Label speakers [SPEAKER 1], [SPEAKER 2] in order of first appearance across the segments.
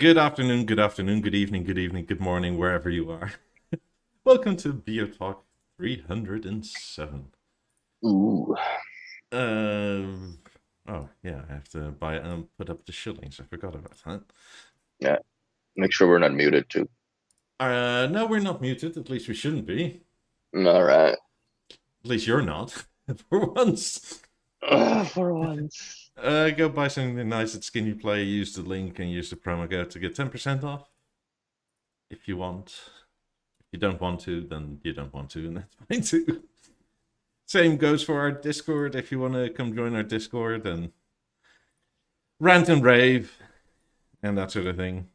[SPEAKER 1] Good afternoon, good evening, good morning, wherever you are. Welcome to BeoTalk 307.
[SPEAKER 2] Ooh,
[SPEAKER 1] Uh, oh, yeah, I have to put up the shillings. I forgot about that.
[SPEAKER 2] yeah. Make sure we're not muted too.
[SPEAKER 1] No, we're not muted. At least we shouldn't be.
[SPEAKER 2] All right.
[SPEAKER 1] At least you're not, for once.
[SPEAKER 2] For once.
[SPEAKER 1] Go buy something nice at Skinny Play. Use the link and use the promo code to get 10% off. If you want. If you don't want to, then you don't want to, and that's fine too. Same goes for our Discord. If you want to come join our Discord and rant and rave and that sort of thing,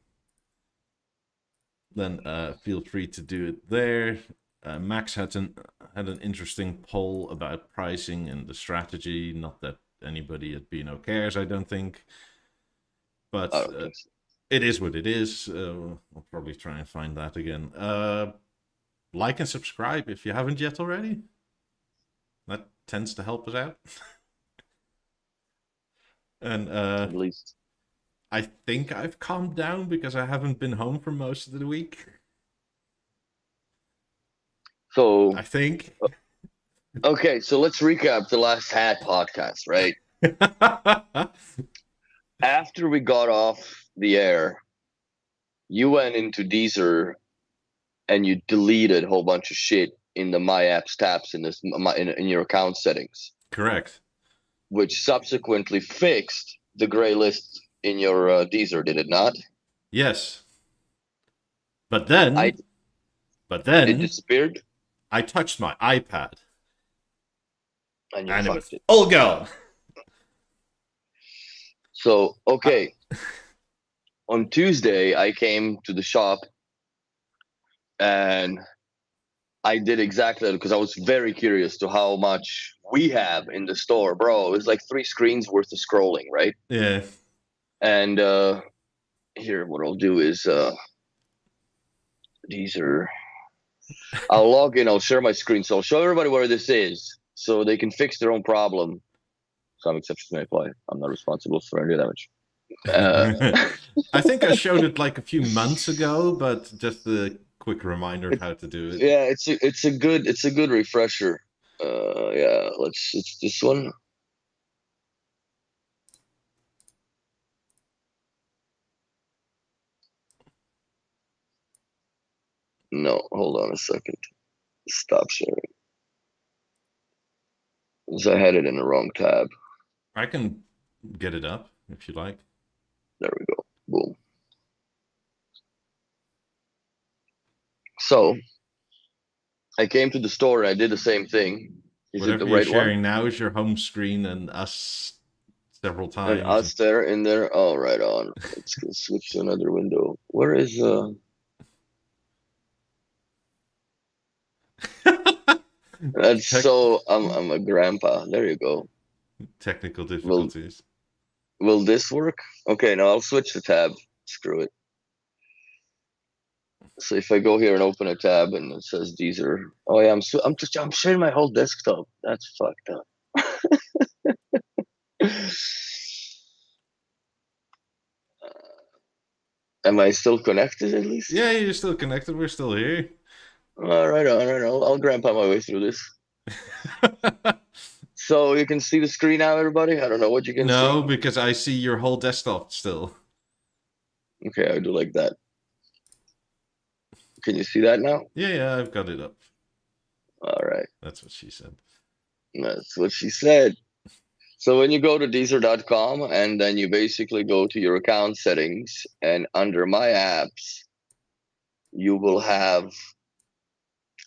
[SPEAKER 1] then feel free to do it there. Max had an interesting poll about pricing and the strategy. Not that anybody at Beano cares, I don't think, but
[SPEAKER 2] I don't think so.
[SPEAKER 1] it is what it is. I'll probably try and find that again. Like and subscribe if you haven't yet already. That tends to help us out. And
[SPEAKER 2] At least.
[SPEAKER 1] I think I've calmed down because I haven't been home for most of the week.
[SPEAKER 2] So,
[SPEAKER 1] I think.
[SPEAKER 2] okay, so let's recap the last hat podcast, right? After we got off the air, you went into Deezer and you deleted a whole bunch of shit in the My Apps tabs in your account settings,
[SPEAKER 1] Correct.
[SPEAKER 2] which subsequently fixed the gray list in your Deezer, did it not?
[SPEAKER 1] Yes. But
[SPEAKER 2] I
[SPEAKER 1] but
[SPEAKER 2] It
[SPEAKER 1] then
[SPEAKER 2] disappeared
[SPEAKER 1] I touched my iPad
[SPEAKER 2] and you
[SPEAKER 1] and it was
[SPEAKER 2] fucked it.
[SPEAKER 1] all gone.
[SPEAKER 2] So,
[SPEAKER 1] Uh,
[SPEAKER 2] okay, on Tuesday, I came to the shop and I did exactly that because I was very curious to how much we have in the store, bro. It was like 3 screens worth of scrolling, right?
[SPEAKER 1] yeah.
[SPEAKER 2] And here, what I'll do is these are. I'll log in. I'll share my screen, so I'll show everybody where this is, so they can fix their own problem. Some exceptions may apply. I'm not responsible for any damage.
[SPEAKER 1] I think I showed it like a few months ago, but just a quick reminder of how to do it.
[SPEAKER 2] Yeah, it's a good refresher. Yeah, it's this one. No, hold on a second. Stop sharing. Because I had it in the wrong tab.
[SPEAKER 1] I can get it up if you like.
[SPEAKER 2] There we go. Boom. So I came to the store and I did the same thing. Is it the
[SPEAKER 1] Whatever you're
[SPEAKER 2] right one?
[SPEAKER 1] sharing now is your home screen and us several
[SPEAKER 2] And
[SPEAKER 1] times.
[SPEAKER 2] us there in there. Oh, right on. Let's go switch to another window. Where is That's
[SPEAKER 1] Tech-
[SPEAKER 2] so. I'm a grandpa. There you go.
[SPEAKER 1] Technical
[SPEAKER 2] Will
[SPEAKER 1] difficulties.
[SPEAKER 2] Will this work? Okay, now I'll switch the tab. Screw it. So if I go here and open a tab and it says Deezer. Oh yeah, I'm sharing my whole desktop. That's fucked up. Am I still connected at least?
[SPEAKER 1] Yeah, you're still connected. We're still here.
[SPEAKER 2] Right on, right on. I'll grandpa my way through this. So you can see the screen now, everybody? I don't know what you can
[SPEAKER 1] No,
[SPEAKER 2] see.
[SPEAKER 1] because I see your whole desktop still.
[SPEAKER 2] Okay, I do like that. Can you see that now?
[SPEAKER 1] Yeah, I've got it up.
[SPEAKER 2] All right.
[SPEAKER 1] That's what she said.
[SPEAKER 2] That's what she said. So when you go to Deezer.com and then you basically go to your account settings and under my apps, you will have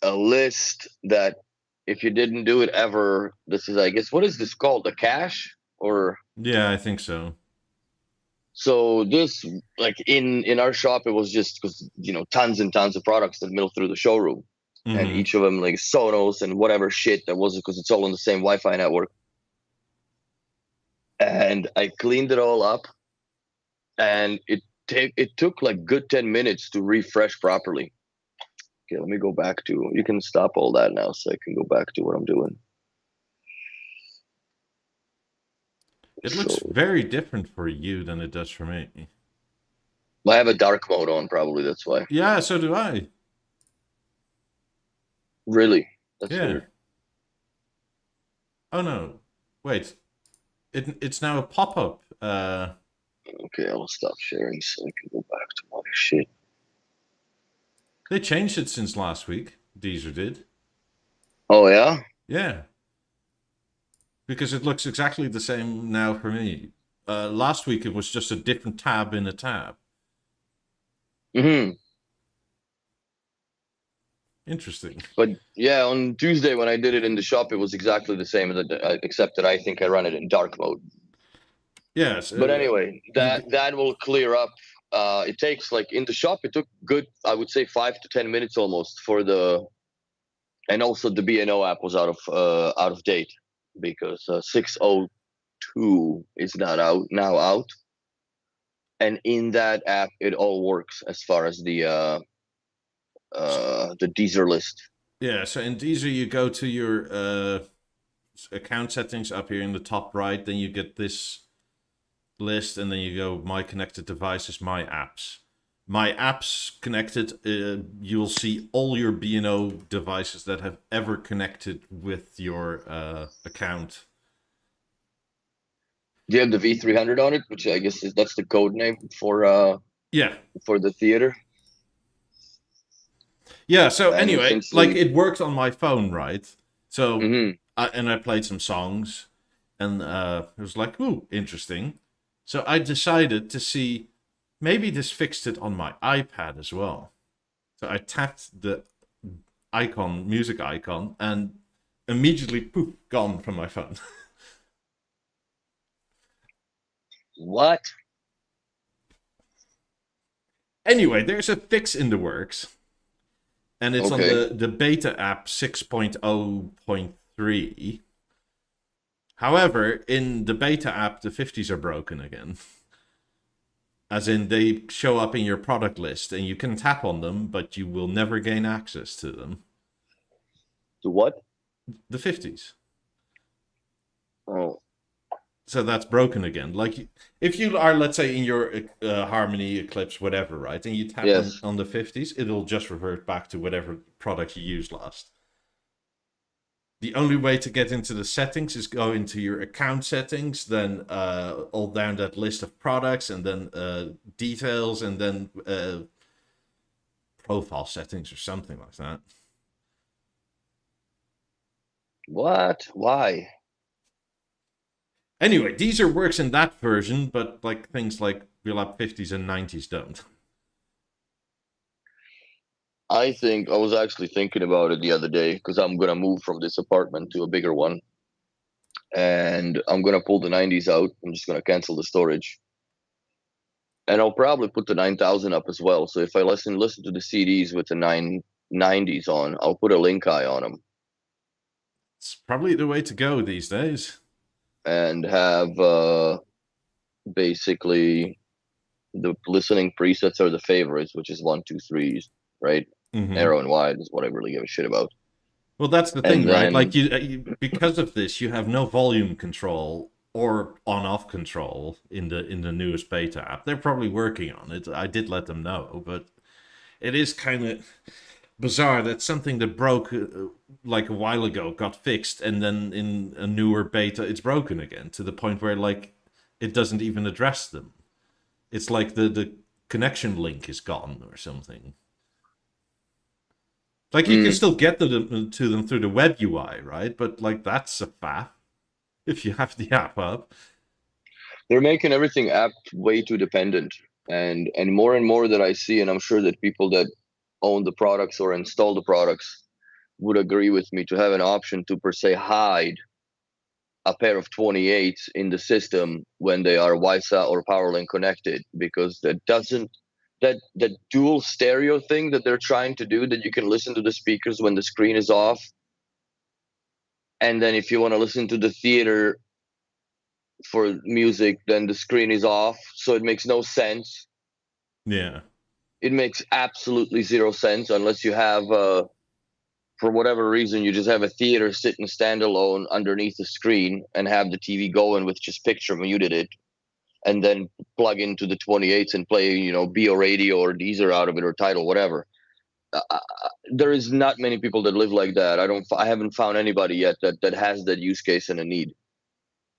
[SPEAKER 2] a list that if you didn't do it ever, this is, I guess, what is this called? The cache? Or
[SPEAKER 1] Yeah, I think so.
[SPEAKER 2] so this, like in our shop, it was just because, tons and tons of products that mill through the showroom. And
[SPEAKER 1] Mm-hmm.
[SPEAKER 2] each of them like Sonos and whatever shit that was, because it's all on the same Wi-Fi network. And I cleaned it all up and it took like good 10 minutes to refresh properly. Okay, let me go back to, you can stop all that now so I can go back to what I'm doing.
[SPEAKER 1] It
[SPEAKER 2] So
[SPEAKER 1] looks very different for you than it does for me.
[SPEAKER 2] I have a dark mode on, probably that's why.
[SPEAKER 1] Yeah, so do I.
[SPEAKER 2] Really? That's
[SPEAKER 1] Yeah.
[SPEAKER 2] weird.
[SPEAKER 1] Oh no. Wait. It's now a pop-up.
[SPEAKER 2] Okay, I'll stop sharing so I can go back to my shit.
[SPEAKER 1] They changed it since last week. Deezer did.
[SPEAKER 2] Oh yeah?
[SPEAKER 1] Yeah. Because it looks exactly the same now for me. Last week it was just a different tab in a tab.
[SPEAKER 2] Mm-hmm.
[SPEAKER 1] Interesting.
[SPEAKER 2] But yeah, on Tuesday when I did it in the shop, it was exactly the same, except that I think I run it in dark mode.
[SPEAKER 1] Yes.
[SPEAKER 2] But anyway, that will clear up. It takes, like, in the shop, it took good, I would say, 5 to 10 minutes almost for the, and also the BNO app was out of date because 602 is not out now, and in that app it all works as far as the Deezer list.
[SPEAKER 1] Yeah, so in Deezer you go to your account settings up here in the top right, then you get this list, and then you go my connected devices, my apps. My apps connected, you'll see all your BNO devices that have ever connected with your account.
[SPEAKER 2] Do you have the V300 on it, which I guess that's the code name
[SPEAKER 1] Yeah.
[SPEAKER 2] for the theater?
[SPEAKER 1] Yeah, so
[SPEAKER 2] And
[SPEAKER 1] anyway,
[SPEAKER 2] essentially,
[SPEAKER 1] like it worked on my phone, right? So,
[SPEAKER 2] mhm.
[SPEAKER 1] I played some songs, and it was like, ooh, interesting. So I decided to see, maybe this fixed it on my iPad as well. So I tapped the icon, music icon, and immediately, poof, gone from my phone.
[SPEAKER 2] What?
[SPEAKER 1] Anyway, there's a fix in the works, and it's on
[SPEAKER 2] Okay.
[SPEAKER 1] the beta app 6.0.3. However, in the beta app, the 50s are broken again. As in, they show up in your product list, and you can tap on them, but you will never gain access to them.
[SPEAKER 2] To what?
[SPEAKER 1] The 50s.
[SPEAKER 2] Oh,
[SPEAKER 1] So that's broken again. Like, if you are, let's say, in your Harmony, Eclipse, whatever, right, and you tap
[SPEAKER 2] yes.
[SPEAKER 1] on the 50s, it'll just revert back to whatever product you used last. The only way to get into the settings is go into your account settings, then all down that list of products, and then details, and then profile settings or something like that.
[SPEAKER 2] What? Why?
[SPEAKER 1] Anyway, Deezer works in that version, but like things like Relap 50s and 90s don't.
[SPEAKER 2] I think I was actually thinking about it the other day because I'm gonna move from this apartment to a bigger one, and I'm gonna pull the 90s out. I'm just gonna cancel the storage, and I'll probably put the 9000 up as well. So if I listen to the CDs with the 990s on, I'll put a link eye on them
[SPEAKER 1] It's probably the way to go these days.
[SPEAKER 2] and have basically the listening presets are the favorites, which is 1, 2, 3, right?
[SPEAKER 1] Mm-hmm.
[SPEAKER 2] Narrow and wide is what I really give a shit about.
[SPEAKER 1] Well, that's the thing,
[SPEAKER 2] And
[SPEAKER 1] right?
[SPEAKER 2] then,
[SPEAKER 1] Like you, because of this, you have no volume control or on-off control in the newest beta app. They're probably working on it. I did let them know, but it is kind of bizarre that something that broke like a while ago got fixed, and then in a newer beta, it's broken again to the point where like it doesn't even address them. It's like the connection link is gone or something. Like you can still get to them through the web UI, right? But like that's a faff if you have the app up.
[SPEAKER 2] they're making everything app way too dependent, and more that I see, and I'm sure that people that own the products or install the products would agree with me, to have an option to per se hide a pair of 28s in the system when they are Wisa or PowerLink connected, because that dual stereo thing that they're trying to do, that you can listen to the speakers when the screen is off, and then if you want to listen to the theater for music, then the screen is off. So it makes no sense.
[SPEAKER 1] Yeah.
[SPEAKER 2] It makes absolutely zero sense unless you have, for whatever reason, you just have a theater sitting standalone underneath the screen and have the TV going with just picture muted it. and then plug into the 28s and play, Bio Radio or Deezer out of it, or Tidal, whatever. There is not many people that live like that. I haven't found anybody yet that has that use case and a need.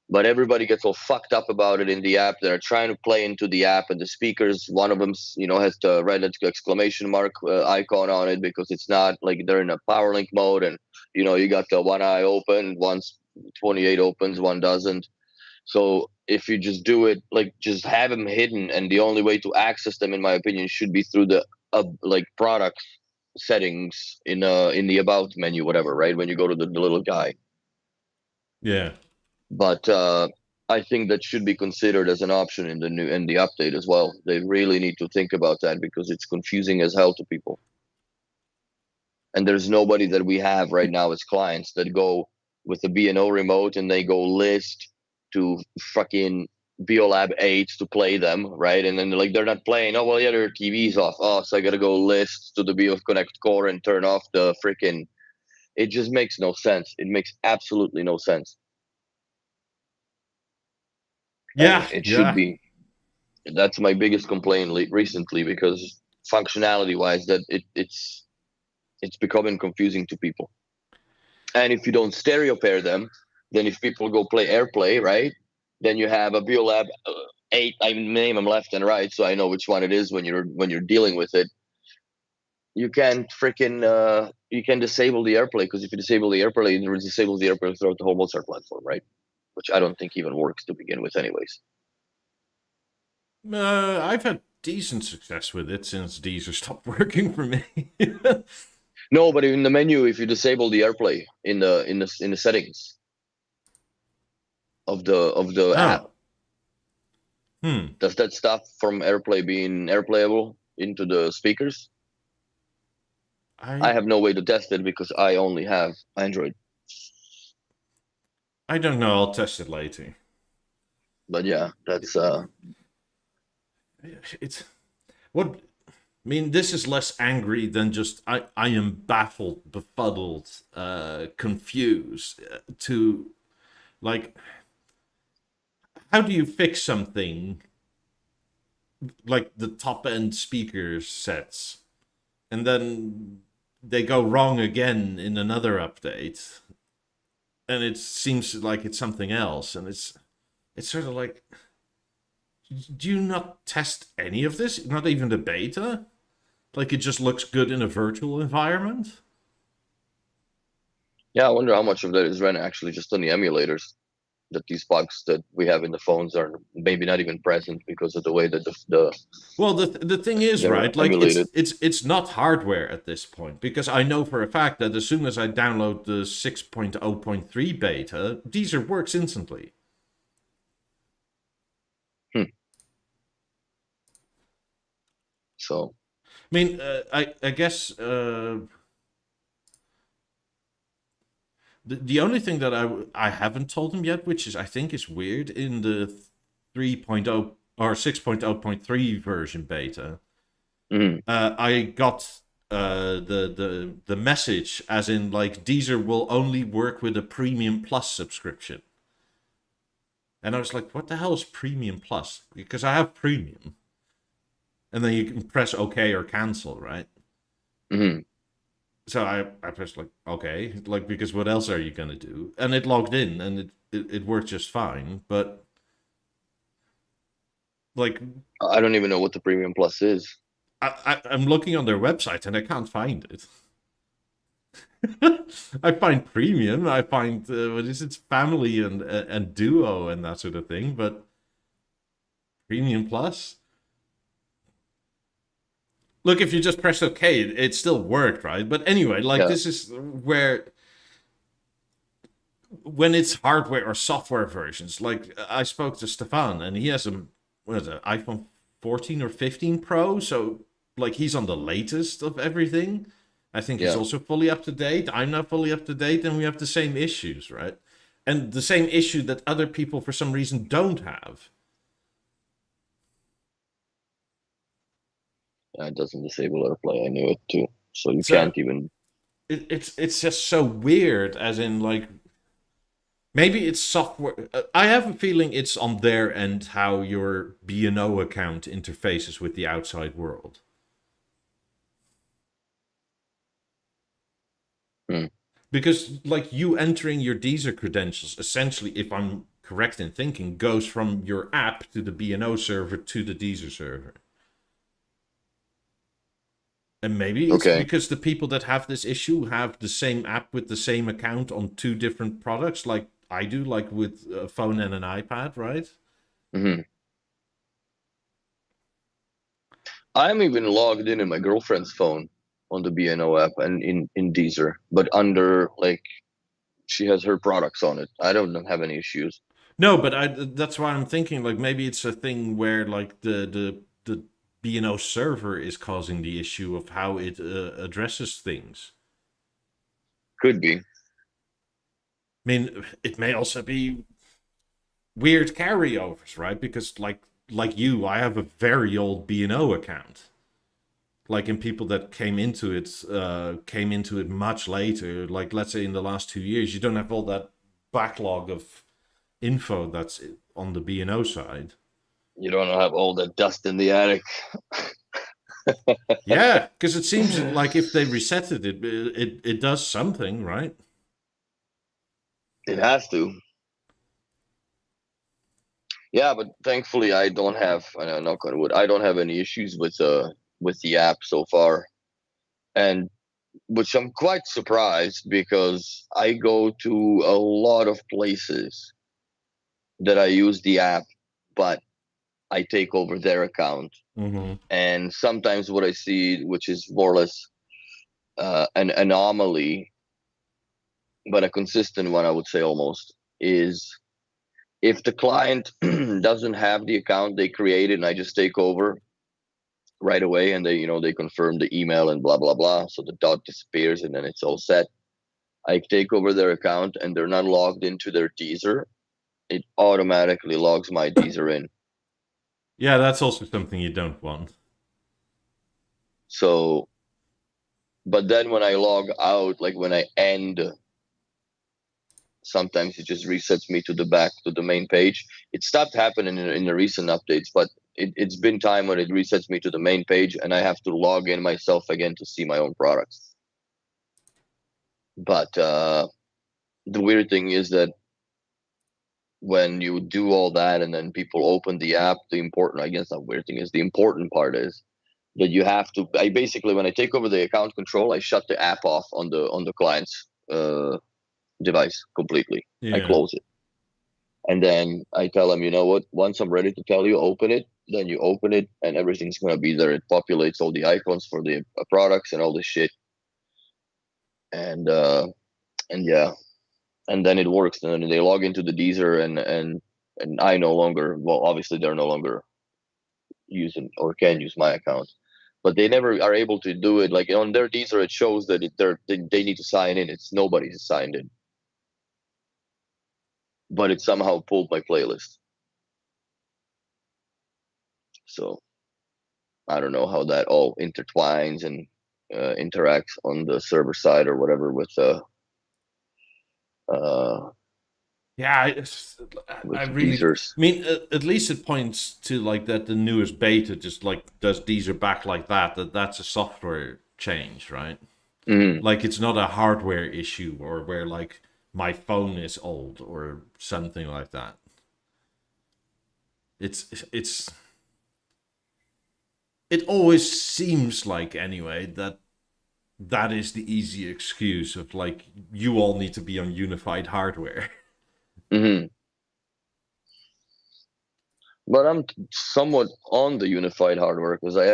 [SPEAKER 2] But everybody gets all fucked up about it in the app. They're trying to play into the app, and the speakers, one of them, has the red exclamation mark icon on it, because it's not like they're in a power link mode, and you got the one eye open, one's 28 opens, one doesn't. So if you just do it, like, just have them hidden, and the only way to access them, in my opinion, should be through the product settings in the about menu, whatever, right? When you go to the little guy.
[SPEAKER 1] Yeah.
[SPEAKER 2] But I think that should be considered as an option in the update as well. They really need to think about that, because it's confusing as hell to people. And there's nobody that we have right now as clients that go with the B&O remote and they go list to fucking BeoLab 8 to play them, right? And then they're not playing. Oh well, yeah, their TV's off. Oh, so I gotta go list to the BeoConnect core and turn off the freaking. It just makes no sense. It makes absolutely no sense.
[SPEAKER 1] Yeah,
[SPEAKER 2] it should be. That's my biggest complaint recently, because functionality wise, that it's becoming confusing to people. And if you don't stereo pair them, then if people go play AirPlay, right, then you have a BeoLab 8. I name them left and right, so I know which one it is when you're dealing with it. You can't freaking you can disable the AirPlay, because if you disable the AirPlay, it disables the AirPlay throughout the whole Mozart platform, right? Which I don't think even works to begin with, anyways.
[SPEAKER 1] I've had decent success with it since Deezer stopped working for me.
[SPEAKER 2] No, but in the menu, if you disable the AirPlay in the settings of the app, does that stop from AirPlay being AirPlayable into the speakers? I have no way to test it, because I only have Android.
[SPEAKER 1] I don't know. I'll test it later.
[SPEAKER 2] But yeah, that's
[SPEAKER 1] it's what. I mean, this is less angry than just I am baffled, befuddled, confused. To like, how do you fix something like the top end speaker sets, and then they go wrong again in another update, and it seems like it's something else, and it's sort of like, do you not test any of this? Not even the beta? Like, it just looks good in a virtual environment?
[SPEAKER 2] Yeah, I wonder how much of that is run actually just on the emulators. That these bugs that we have in the phones are maybe not even present because of the way that the
[SPEAKER 1] well, the thing is, right, like, it's not hardware at this point, because I know for a fact that as soon as I download the 6.0.3 beta, Deezer works instantly.
[SPEAKER 2] So,
[SPEAKER 1] I mean, I guess the only thing that I haven't told him yet, which is I think is weird, in the 3.0 or 6.0.3 version beta, I got the message as in, like, Deezer will only work with a Premium Plus subscription. And I was like, what the hell is Premium Plus? Because I have Premium. And then you can press OK or cancel, right? So I pressed, like, OK, like, because what else are you going to do? And it logged in, and it worked just fine. But, like,
[SPEAKER 2] I don't even know what the Premium Plus is.
[SPEAKER 1] I'm looking on their website, and I can't find it. I find Premium, I find, what is it, Family and Duo and that sort of thing, but Premium Plus? Look, if you just press OK, it still worked, right? But anyway, like, this is where, when it's hardware or software versions, like, I spoke to Stefan, and he has an iPhone 14 or 15 Pro, so, like, he's on the latest of everything. I think he's also fully up to date. I'm not fully up to date, and we have the same issues, right? And the same issue that other people, for some reason, don't have.
[SPEAKER 2] It doesn't disable AirPlay. I knew it too. So you can't even.
[SPEAKER 1] It's just so weird, as in, like, Maybe it's software. I have a feeling it's on their end how your B&O account interfaces with the outside world.
[SPEAKER 2] Hmm.
[SPEAKER 1] Because, like, you entering your Deezer credentials, essentially, if I'm correct in thinking, goes from your app to the B&O server to the Deezer server. And maybe it's
[SPEAKER 2] Okay.
[SPEAKER 1] because the people that have this issue have the same app with the same account on two different products, like I do, like with a phone and an iPad, right?
[SPEAKER 2] Hmm. I'm even logged in my girlfriend's phone on the BNO app and in Deezer, but under like she has her products on it. I don't have any issues.
[SPEAKER 1] No, but that's why I'm thinking like maybe it's a thing where like the B&O server is causing the issue of how it addresses things.
[SPEAKER 2] Could be.
[SPEAKER 1] I mean, it may also be weird carryovers, right? Because like you, I have a very old B&O account. Like in people that came into it much later. Like let's say in the last 2 years, you don't have all that backlog of info that's on the B&O side.
[SPEAKER 2] You don't have all that dust in the attic.
[SPEAKER 1] Yeah, because it seems like if they reset it, it does something, right?
[SPEAKER 2] It has to. Yeah, but thankfully I don't have. Knock on wood. I don't have any issues with the app so far, and which I'm quite surprised because I go to a lot of places that I use the app, but I take over their account.
[SPEAKER 1] Mm-hmm.
[SPEAKER 2] And sometimes what I see, which is more or less an anomaly, but a consistent one, I would say almost, is if the client doesn't have the account they created and I just take over right away and they confirm the email and blah, blah, blah. So the dot disappears and then it's all set. I take over their account and they're not logged into their Deezer. It automatically logs my Deezer in.
[SPEAKER 1] Yeah, that's also something you don't want.
[SPEAKER 2] So, but then when I log out, like when I end, sometimes it just resets me to the back to the main page. It stopped happening in the recent updates, but it's been time when it resets me to the main page and I have to log in myself again to see my own products. But the weird thing is that when you do all that and then people open the app, the important, I guess not weird thing is the important part is that you have to, I basically, when I take over the account control, I shut the app off on the client's device completely. I
[SPEAKER 1] Yeah.
[SPEAKER 2] close it. And then I tell them, you know what, once I'm ready to tell you, open it, then you open it and everything's going to be there. It populates all the icons for the products and all this shit. And yeah, and then it works. And then they log into the Deezer and I no longer, well, obviously they're no longer using or can use my account, but they never are able to do it. Like on their Deezer, it shows that they need to sign in. It's nobody's signed in, but it somehow pulled my playlist. So I don't know how that all intertwines and interacts on the server side or whatever with uh,
[SPEAKER 1] Yeah, I really.
[SPEAKER 2] Deezers.
[SPEAKER 1] I mean, at least it points to like that the newest beta just like does Deezer back like that. That's a software change, right?
[SPEAKER 2] Mm-hmm.
[SPEAKER 1] Like it's not a hardware issue or where like my phone is old or something like that. It's it always seems like anyway that that is the easy excuse of like you all need to be on unified hardware.
[SPEAKER 2] Mm-hmm. But I'm somewhat on the unified hardware because I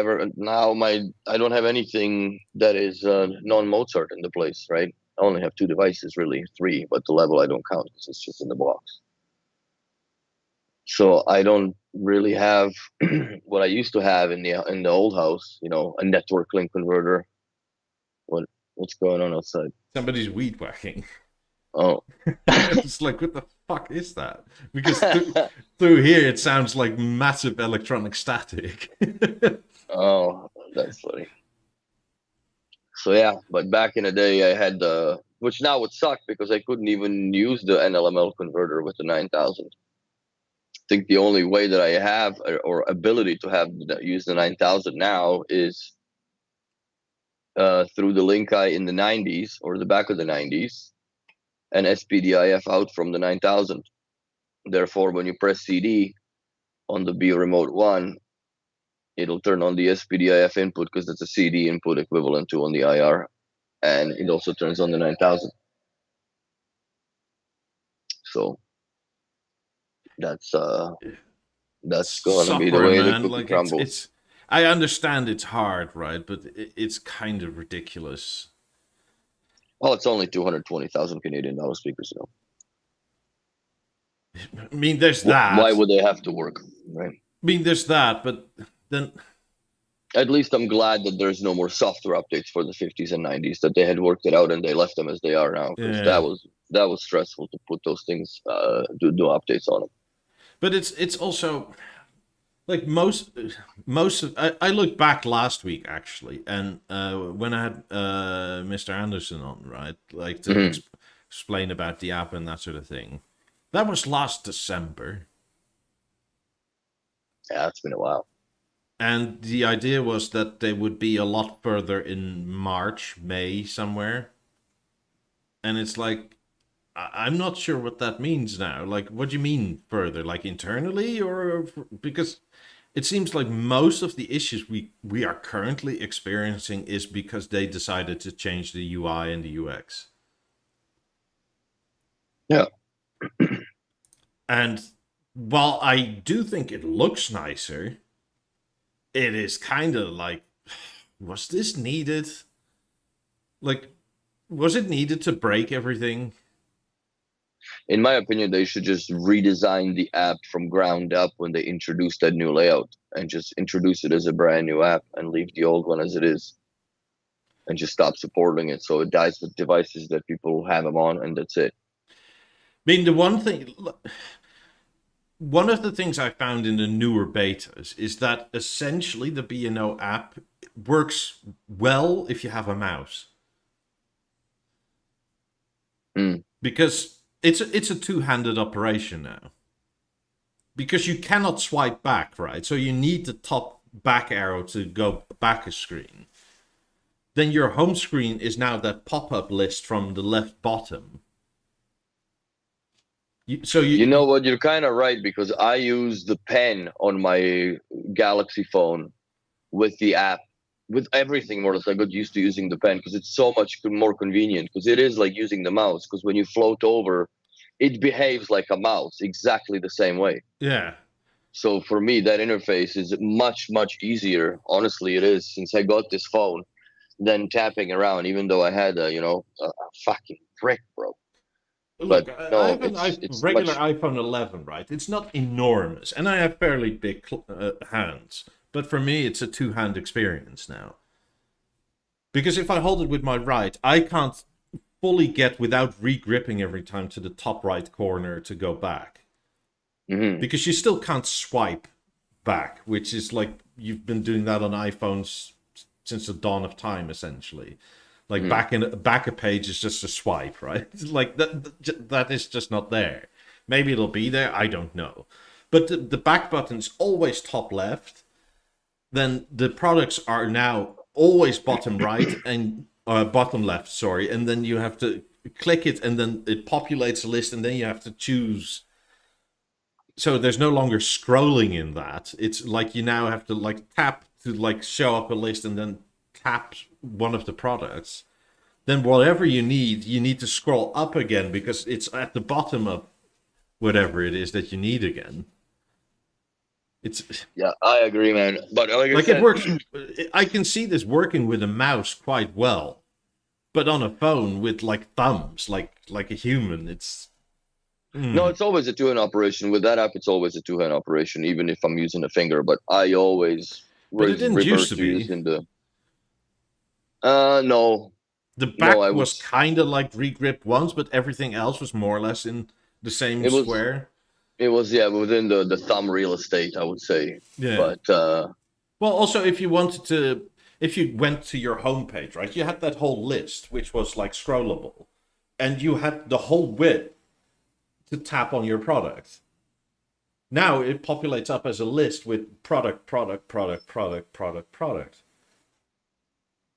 [SPEAKER 2] don't have anything that is non-Mozart in the place, right? I only have two devices, really three, but the level I don't count because it's just in the box. So I don't really have what I used to have in the old house, a network link converter. What's going on outside?
[SPEAKER 1] Somebody's weed whacking.
[SPEAKER 2] Oh.
[SPEAKER 1] It's like, what the fuck is that? Because through here it sounds like massive electronic static.
[SPEAKER 2] Oh, that's funny. So yeah, but back in the day, I had which now would suck because I couldn't even use the NLML converter with the 9000. I think the only way that I have or ability to have use the 9000 now is through the Linkai in the 90s or the back of the 90s and SPDIF out from the 9000. Therefore, when you press CD on the Beo Remote 1, it'll turn on the SPDIF input because it's a CD input equivalent to on the IR, and it also turns on the 9000. So that's gonna be the way the cookie crumbles.
[SPEAKER 1] I understand it's hard, right? But it's kind of ridiculous.
[SPEAKER 2] Well, it's only 220,000 Canadian dollar speakers, though.
[SPEAKER 1] I mean, there's that.
[SPEAKER 2] Why would they have to work, right?
[SPEAKER 1] I mean, there's that, but then...
[SPEAKER 2] At least I'm glad that there's no more software updates for the 50s and 90s, that they had worked it out and they left them as they are now. Because that was stressful to put those things, do updates on them. But
[SPEAKER 1] it's also... Like most of, I looked back last week actually, and when I had Mr. Anderson on, right, like to explain about the app and that sort of thing, that was last December.
[SPEAKER 2] Yeah, it's been a while.
[SPEAKER 1] And the idea was that they would be a lot further in March, May, somewhere. And it's like, I'm not sure what that means now. Like, what do you mean further? Like internally, or because it seems like most of the issues we are currently experiencing is because they decided to change the UI and the UX.
[SPEAKER 2] Yeah.
[SPEAKER 1] And while I do think it looks nicer, it is kind of like, was this needed? Like, was it needed to break everything?
[SPEAKER 2] In my opinion, they should just redesign the app from ground up when they introduce that new layout, and just introduce it as a brand new app and leave the old one as it is, and just stop supporting it so it dies with devices that people have them on, and that's it.
[SPEAKER 1] I mean, one of the things I found in the newer betas is that essentially the B&O app works well if you have a mouse. Because it's a two-handed operation now. Because you cannot swipe back, right? So you need the top back arrow to go back a screen. Then your home screen is now that pop-up list from the left bottom. You
[SPEAKER 2] know what? You're kind of right, because I use the pen on my Galaxy phone with the app, with everything more or less. I got used to using the pen because it's so much more convenient, because it is like using the mouse, because when you float over, it behaves like a mouse exactly the same way.
[SPEAKER 1] Yeah.
[SPEAKER 2] So for me, that interface is much, much easier. Honestly, it is, since I got this phone, than tapping around, even though I had a fucking brick, bro.
[SPEAKER 1] Look, I have a regular iPhone 11, right? It's not enormous, and I have fairly big hands. But for me, it's a two-hand experience now. Because if I hold it with my right, I can't fully get, without re-gripping every time, to the top right corner to go back. Because you still can't swipe back, which is like you've been doing that on iPhones since the dawn of time, essentially. Like back a page is just a swipe, right? Like that is just not there. Maybe it'll be there, I don't know. But the back button is always top left. Then the products are now always bottom right and bottom left, sorry. And then you have to click it, and then it populates a list, and then you have to choose. So there's no longer scrolling in that. It's like you now have to like tap to like show up a list, and then tap one of the products. Then whatever you need to scroll up again, because it's at the bottom of whatever it is that you need again.
[SPEAKER 2] Yeah, I agree, man. But like
[SPEAKER 1] it works. I can see this working with a mouse quite well, but on a phone with like thumbs, like a human, it's.
[SPEAKER 2] No, it's always a two-hand operation. With that app, it's always a two-hand operation, even if I'm using a finger. But I always
[SPEAKER 1] used to be
[SPEAKER 2] using the. No.
[SPEAKER 1] The back was kind of like regrip once, but everything else was more or less in the same square.
[SPEAKER 2] It was, within the thumb real estate, I would say.
[SPEAKER 1] Yeah.
[SPEAKER 2] But
[SPEAKER 1] well, also if you went to your homepage, right, you had that whole list which was like scrollable. and you had the whole width to tap on your product. Now it populates up as a list with product, product, product, product, product, product.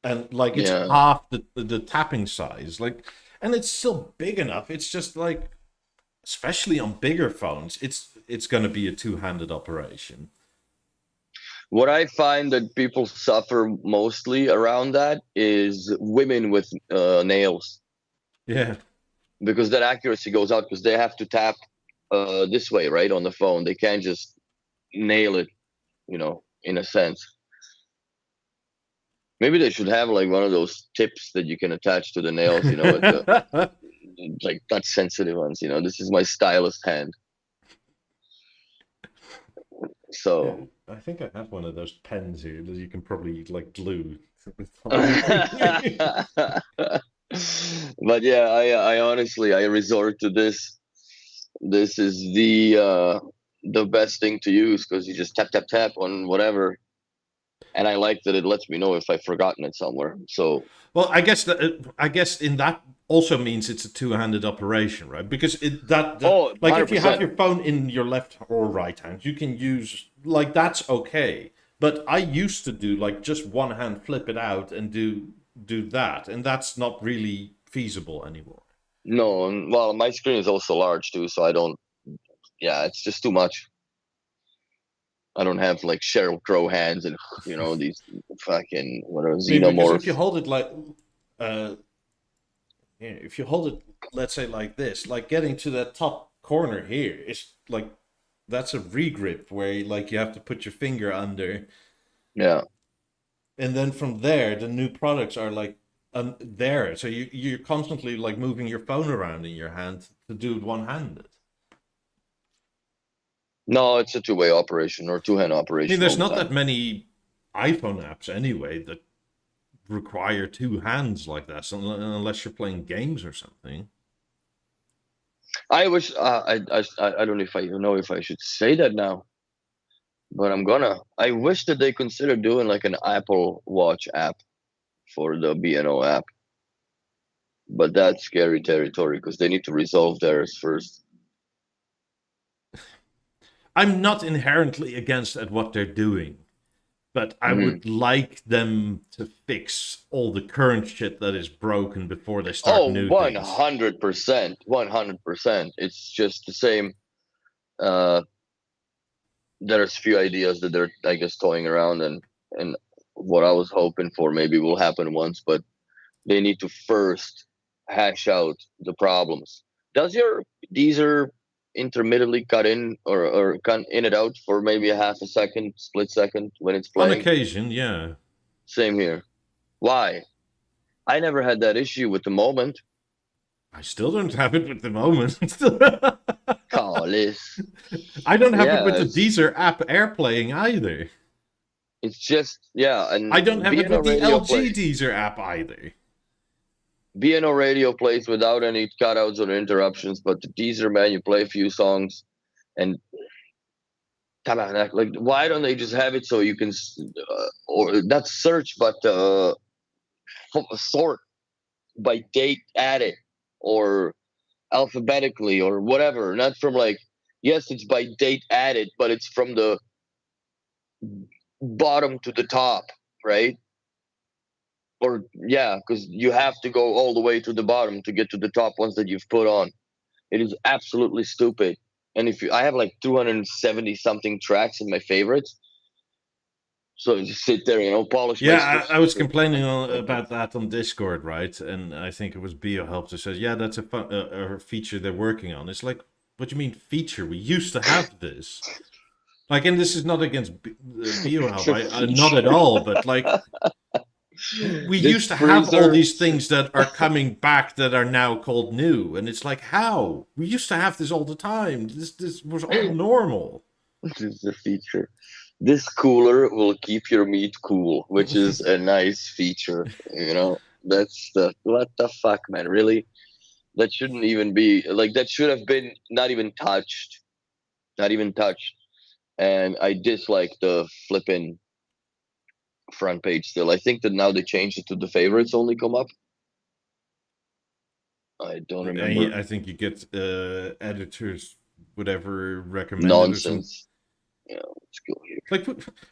[SPEAKER 1] And like it's
[SPEAKER 2] Yeah.
[SPEAKER 1] half the tapping size. Like, and it's still big enough. It's just like, especially on bigger phones, it's gonna be a two-handed operation.
[SPEAKER 2] What I find that people suffer mostly around that is women with nails,
[SPEAKER 1] Yeah.
[SPEAKER 2] because that accuracy goes out because they have to tap this way, right, on the phone. They can't just nail it, in a sense. Maybe they should have like one of those tips that you can attach to the nails, like touch sensitive ones. This is my stylist hand.
[SPEAKER 1] Yeah,
[SPEAKER 2] So
[SPEAKER 1] I think I have one of those pens here that you can probably like glue.
[SPEAKER 2] but yeah, I honestly I resort to this. This is the best thing to use because you just tap tap tap on whatever, and I like that it lets me know if I've forgotten it somewhere. So
[SPEAKER 1] Well, I guess in that also means it's a two-handed operation, right? Because
[SPEAKER 2] oh,
[SPEAKER 1] like if you have
[SPEAKER 2] 100%.
[SPEAKER 1] your phone in your left or right hand, you can use like that's okay. But I used to do like just one hand, flip it out, and do that, and that's not really feasible anymore.
[SPEAKER 2] No, well, my screen is also large too, so I don't. Yeah, it's just too much. I don't have like Sheryl Crow hands and these fucking whatever
[SPEAKER 1] I mean, because if you
[SPEAKER 2] xenomorphs.
[SPEAKER 1] hold it like, uh, yeah, if you hold it, let's say like this, like getting to that top corner here is like that's a regrip where like you have to put your finger under,
[SPEAKER 2] Yeah.
[SPEAKER 1] and then from there the new products are like there. So you're constantly like moving your phone around in your hand to do it one handed.
[SPEAKER 2] No, it's a two-way operation or two-hand
[SPEAKER 1] I mean,
[SPEAKER 2] operation all
[SPEAKER 1] there's
[SPEAKER 2] the
[SPEAKER 1] not that
[SPEAKER 2] time.
[SPEAKER 1] many iPhone apps anyway that require two hands like that, unless you're playing games or something.
[SPEAKER 2] I wish I don't know if I even know if I should say that now, but I'm gonna. I wish that they consider doing like an Apple Watch app for the BNO app, but that's scary territory because they need to resolve theirs first.
[SPEAKER 1] I'm not inherently against at what they're doing, but I
[SPEAKER 2] Hmm.
[SPEAKER 1] would like them to fix all the current shit that is broken before they start
[SPEAKER 2] Oh,
[SPEAKER 1] new
[SPEAKER 2] one
[SPEAKER 1] things.
[SPEAKER 2] hundred percent, 100%. It's just the same. Uh, there's a few ideas that they're, I guess, toying around, and what I was hoping for maybe will happen once, but they need to first hash out the problems. Does your Deezer intermittently cut in or cut in and out for maybe a half a second, split second when it's
[SPEAKER 1] On
[SPEAKER 2] playing?
[SPEAKER 1] occasion, yeah.
[SPEAKER 2] Same here. Why? I never had that issue with the moment.
[SPEAKER 1] I still don't have it at the moment.
[SPEAKER 2] Call this.
[SPEAKER 1] I don't have it with
[SPEAKER 2] Yeah,
[SPEAKER 1] the Deezer app airplaying either.
[SPEAKER 2] it's just yeah,
[SPEAKER 1] I
[SPEAKER 2] and
[SPEAKER 1] don't have it
[SPEAKER 2] BNO
[SPEAKER 1] with the
[SPEAKER 2] radio
[SPEAKER 1] LG
[SPEAKER 2] plays.
[SPEAKER 1] Deezer app either.
[SPEAKER 2] BNO radio plays without any cutouts or interruptions, but the Deezer, man, you play a few songs and tabarnak, like why don't they just have it so you can or not search but sort by date added or alphabetically or whatever, not from like yes it's by date added but it's from the bottom to the top, right? Or yeah, because you have to go all the way to the bottom to get to the top ones that you've put on. It is absolutely stupid. And if you I have like 270 something tracks in my favorites, so you just sit there, polish my
[SPEAKER 1] Yeah, I was
[SPEAKER 2] stupid.
[SPEAKER 1] complaining about that on Discord, right? And I think it was Bio helped who says, "Yeah, that's a feature they're working on." It's like, what do you mean feature? We used to have this. Like, and this is not against Bio help, not at all. But like, we
[SPEAKER 2] This
[SPEAKER 1] used to have all
[SPEAKER 2] freezer.
[SPEAKER 1] these things that are coming back that are now called new, and it's like, how? We used to have this all the time. This was all normal.
[SPEAKER 2] This is a feature. This cooler will keep your meat cool, which is a nice feature. That's the what the fuck, man. Really, that shouldn't even be like that. Should have been not even touched, not even touched. And I dislike the flipping front page still. I think that now they changed it to the favorites only come up. I don't remember.
[SPEAKER 1] I think you get editors, whatever recommended or something.
[SPEAKER 2] Nonsense. Yeah, let's go here.
[SPEAKER 1] Like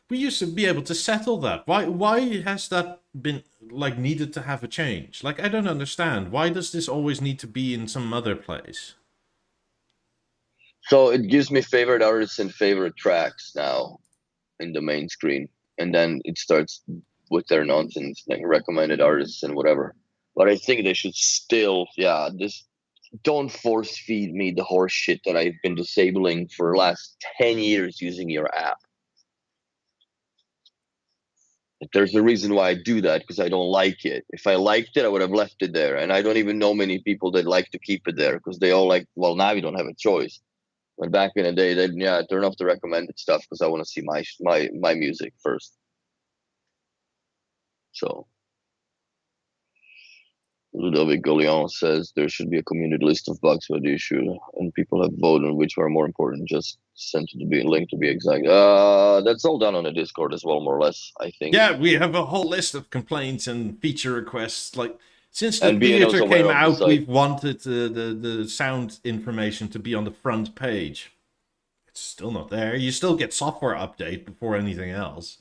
[SPEAKER 1] we used to be able to settle that. Why has that been like needed to have a change? Like I don't understand. Why does this always need to be in some other place?
[SPEAKER 2] So it gives me favorite artists and favorite tracks now in the main screen, and then it starts with their nonsense, like recommended artists and whatever. But I think they should still, yeah, just don't force feed me the horse shit that I've been disabling for the last 10 years using your app. There's a reason why I do that, because I don't like it. If I liked it, I would have left it there. And I don't even know many people that like to keep it there, because they all like, well, now you don't have a choice. But back in the day, they'd turn off the recommended stuff because I want to see my music first. So Ludovic Golion says there should be a community list of bugs with the issue, and people have voted on which are more important. Just sent to be linked to be exact. That's all done on the Discord as well, more or less, I think.
[SPEAKER 1] Yeah, we have a whole list of complaints and feature requests. Like since the
[SPEAKER 2] And BNO's
[SPEAKER 1] theater
[SPEAKER 2] aware
[SPEAKER 1] came
[SPEAKER 2] of the
[SPEAKER 1] out,
[SPEAKER 2] site.
[SPEAKER 1] we've wanted the sound information to be on the front page. It's still not there. You still get software update before anything else.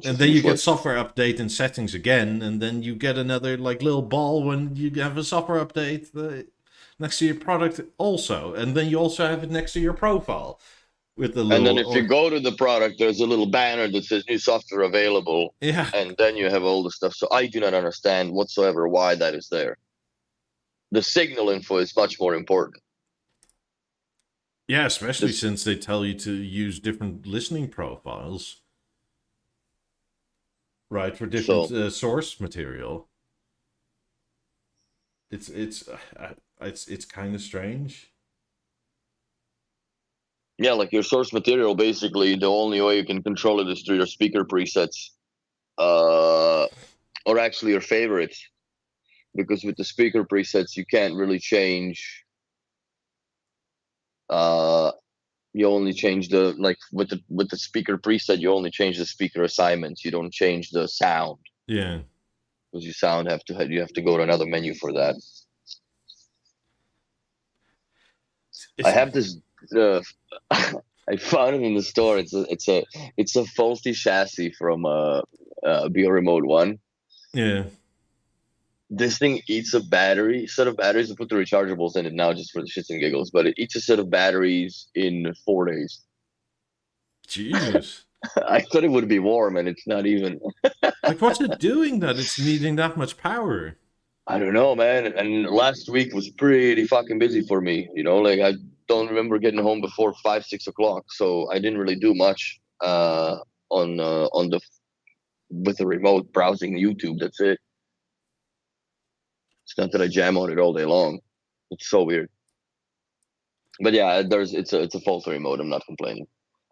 [SPEAKER 1] And then you get software update in settings again, and then you get another like little ball when you have a software update next to your product also, and then you also have it next to your profile with the little.
[SPEAKER 2] And then if you go to the product, there's a little banner that says new software available.
[SPEAKER 1] Yeah.
[SPEAKER 2] And then you have all the stuff. So I do not understand whatsoever why that is there. The signal info is much more important.
[SPEAKER 1] Yeah, especially since they tell you to use different listening profiles. Right, for different source material. It's kind of strange.
[SPEAKER 2] Yeah, like your source material, basically, the only way you can control it is through your speaker presets, or actually your favorites, because with the speaker presets you can't really change. You only change the with the speaker preset. You only change the speaker assignments. You don't change the sound.
[SPEAKER 1] Yeah,
[SPEAKER 2] because you have to go to another menu for that. I have this. I found it in the store. It's a faulty chassis from BeoRemote 1.
[SPEAKER 1] Yeah.
[SPEAKER 2] This thing eats a set of batteries. I put the rechargeables in it now just for the shits and giggles, but it eats a set of batteries in 4 days.
[SPEAKER 1] Jesus.
[SPEAKER 2] I thought it would be warm, and it's not even.
[SPEAKER 1] Like, what's it doing that it's needing that much power?
[SPEAKER 2] I don't know, man. And last week was pretty fucking busy for me. Like I don't remember getting home before 5, 6 o'clock, so I didn't really do much with the remote browsing YouTube. That's it. It's not that I jam on it all day long. It's so weird. But yeah, it's a faulty remote. I'm not complaining.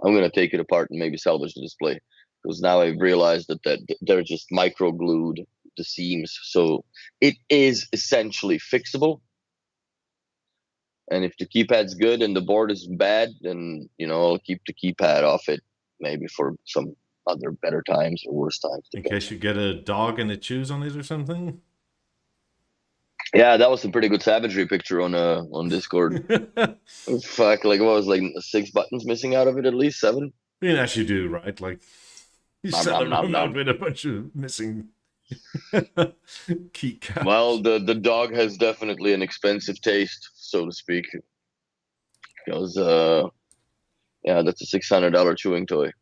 [SPEAKER 2] I'm gonna take it apart and maybe salvage the display, because now I've realized that they're just micro glued the seams, so it is essentially fixable. And if the keypad's good and the board is bad, then I'll keep the keypad off it, maybe for some other better times or worse times.
[SPEAKER 1] In case you get a dog and it chews on it or something.
[SPEAKER 2] Yeah, that was a pretty good savagery picture on Discord. Fuck, like what was 6 buttons missing out of it, at least 7.
[SPEAKER 1] I mean, as you do, right? Like you set them out with a bunch of missing keycaps.
[SPEAKER 2] Well, the dog has definitely an expensive taste, so to speak. Because that's a $600 chewing toy.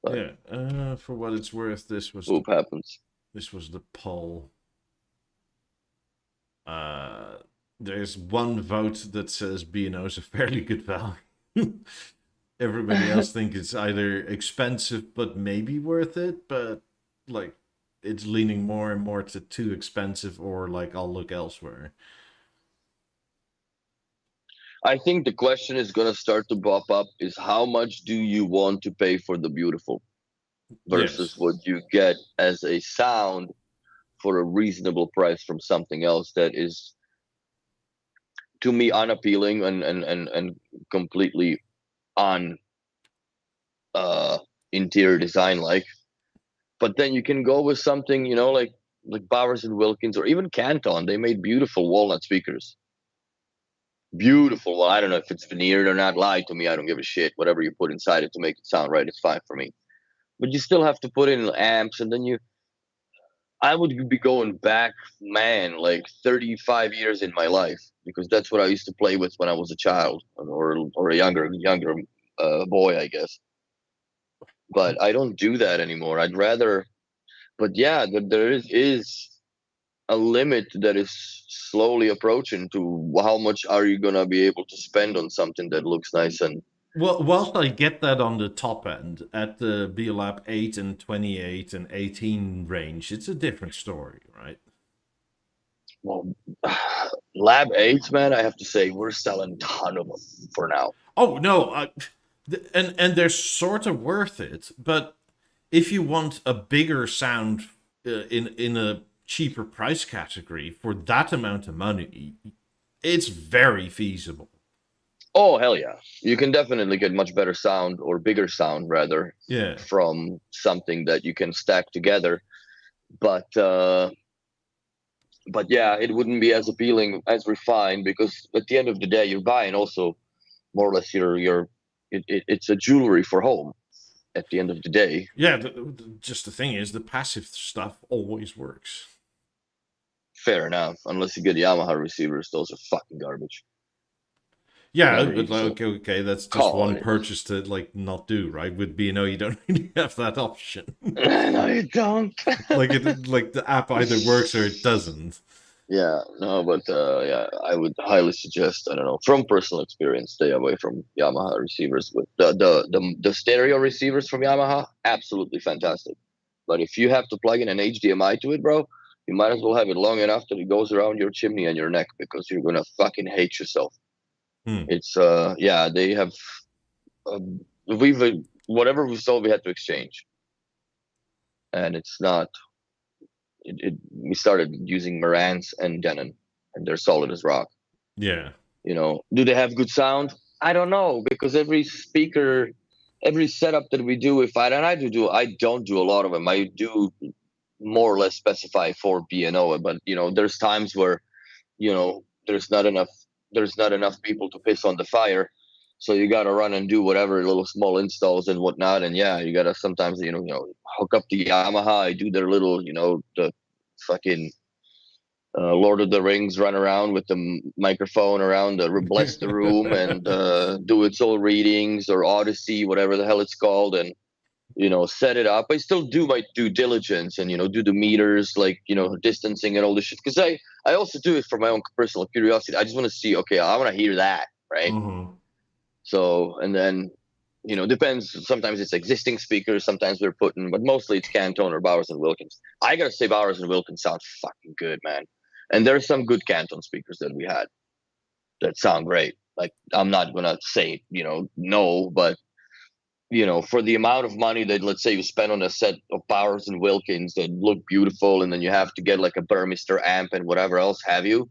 [SPEAKER 1] But, yeah, for what it's worth, this was
[SPEAKER 2] happens.
[SPEAKER 1] This was the poll. There's one vote that says B&O is a fairly good value. Everybody else thinks it's either expensive but maybe worth it, but like it's leaning more and more to too expensive or like I'll look elsewhere.
[SPEAKER 2] I think the question is going to start to pop up is how much do you want to pay for the beautiful versus what you get as a sound for a reasonable price from something else that is, to me, unappealing and completely on interior design like. But then you can go with something, like like Bowers and Wilkins or even Canton, they made beautiful walnut speakers. Beautiful. Well, I don't know if it's veneered or not. Lie to me. I don't give a shit. Whatever you put inside it to make it sound right, it's fine for me. But you still have to put in amps, and then I would be going back, man, like 35 years in my life, because that's what I used to play with when I was a child or a younger boy, I guess. But I don't do that anymore. I'd rather. But yeah, there is a limit that is slowly approaching to how much are you gonna be able to spend on something that looks nice. And
[SPEAKER 1] Well, whilst I get that on the top end, at the BeoLab 8 and 28 and 18 range, it's a different story, right?
[SPEAKER 2] well, Lab 8, man, I have to say we're selling a ton of them for now.
[SPEAKER 1] Oh no, and they're sort of worth it, but if you want a bigger sound in a cheaper price category for that amount of money, it's very feasible.
[SPEAKER 2] Oh hell yeah, you can definitely get much better sound, or bigger sound rather,
[SPEAKER 1] Yeah.
[SPEAKER 2] from something that you can stack together. But yeah, it wouldn't be as appealing, as refined, because at the end of the day, you're buying also more or less it's a jewelry for home at the end of the day.
[SPEAKER 1] Yeah, just the thing is, the passive stuff always works.
[SPEAKER 2] Fair enough, unless you get Yamaha receivers, those are fucking garbage.
[SPEAKER 1] Yeah,
[SPEAKER 2] Never
[SPEAKER 1] but
[SPEAKER 2] use them.
[SPEAKER 1] okay, that's just
[SPEAKER 2] Call
[SPEAKER 1] one
[SPEAKER 2] it.
[SPEAKER 1] purchase to like not do, right? With B&O, you don't really have that option.
[SPEAKER 2] No, you don't.
[SPEAKER 1] like the app either works or it doesn't.
[SPEAKER 2] Yeah, no, but yeah, I would highly suggest, I don't know, from personal experience, stay away from Yamaha receivers. With the stereo receivers from Yamaha, absolutely fantastic. But if you have to plug in an HDMI to it, bro, you might as well have it long enough that it goes around your chimney and your neck, because you're gonna fucking hate yourself. It's yeah, they have we've whatever we sold, we had to exchange, and it's not. We started using Marantz and Denon, and they're solid as rock.
[SPEAKER 1] Yeah.
[SPEAKER 2] You know, do they have good sound? I don't know, because every speaker, every setup that we do, I don't do a lot of them. I do more or less specify for B&O, but you know, there's times where, you know, there's not enough people to piss on the fire, so you got to run and do whatever little small installs and whatnot. And yeah, you got to sometimes, you know, hook up the Yamaha. I do their little, you know, the fucking Lord of the Rings run around with the microphone around bless the room and do its own readings, or Odyssey, whatever the hell it's called, and you know, set it up. I still do my due diligence and, you know, do the meters, like, you know, distancing and all this shit, because I also do it for my own personal curiosity. I just want to see, okay, I want to hear that, right?
[SPEAKER 1] Mm-hmm.
[SPEAKER 2] So, and then, you know, depends. Sometimes it's existing speakers, sometimes we're putting, but mostly it's Canton or Bowers and Wilkins. I gotta say, Bowers and Wilkins sound fucking good, man. And there's some good Canton speakers that we had that sound great. Like, I'm not gonna say, you know, no, but you know, for the amount of money that, let's say, you spend on a set of Bowers and Wilkins that look beautiful, and then you have to get like a Burmester amp and whatever else have you.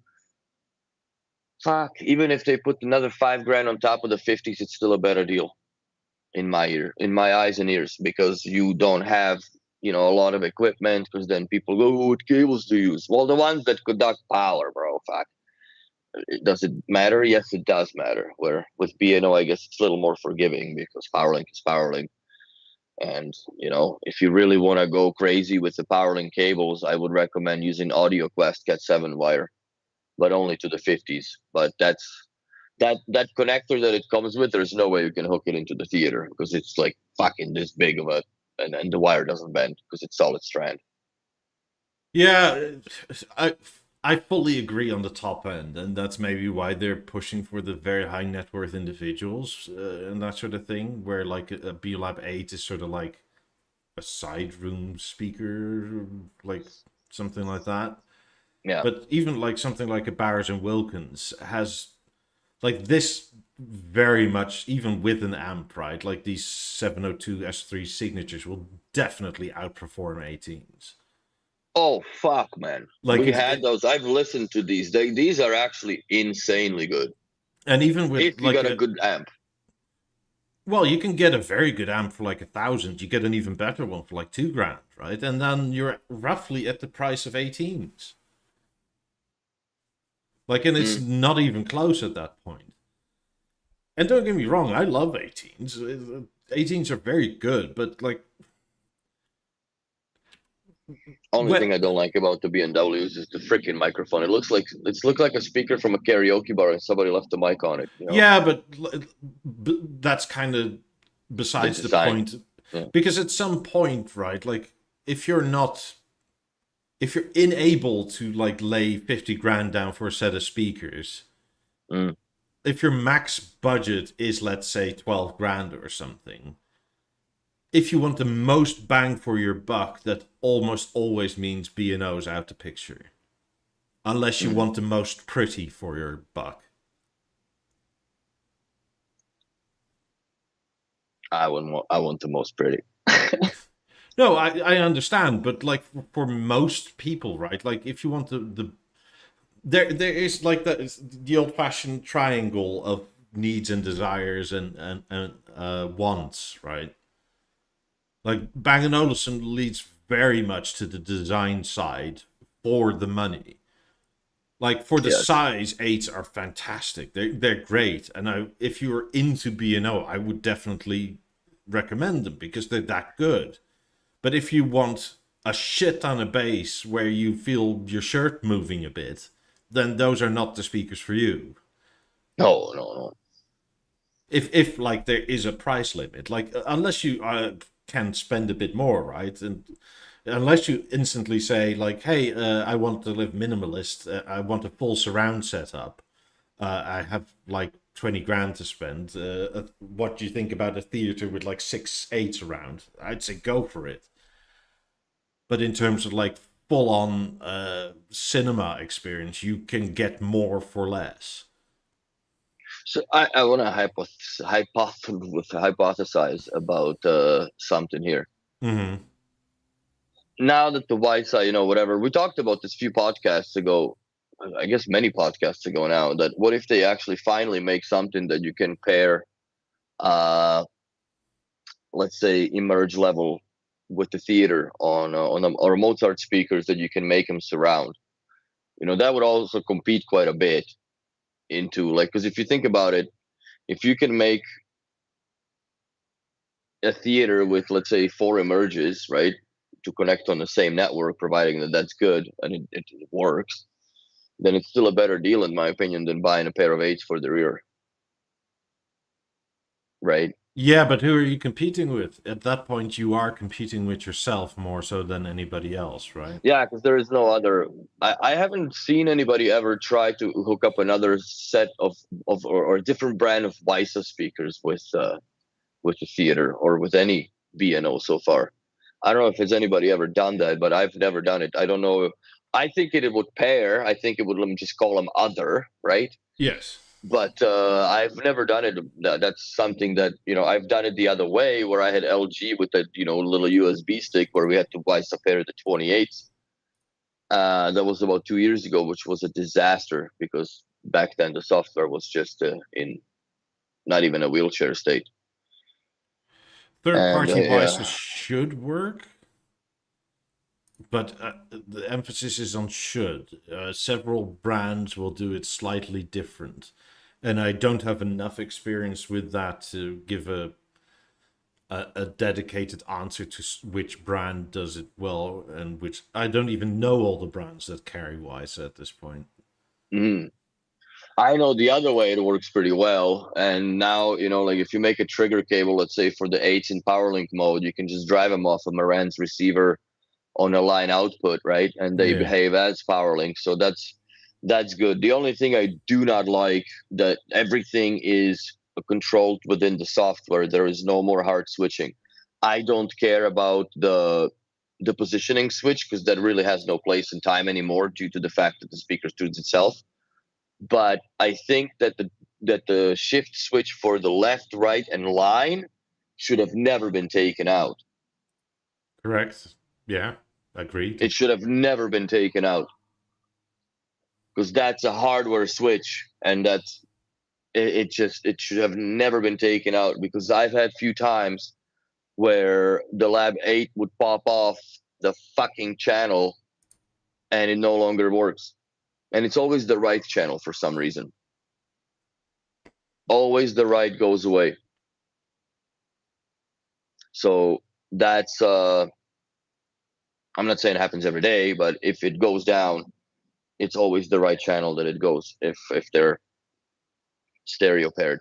[SPEAKER 2] Fuck, even if they put another $5,000 on top of the 50s, it's still a better deal in my eyes and ears, because you don't have, you know, a lot of equipment. Because then people go, oh, what cables to use? Well, the ones that conduct power, bro. Fuck. Does it matter? Yes, it does matter. Where with B&O, I guess it's a little more forgiving, because PowerLink is PowerLink. And, you know, if you really want to go crazy with the PowerLink cables, I would recommend using AudioQuest Cat 7 wire, but only to the 50s. But that connector that it comes with, there's no way you can hook it into the theater, because it's like fucking this big of and the wire doesn't bend because it's solid strand.
[SPEAKER 1] Yeah, I fully agree on the top end, and that's maybe why they're pushing for the very high net worth individuals and that sort of thing, where like a BeoLab 8 is sort of like a side room speaker, like something like that.
[SPEAKER 2] Yeah.
[SPEAKER 1] But even like something like a Bowers and Wilkins has like this very much, even with an amp, right? Like these 702 S3 signatures will definitely outperform 18s.
[SPEAKER 2] Oh fuck, man!
[SPEAKER 1] Like
[SPEAKER 2] we had those. I've listened to these. These are actually insanely good.
[SPEAKER 1] And even with
[SPEAKER 2] if you
[SPEAKER 1] like
[SPEAKER 2] got a good amp.
[SPEAKER 1] Well, you can get a very good amp for like 1,000. You get an even better one for like 2 grand, right? And then you're roughly at the price of 18s. Like, and it's not even close at that point. And don't get me wrong, I love 18s. 18s are very good, but like,
[SPEAKER 2] Only thing I don't like about the BMWs is the freaking microphone. It looks like a speaker from a karaoke bar and somebody left the mic on it.
[SPEAKER 1] Yeah, but that's kind of besides the point.
[SPEAKER 2] Yeah.
[SPEAKER 1] Because at some point, right, like if you're unable to like lay 50 grand down for a set of speakers, if your max budget is, let's say, 12 grand or something, if you want the most bang for your buck, that almost always means B&O's out the picture. Unless you want the most pretty for your buck.
[SPEAKER 2] I want the most pretty.
[SPEAKER 1] No, I understand, but like for most people, right? Like if you want there is like the old fashioned triangle of needs and desires and wants, right? Like Bang & Olufsen leads very much to the design side for the money. Like for the size, 8s are fantastic. They're great, and if you're into B&O, I would definitely recommend them because they're that good. But if you want a shit on a bass where you feel your shirt moving a bit, then those are not the speakers for you.
[SPEAKER 2] No.
[SPEAKER 1] If like there is a price limit, like unless you can spend a bit more, right? And unless you instantly say like, hey, I want to live minimalist, I want a full surround setup, I have like 20 grand to spend, what do you think about a theater with like 6 8s around? I'd say go for it. But in terms of like full on cinema experience, you can get more for less.
[SPEAKER 2] So I want to hypothesize about something here.
[SPEAKER 1] Mm-hmm.
[SPEAKER 2] Now that the Wisa, whatever, we talked about this few podcasts ago, I guess many podcasts ago now, that what if they actually finally make something that you can pair, let's say, emerge level with the theater on or Mozart speakers that you can make them surround. That would also compete quite a bit into like, because if you think about it, if you can make a theater with, let's say, 4 emerges, right, to connect on the same network, providing that that's good and it works, then it's still a better deal, in my opinion, than buying a pair of 8s for the rear. Right?
[SPEAKER 1] Yeah, but who are you competing with? At that point, you are competing with yourself more so than anybody else, right?
[SPEAKER 2] Yeah, because there is no other. I haven't seen anybody ever try to hook up another set of or a different brand of Wisa speakers with the theater or with any B&O so far. I don't know if has anybody ever done that, but I've never done it. I don't know. I think it would pair. I think it would, let me just call them other, right?
[SPEAKER 1] Yes.
[SPEAKER 2] But I've never done it. That's something that I've done it the other way, where I had LG with that little USB stick where we had to buy some pair of the 28s. That was about 2 years ago, which was a disaster because back then the software was just in not even a wheelchair state.
[SPEAKER 1] Third-party Wisa should work, but the emphasis is on should. Several brands will do it slightly different. And I don't have enough experience with that to give a dedicated answer to which brand does it well and which. I don't even know all the brands that carry Wisa at this point.
[SPEAKER 2] I know the other way it works pretty well. And now, like if you make a trigger cable, let's say for the 8s in PowerLink mode, you can just drive them off of Marantz receiver on a line output, right? And they behave as PowerLink. So that's good. The only thing I do not like, that everything is controlled within the software. There is no more hard switching. I don't care about the positioning switch because that really has no place in time anymore due to the fact that the speaker tunes itself. But I think that the shift switch for the left, right, and line should have never been taken out.
[SPEAKER 1] Correct. Yeah, agreed.
[SPEAKER 2] It should have never been taken out. Because that's a hardware switch, and that's it should have never been taken out, because I've had few times where the Lab 8 would pop off the fucking channel and it no longer works. And it's always the right channel for some reason. Always the right goes away. So that's I'm not saying it happens every day, but if it goes down, it's always the right channel that it goes if they're stereo paired.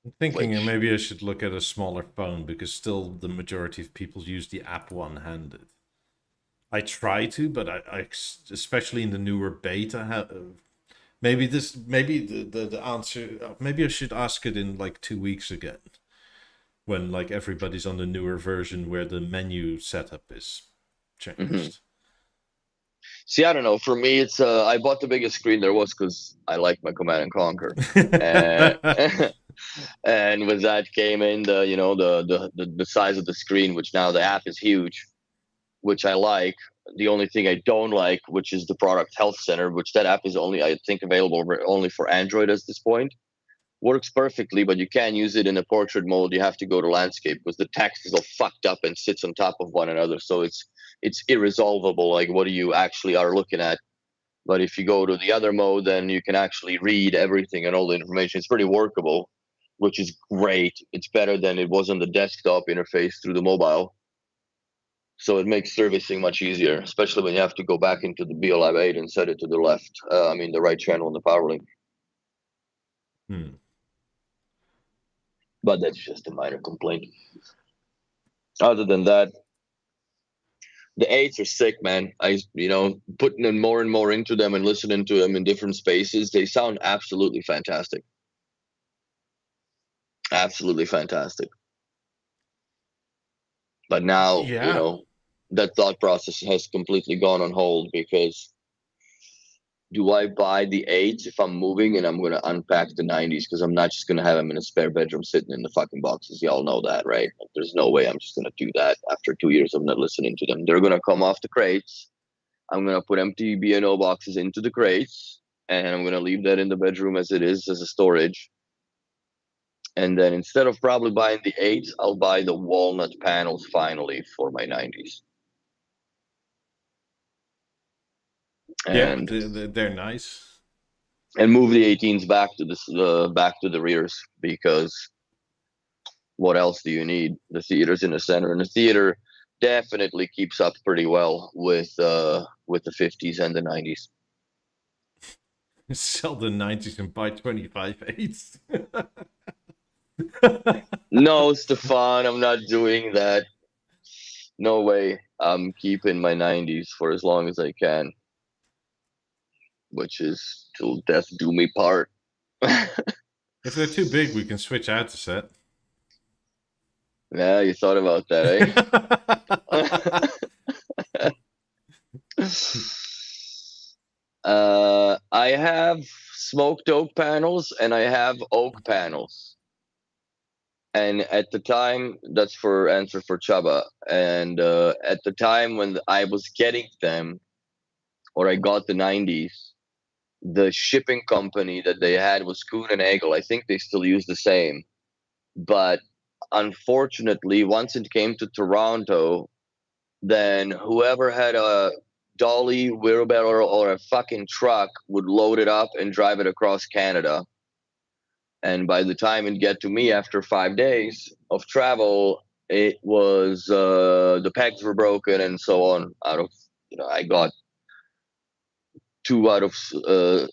[SPEAKER 1] I'm thinking
[SPEAKER 2] Which,
[SPEAKER 1] maybe I should look at a smaller phone, because still the majority of people use the app one-handed. I try to, but I especially in the newer beta, maybe the answer, maybe I should ask it in like 2 weeks again, when like everybody's on the newer version where the menu setup is changed.
[SPEAKER 2] mm-hmm. See, I don't know. For me, it's I bought the biggest screen there was because I like my Command and Conquer, and and with that came in the the size of the screen, which now the app is huge, which I like. The only thing I don't like, which is the product Health Center, which that app is only, I think, available only for Android at this point. Works perfectly, but you can't use it in a portrait mode. You have to go to landscape because the text is all fucked up and sits on top of one another. So it's irresolvable. Like, what you actually are looking at. But if you go to the other mode, then you can actually read everything and all the information. It's pretty workable, which is great. It's better than it was on the desktop interface through the mobile. So it makes servicing much easier, especially when you have to go back into the BeoLab 8 and set it to the left. The right channel on the power link. But that's just a minor complaint. Other than that, the 8s are sick, man. Putting in more and more into them and listening to them in different spaces, they sound absolutely fantastic. Absolutely fantastic. But now,
[SPEAKER 1] Yeah.
[SPEAKER 2] that thought process has completely gone on hold, because do I buy the 8s if I'm moving and I'm going to unpack the 90s? Because I'm not just going to have them in a spare bedroom sitting in the fucking boxes. Y'all know that, right? Like, there's no way I'm just going to do that after 2 years of not listening to them. They're going to come off the crates. I'm going to put empty B&O boxes into the crates, and I'm going to leave that in the bedroom as it is, as a storage. And then instead of probably buying the 8s, I'll buy the walnut panels finally for my 90s. And
[SPEAKER 1] Yeah, they're nice.
[SPEAKER 2] And move the 18s back to the rears, because what else do you need? The theater's in the center, and the theater definitely keeps up pretty well with the 50s and the 90s.
[SPEAKER 1] Sell the 90s and buy 25 8s.
[SPEAKER 2] No, Stefan, I'm not doing that. No way. I'm keeping my 90s for as long as I can, which is till death do me part.
[SPEAKER 1] If they're too big, we can switch out the set.
[SPEAKER 2] Yeah, you thought about that, eh? I have smoked oak panels and I have oak panels. And at the time, that's for answer for Chaba. And at the time when I was getting them, or I got the 90s, the shipping company that they had was Kuhn and Nagel. I think they still use the same. But unfortunately, once it came to Toronto, then whoever had a dolly, wheelbarrow, or a fucking truck would load it up and drive it across Canada. And by the time it get to me after 5 days of travel, it was the pegs were broken and so on. I got 2 out of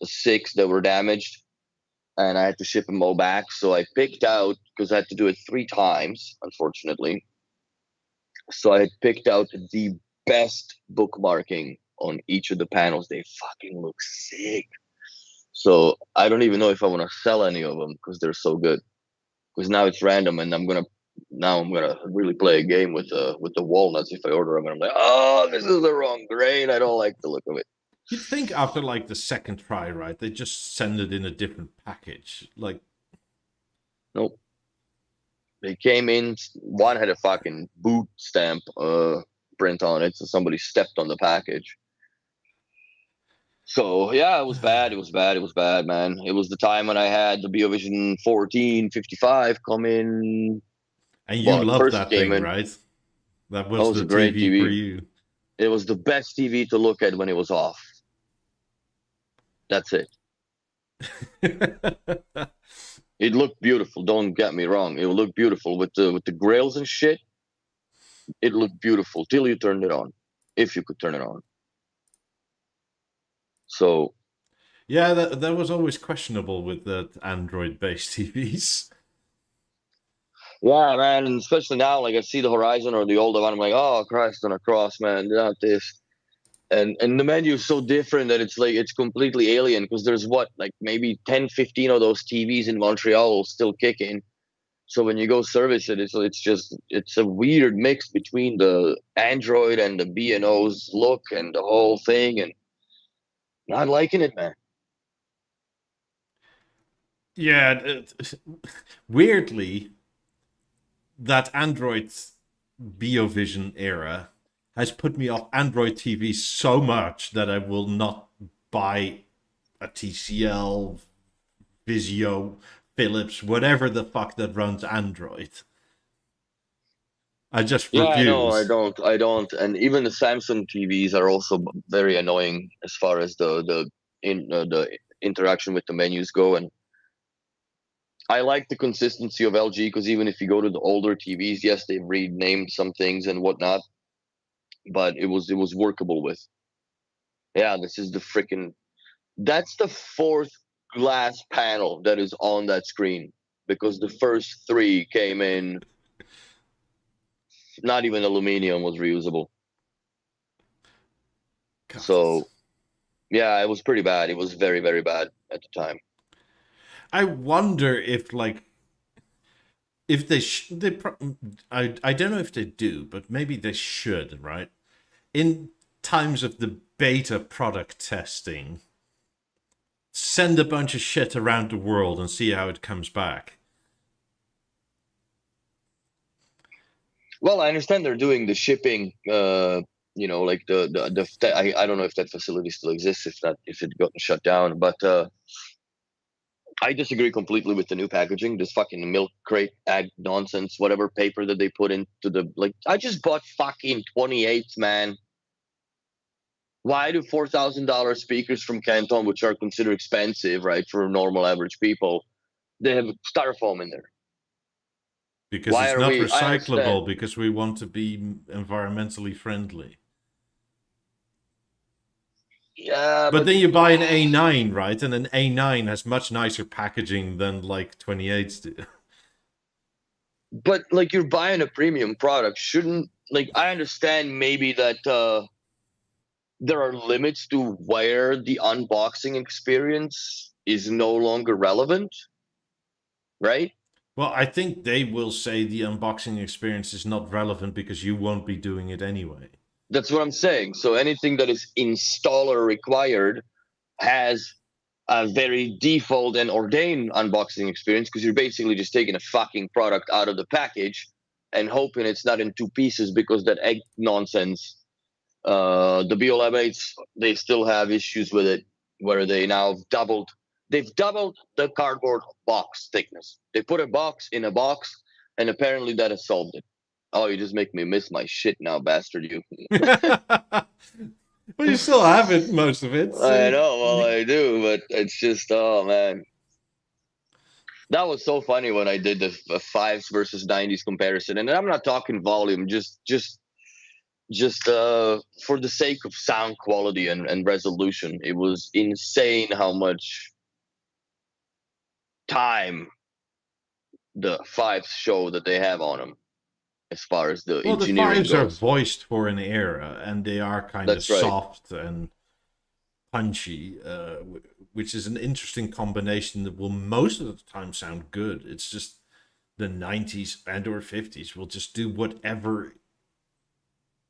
[SPEAKER 2] 6 that were damaged, and I had to ship them all back. So I picked out, because I had to do it 3 times, unfortunately. So I had picked out the best bookmarking on each of the panels. They fucking look sick. So I don't even know if I want to sell any of them because they're so good. Because now it's random, and I'm gonna really play a game with the walnuts if I order them. And I'm like, oh, this is the wrong grain. I don't like the look of it.
[SPEAKER 1] You'd think after like the second try, right? They just send it in a different package. Like,
[SPEAKER 2] nope. They came in. One had a fucking boot stamp print on it, so somebody stepped on the package. So yeah, it was bad. It was bad. It was bad, man. It was the time when I had the BeoVision 1455 come in.
[SPEAKER 1] And you
[SPEAKER 2] Well, it
[SPEAKER 1] love
[SPEAKER 2] first
[SPEAKER 1] that
[SPEAKER 2] came
[SPEAKER 1] thing,
[SPEAKER 2] in.
[SPEAKER 1] right? That
[SPEAKER 2] That
[SPEAKER 1] was
[SPEAKER 2] was
[SPEAKER 1] the
[SPEAKER 2] a great
[SPEAKER 1] TV for
[SPEAKER 2] TV.
[SPEAKER 1] you.
[SPEAKER 2] It was the best TV to look at when it was off. That's it. It looked beautiful. Don't get me wrong. It looked beautiful with the grills and shit. It looked beautiful till you turned it on, if you could turn it on. So
[SPEAKER 1] Yeah, that was always questionable with the Android-based TVs.
[SPEAKER 2] yeah, man, and especially now, like I see the Horizon or the older one, I'm like, oh Christ on a cross, man, not this. And the menu is so different that it's like it's completely alien because there's what like maybe 10, 15 of those TVs in Montreal still kicking. So when you go service it, it's a weird mix between the Android and the B&O's look and the whole thing, and not liking it, man.
[SPEAKER 1] Yeah, weirdly, that Android BeoVision era has put me off Android TV so much that I will not buy a TCL, Vizio, Philips, whatever the fuck that runs Android. I just
[SPEAKER 2] Yeah, no,
[SPEAKER 1] refuse.
[SPEAKER 2] I don't, and even the Samsung TVs are also very annoying as far as the interaction with the menus go. And I like the consistency of LG because even if you go to the older TVs, yes, they've renamed some things and whatnot, but it was workable with. Yeah, this is the freaking. That's the fourth glass panel that is on that screen because the first three came in. Not even aluminum was reusable.
[SPEAKER 1] God.
[SPEAKER 2] So yeah, it was pretty bad. It was very, very bad at the time.
[SPEAKER 1] I wonder if like if I don't know if they do, but maybe they should, right? In times of the beta product testing, send a bunch of shit around the world and see how it comes back.
[SPEAKER 2] Well, I understand they're doing the shipping. Like I don't know if that facility still exists, if it got shut down, but I disagree completely with the new packaging. This fucking milk crate ag nonsense, whatever paper that they put into the like. I just bought fucking 28s, man. Why do $4,000 speakers from Canton, which are considered expensive, right, for normal average people, they have styrofoam in there?
[SPEAKER 1] Because
[SPEAKER 2] Why
[SPEAKER 1] it's
[SPEAKER 2] are
[SPEAKER 1] not
[SPEAKER 2] we? I understand.
[SPEAKER 1] recyclable, because we want to be environmentally friendly.
[SPEAKER 2] Yeah,
[SPEAKER 1] But
[SPEAKER 2] but
[SPEAKER 1] then you buy an A9, right? And an A9 has much nicer packaging than like 28s do.
[SPEAKER 2] like you're buying a premium product, shouldn't like I understand maybe that there are limits to where the unboxing experience is no longer relevant, right?
[SPEAKER 1] Well, I think they will say the unboxing experience is not relevant because you won't be doing it anyway.
[SPEAKER 2] That's what I'm saying. So anything that is installer required has a very default and ordained unboxing experience because you're basically just taking a fucking product out of the package and hoping it's not in two pieces because that egg nonsense. The BO11s, they still have issues with it where they've doubled the cardboard box thickness. They put a box in a box, and apparently that has solved it. Oh, you just make me miss my shit now, bastard! You.
[SPEAKER 1] Well, you still have it, most of it.
[SPEAKER 2] I
[SPEAKER 1] So
[SPEAKER 2] know, well, I do, but it's just, oh man, that was so funny when I did the fives versus 90s comparison, and I'm not talking volume, just for the sake of sound quality and resolution. It was insane how much time the fives show that they have on them as far as the
[SPEAKER 1] well, the
[SPEAKER 2] engineering
[SPEAKER 1] fives are
[SPEAKER 2] goes.
[SPEAKER 1] voiced for an era, and they are kind of
[SPEAKER 2] That's right.
[SPEAKER 1] soft and punchy, which is an interesting combination that will most of the time sound good. It's just the 90s and or 50s will just do whatever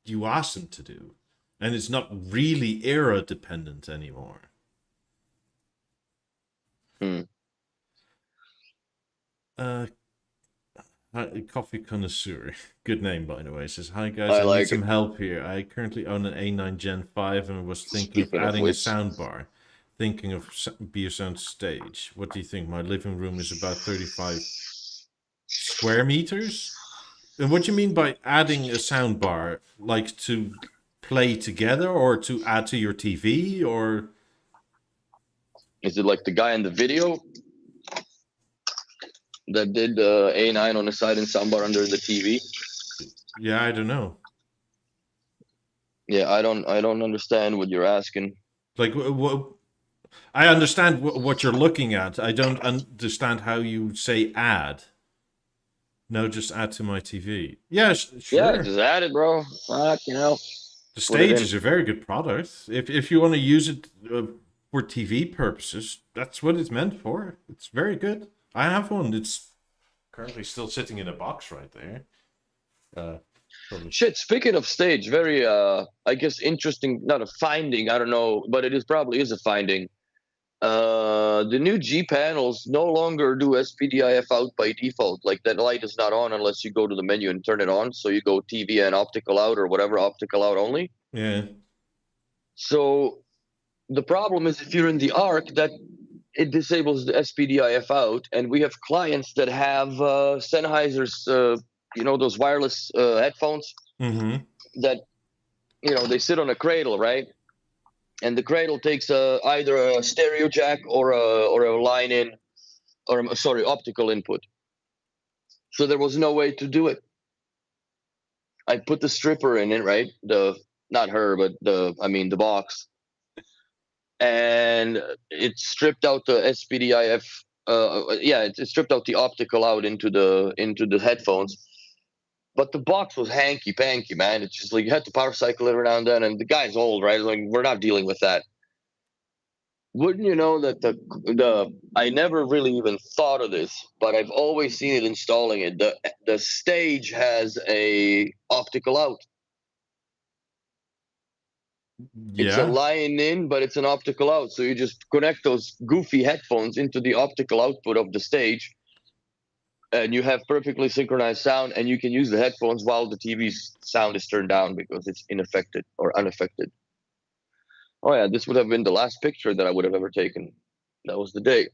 [SPEAKER 1] you ask them to do. And it's not really era dependent anymore.
[SPEAKER 2] Hmm.
[SPEAKER 1] Uh, Coffee connoisseur. Good name, by the way. Says, hi guys,
[SPEAKER 2] I
[SPEAKER 1] I need
[SPEAKER 2] like
[SPEAKER 1] some
[SPEAKER 2] it.
[SPEAKER 1] help here. I currently own an A9 Gen 5 and was thinking of
[SPEAKER 2] Speaking of
[SPEAKER 1] adding a
[SPEAKER 2] which,
[SPEAKER 1] soundbar. Thinking of BeoSound stage. What do you think? My living room is about 35 square meters. And what do you mean by adding a soundbar? Like to play together or to add to your TV or?
[SPEAKER 2] is it like the guy in the video that did A9 on the side and soundbar under the TV?
[SPEAKER 1] Yeah, I don't know.
[SPEAKER 2] Yeah, I don't understand what you're asking.
[SPEAKER 1] Like, I understand what you're looking at. I don't understand how you say add. No, just add to my TV. Yeah,
[SPEAKER 2] Yeah,
[SPEAKER 1] sure.
[SPEAKER 2] just add it, bro. Fucking hell.
[SPEAKER 1] The
[SPEAKER 2] Put it
[SPEAKER 1] stage
[SPEAKER 2] in.
[SPEAKER 1] is a very good product. If you want to use it for TV purposes, that's what it's meant for. It's very good. I have one. It's currently still sitting in a box right there. Probably.
[SPEAKER 2] Shit, speaking of stage, very I guess interesting, not a finding, I don't know, but it is probably is a finding. The new G panels no longer do SPDIF out by default. Like that light is not on unless you go to the menu and turn it on. So you go TV and optical out or whatever, optical out only.
[SPEAKER 1] Yeah.
[SPEAKER 2] So the problem is if you're in the ARC, that it disables the SPDIF out, and we have clients that have Sennheiser's, those wireless headphones
[SPEAKER 1] Mm-hmm.
[SPEAKER 2] that they sit on a cradle, right? And the cradle takes either a stereo jack or a line in, or sorry, optical input. So there was no way to do it. I put the stripper in it, right? Not her, but the box, and it stripped out the SPDIF. It stripped out the optical out into the headphones. But the box was hanky panky, man. It's just like you had to power cycle it every now and then. And the guy's old, right? Like we're not dealing with that. Wouldn't you know that the I never really even thought of this, but I've always seen it installing it. The stage has a optical out. It's a
[SPEAKER 1] Yeah.
[SPEAKER 2] line in, but it's an optical out. So you just connect those goofy headphones into the optical output of the stage, and you have perfectly synchronized sound, and you can use the headphones while the TV's sound is turned down because it's unaffected. Oh yeah, this would have been the last picture that I would have ever taken. That was the day.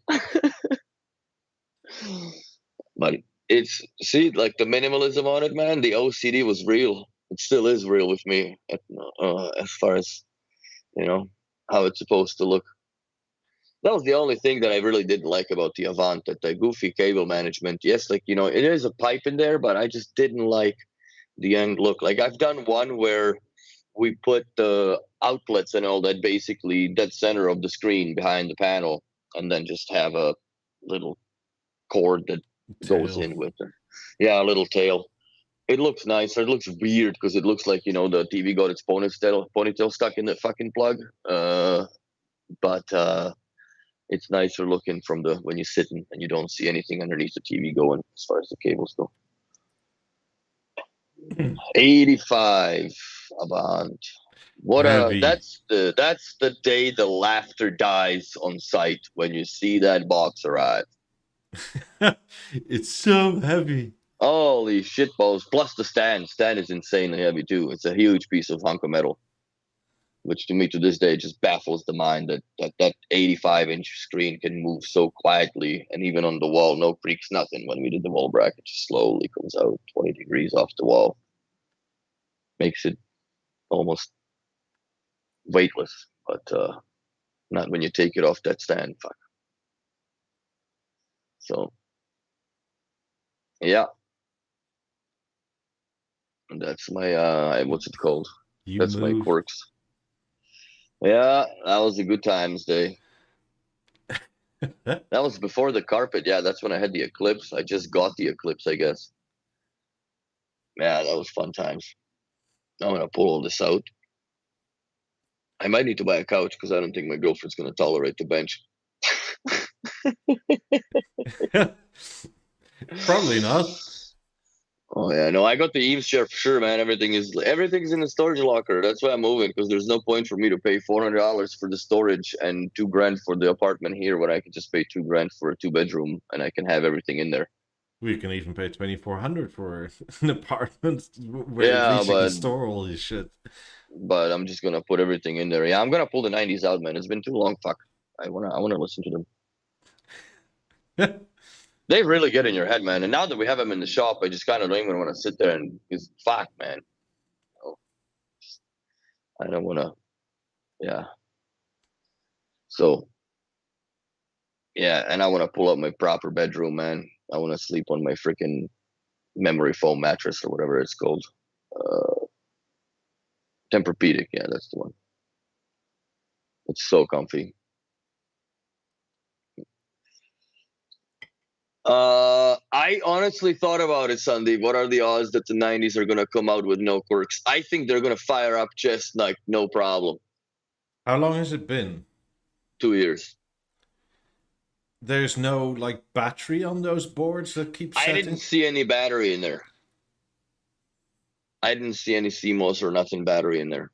[SPEAKER 2] But it's like the minimalism on it, man. The OCD was real. It still is real with me, as far as how it's supposed to look. That was the only thing that I really didn't like about the Avant, that the goofy cable management. Yes, like it is a pipe in there, but I just didn't like the end look. Like I've done one where we put the outlets and all that basically dead center of the screen behind the panel, and then just have a little cord that goes in with it. Yeah, a little tail. It looks nicer. It looks weird because it looks like the TV got its ponytail stuck in the fucking plug. But it's nicer looking from when you're sitting and you don't see anything underneath the TV going as far as the cables go. 85 Avant. That's the day the laughter dies on site when you see that box arrive.
[SPEAKER 1] It's so heavy.
[SPEAKER 2] Holy shitballs. Plus the stand. Stand is insanely heavy too. It's a huge piece of hunk of metal, which to me to this day just baffles the mind that 85-inch screen can move so quietly, and even on the wall, no creaks, nothing. When we did the wall bracket, just slowly comes out 20 degrees off the wall. Makes it almost weightless, but not when you take it off that stand. Fuck. So, yeah. That's my, what's it called? That's my quirks. Yeah, that was a good times day. That was before the carpet. Yeah, that's when I had the Eclipse. I just got the Eclipse, I guess. Yeah, that was fun times. I'm going to pull all this out. I might need to buy a couch because I don't think my girlfriend's going to tolerate the bench.
[SPEAKER 1] Probably not.
[SPEAKER 2] Oh yeah, no, I got the Eames chair for sure, man. Everything's in the storage locker. That's why I'm moving, because there's no point for me to pay $400 for the storage and $2,000 for the apartment here, when I can just pay $2,000 for a 2-bedroom and I can have everything in there.
[SPEAKER 1] We can even pay 2,400 for an apartment where at
[SPEAKER 2] Yeah,
[SPEAKER 1] least you can store all this shit.
[SPEAKER 2] but I'm just gonna put everything in there. Yeah, I'm gonna pull the '90s out, man. It's been too long. Fuck. I wanna listen to them. They really get in your head, man. And now that we have them in the shop, I just kind of don't even want to sit there and because fuck, man. Oh, I don't want to. Yeah. So yeah, and I want to pull up my proper bedroom, man. I want to sleep on my freaking memory foam mattress or whatever it's called. Uh, Tempur-Pedic, yeah, that's the one. It's so comfy. I honestly thought about it, Sandeep. What are the odds that the '90s are gonna come out with no quirks? I think they're gonna fire up just like no problem.
[SPEAKER 1] How long has it been?
[SPEAKER 2] 2 years.
[SPEAKER 1] There's no like battery on those boards that keep
[SPEAKER 2] I
[SPEAKER 1] setting?
[SPEAKER 2] didn't see any battery in there. I didn't see any CMOS or nothing battery in there.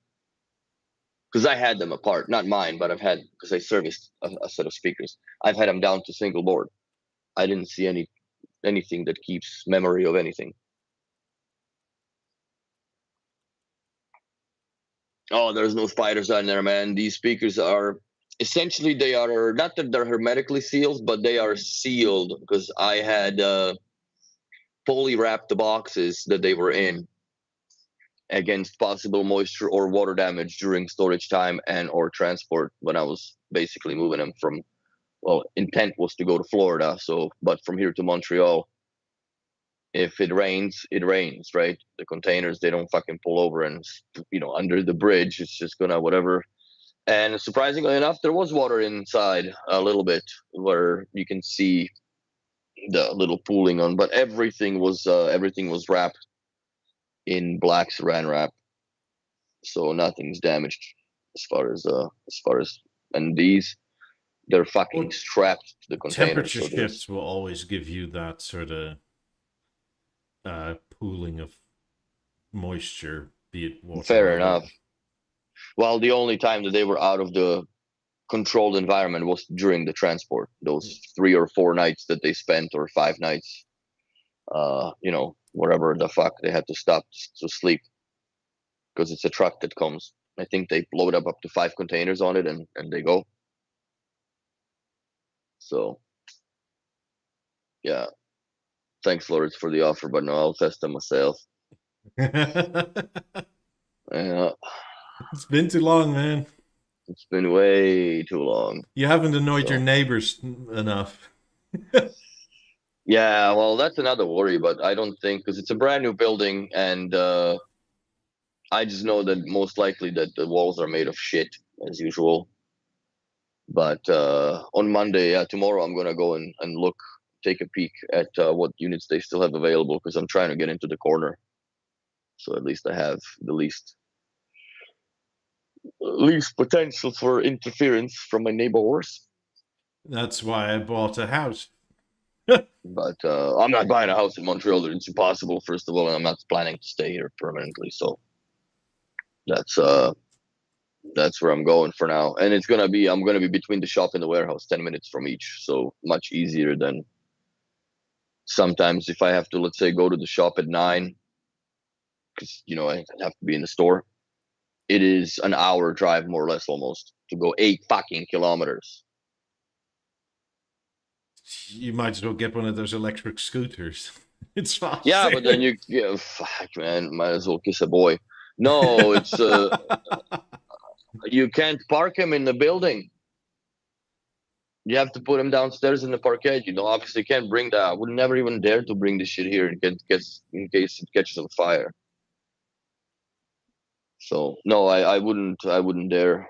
[SPEAKER 2] Because I had them apart, not mine, but I've had because I serviced a set of speakers. I've had them down to single board. I didn't see anything that keeps memory of anything. Oh, there's no spiders on there, man. These speakers are essentially they are not that they're hermetically sealed, but they are sealed because I had poly wrapped the boxes that they were in against possible moisture or water damage during storage time and or transport when I was basically moving them from well, intent was to go to Florida, so but from here to Montreal, if it rains, right? The containers they don't fucking pull over and under the bridge, it's just gonna whatever. And surprisingly enough, there was water inside a little bit where you can see the little pooling on, but everything was wrapped in black saran wrap, so nothing's damaged as far as and these they're fucking
[SPEAKER 1] Well,
[SPEAKER 2] strapped to the container.
[SPEAKER 1] temperature
[SPEAKER 2] So
[SPEAKER 1] shifts will always give you that sort of pooling of moisture, be it water.
[SPEAKER 2] fair enough. Well, the only time that they were out of the controlled environment was during the transport. Those 3 or 4 nights that they spent, or 5 nights, wherever the fuck they had to stop to sleep, because it's a truck that comes. I think they load up to 5 containers on it, and they go. So, yeah. Thanks, Lawrence, for the offer, but no, I'll test them myself. Yeah.
[SPEAKER 1] It's been too long, man.
[SPEAKER 2] It's been way too long.
[SPEAKER 1] You haven't annoyed your neighbors enough.
[SPEAKER 2] Yeah, well, that's another worry, but I don't think because it's a brand new building, and I just know that most likely that the walls are made of shit as usual. But on Monday, tomorrow, I'm gonna go and look, take a peek at what units they still have available because I'm trying to get into the corner, so at least I have the least potential for interference from my neighbors.
[SPEAKER 1] That's why I bought a house.
[SPEAKER 2] But I'm not buying a house in Montreal. It's impossible, first of all, and I'm not planning to stay here permanently. So that's where I'm going for now. And I'm gonna be between the shop and the warehouse, 10 minutes from each. So much easier than sometimes if I have to, let's say, go to the shop at 9, because I have to be in the store. It is an hour drive, more or less, almost, to go 8 fucking kilometers.
[SPEAKER 1] You might as well get one of those electric scooters. It's fast.
[SPEAKER 2] Yeah, but then fuck, man, might as well kiss a boy. No, it's you can't park him in the building. You have to put him downstairs in the parkade. Obviously can't bring that. I would never even dare to bring this shit here in case it catches on fire. So no, I wouldn't dare.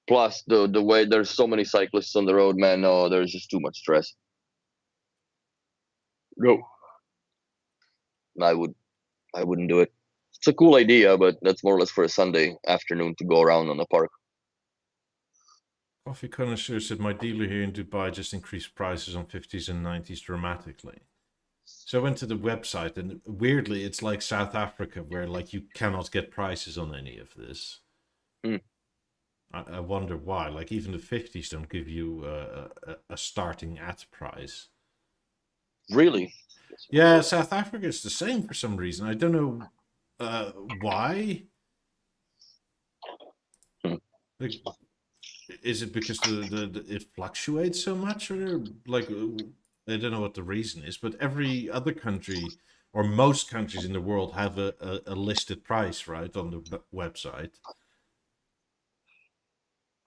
[SPEAKER 2] Plus the way there's so many cyclists on the road, man. No, there's just too much stress. No, I wouldn't do it. It's a cool idea, but that's more or less for a Sunday afternoon to go around on the park.
[SPEAKER 1] Coffee connoisseur said my dealer here in Dubai just increased prices on 50s and 90s dramatically. So I went to the website, and weirdly, it's like South Africa, where like you cannot get prices on any of this. I wonder why. Like even the 50s don't give you a starting at price.
[SPEAKER 2] Really?
[SPEAKER 1] Yeah, South Africa is the same for some reason. I don't know why.
[SPEAKER 2] Hmm.
[SPEAKER 1] Like, is it because it fluctuates so much, or like I don't know what the reason is, but every other country or most countries in the world have a listed price, right, on the website.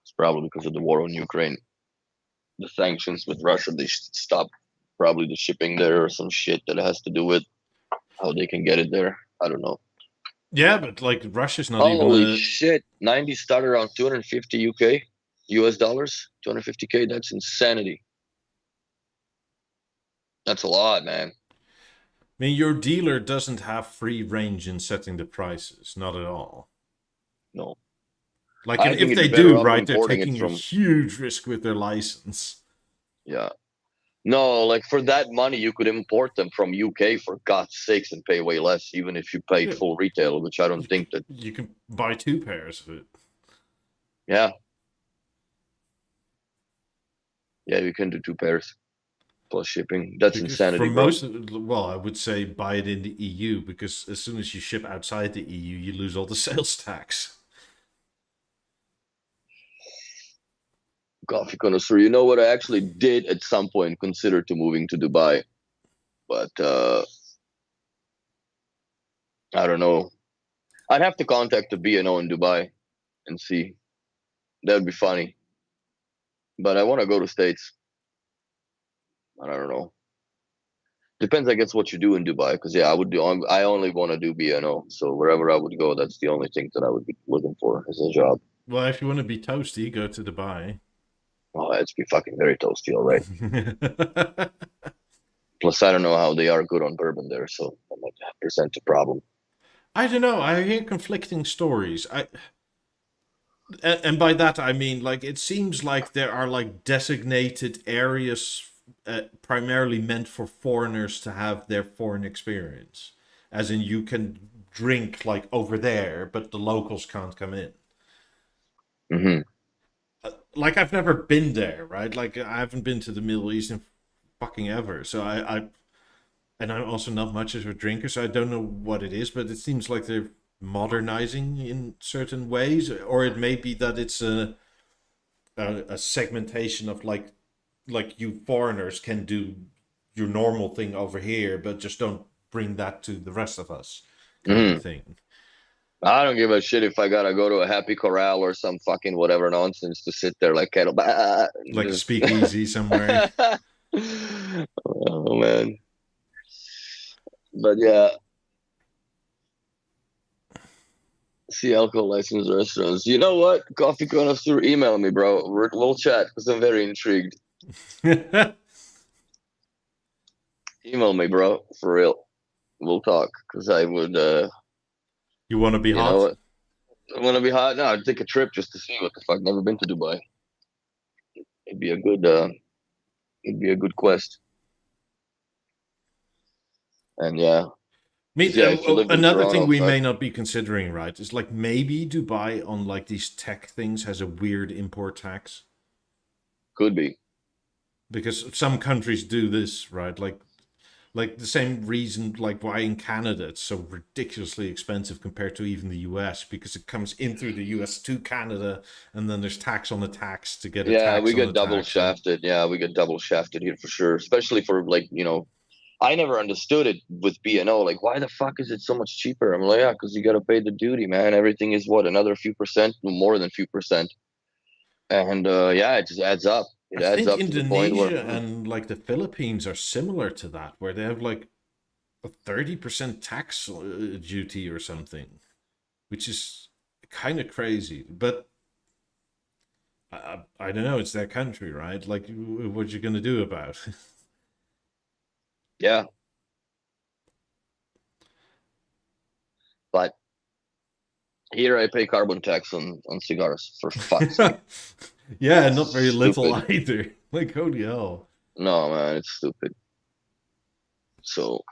[SPEAKER 2] It's probably because of the war on Ukraine. The sanctions with Russia, they stopped probably the shipping there or some shit that has to do with how they can get it there. I don't know.
[SPEAKER 1] Yeah, but like Russia's not even
[SPEAKER 2] Holy
[SPEAKER 1] a.
[SPEAKER 2] shit. 90 started around 250 UK US dollars, 250K. That's insanity. That's a lot, man.
[SPEAKER 1] I mean, your dealer doesn't have free range in setting the prices, not at all.
[SPEAKER 2] No.
[SPEAKER 1] Like, and
[SPEAKER 2] I think
[SPEAKER 1] if
[SPEAKER 2] it's
[SPEAKER 1] they
[SPEAKER 2] better
[SPEAKER 1] do,
[SPEAKER 2] off
[SPEAKER 1] right, they're
[SPEAKER 2] importing it
[SPEAKER 1] taking a
[SPEAKER 2] from,
[SPEAKER 1] huge risk with their license.
[SPEAKER 2] yeah. No, like for that money, you could import them from UK for God's sakes and pay way less, even if you paid
[SPEAKER 1] Yeah,
[SPEAKER 2] full retail, which I don't
[SPEAKER 1] you,
[SPEAKER 2] think that,
[SPEAKER 1] you can buy 2 pairs of it.
[SPEAKER 2] yeah. Yeah, you can do 2 pairs plus shipping. That's
[SPEAKER 1] Because for
[SPEAKER 2] insanity, bro.
[SPEAKER 1] most, well, I would say buy it in the EU because as soon as you ship outside the EU, you lose all the sales tax.
[SPEAKER 2] Coffee connoisseur. You know what? I actually did at some point consider to moving to Dubai, but I don't know. I'd have to contact the BNO in Dubai and see. That'd be funny. But I want to go to States. I don't know. Depends, I guess, what you do in Dubai. Because yeah, I would do. I only want to do BNO. So wherever I would go, that's the only thing that I would be looking for as a job.
[SPEAKER 1] Well, if you want to be toasty, go to Dubai.
[SPEAKER 2] Oh, it's be fucking very toasty, all right. Plus, I don't know how they are good on bourbon there, so that might present a problem.
[SPEAKER 1] I don't know. I hear conflicting stories. And by that I mean like it seems like there are like designated areas primarily meant for foreigners to have their foreign experience, as in you can drink like over there, but the locals can't come in.
[SPEAKER 2] Hmm.
[SPEAKER 1] Like I've never been there, right? Like I haven't been to the Middle East in fucking ever, so I and I'm also not much of a drinker, so I don't know what it is, but it seems like they're modernizing in certain ways, or it may be that it's a segmentation of like you foreigners can do your normal thing over here, but just don't bring that to the rest of us, kind
[SPEAKER 2] Hmm.
[SPEAKER 1] of thing.
[SPEAKER 2] I don't give a shit if I gotta go to a Happy Corral or some fucking whatever nonsense to sit there like cattle.
[SPEAKER 1] Like a
[SPEAKER 2] Just
[SPEAKER 1] speakeasy somewhere.
[SPEAKER 2] oh man. But yeah, see alcohol licensed restaurants. You know what? Coffee connoisseur, email me, bro. We'll chat because I'm very intrigued. Email me, bro, for real. We'll talk because I would,
[SPEAKER 1] You want to be
[SPEAKER 2] you know,
[SPEAKER 1] hot?
[SPEAKER 2] what? I want to be hot. No, I'd take a trip just to see what the fuck. Never been to Dubai. It'd be a good, it'd be a good quest. And yeah,
[SPEAKER 1] I mean,
[SPEAKER 2] 'cause, yeah, if you lived in
[SPEAKER 1] another thing
[SPEAKER 2] Toronto,
[SPEAKER 1] we
[SPEAKER 2] fuck,
[SPEAKER 1] may not be considering, right, is like maybe Dubai on like these tech things has a weird import tax,
[SPEAKER 2] could be.
[SPEAKER 1] because some countries do this, right? Like the same reason like why in Canada it's so ridiculously expensive compared to even the US, because it comes in through the US to Canada and then there's tax on the tax to get a
[SPEAKER 2] Yeah,
[SPEAKER 1] tax
[SPEAKER 2] we
[SPEAKER 1] on the
[SPEAKER 2] get double
[SPEAKER 1] tax. And
[SPEAKER 2] shafted. Yeah, we get double shafted here for sure. Especially for like, I never understood it with B&O. Like, why the fuck is it so much cheaper? I'm like, yeah, because you got to pay the duty, man. Everything is what, another few percent, more than few percent. And yeah, it just adds up.
[SPEAKER 1] I
[SPEAKER 2] It adds
[SPEAKER 1] think
[SPEAKER 2] up to the point where
[SPEAKER 1] Indonesia and like the Philippines are similar to that, where they have like a 30% tax duty or something, which is kind of crazy. But I don't know, it's their country, right? Like, what you gonna do about it?
[SPEAKER 2] yeah. But here I pay carbon tax on cigars for fuck's sake.
[SPEAKER 1] Yeah, not very little
[SPEAKER 2] Stupid.
[SPEAKER 1] either. Like, holy hell.
[SPEAKER 2] No, man, it's stupid. So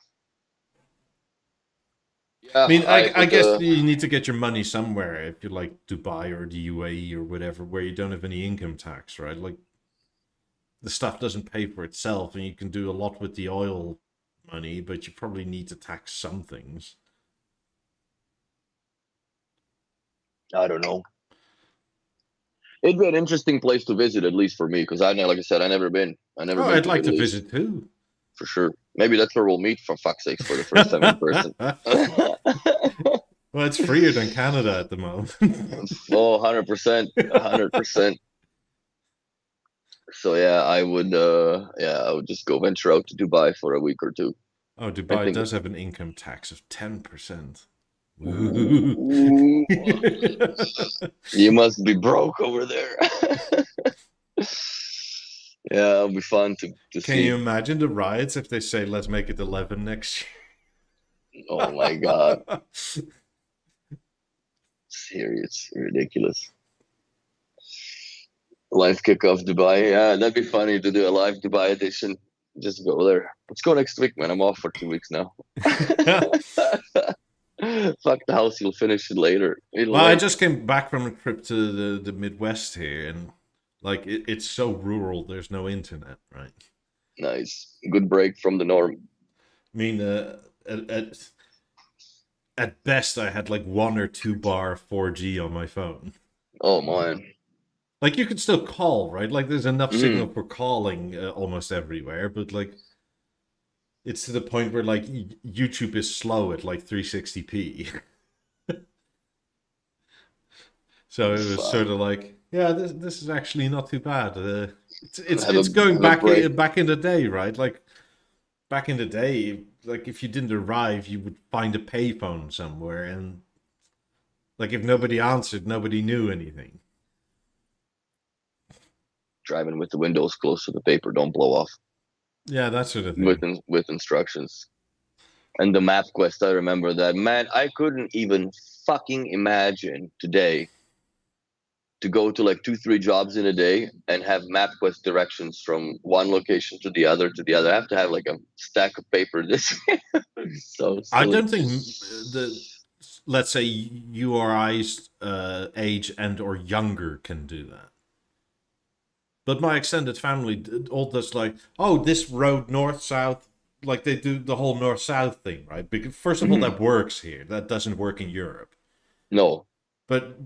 [SPEAKER 1] I
[SPEAKER 2] yeah,
[SPEAKER 1] mean,
[SPEAKER 2] I
[SPEAKER 1] I
[SPEAKER 2] would.
[SPEAKER 1] guess you need to get your money somewhere if you're like Dubai or the UAE or whatever, where you don't have any income tax, right? Like, the stuff doesn't pay for itself, and you can do a lot with the oil money, but you probably need to tax some things.
[SPEAKER 2] I don't know. It'd be an interesting place to visit, at least for me, because like I said, I never been. I never
[SPEAKER 1] Oh,
[SPEAKER 2] been
[SPEAKER 1] I'd
[SPEAKER 2] to
[SPEAKER 1] like to
[SPEAKER 2] Middle East,
[SPEAKER 1] visit too.
[SPEAKER 2] for sure. Maybe that's where we'll meet, for fuck's sakes, for the first time in person.
[SPEAKER 1] Well, it's freer than Canada at the moment.
[SPEAKER 2] Oh, 100%, 100%. So yeah, I would just go venture out to Dubai for a week or two.
[SPEAKER 1] Oh,
[SPEAKER 2] I
[SPEAKER 1] Dubai
[SPEAKER 2] think.
[SPEAKER 1] does have an income tax of 10%.
[SPEAKER 2] Ooh, you must be broke over there. Yeah, it'll be fun to
[SPEAKER 1] Can you
[SPEAKER 2] see.
[SPEAKER 1] imagine the riots if they say let's make it 11 next year?
[SPEAKER 2] Oh my god, serious, ridiculous. Live kickoff Dubai. Yeah, that'd be funny to do a live Dubai edition. Just go there. Let's go next week, man. I'm off for 2 weeks now. Fuck the house. You'll finish it later.
[SPEAKER 1] Well, I just came back from a trip to the Midwest here, and like it's so rural. There's no internet, right?
[SPEAKER 2] Nice. Good break from the norm.
[SPEAKER 1] I mean, at best, I had like 1 or 2 bar 4G on my phone.
[SPEAKER 2] Oh man.
[SPEAKER 1] Like you could still call, right? Like there's enough signal
[SPEAKER 2] Mm.
[SPEAKER 1] for calling almost everywhere, but like it's to the point where like YouTube is slow at like 360p. So it was sort of like, yeah, this is actually not too bad. It's going back in the day, right? Like back in the day, like if you didn't arrive, you would find a payphone somewhere, and like if nobody answered, nobody knew anything.
[SPEAKER 2] Driving with the windows closed so the paper don't blow off.
[SPEAKER 1] Yeah, that sort of thing.
[SPEAKER 2] With instructions. And the MapQuest, I remember that. Man, I couldn't even fucking imagine today to go to like 2-3 jobs in a day and have MapQuest directions from one location to the other. I have to have like a stack of paper. This so silly.
[SPEAKER 1] I don't think let's say you or I's age and or younger can do that. But my extended family all does like, oh, this road north south, like they do the whole north south thing, right? Because first of all, that works here. That doesn't work in Europe.
[SPEAKER 2] No.
[SPEAKER 1] But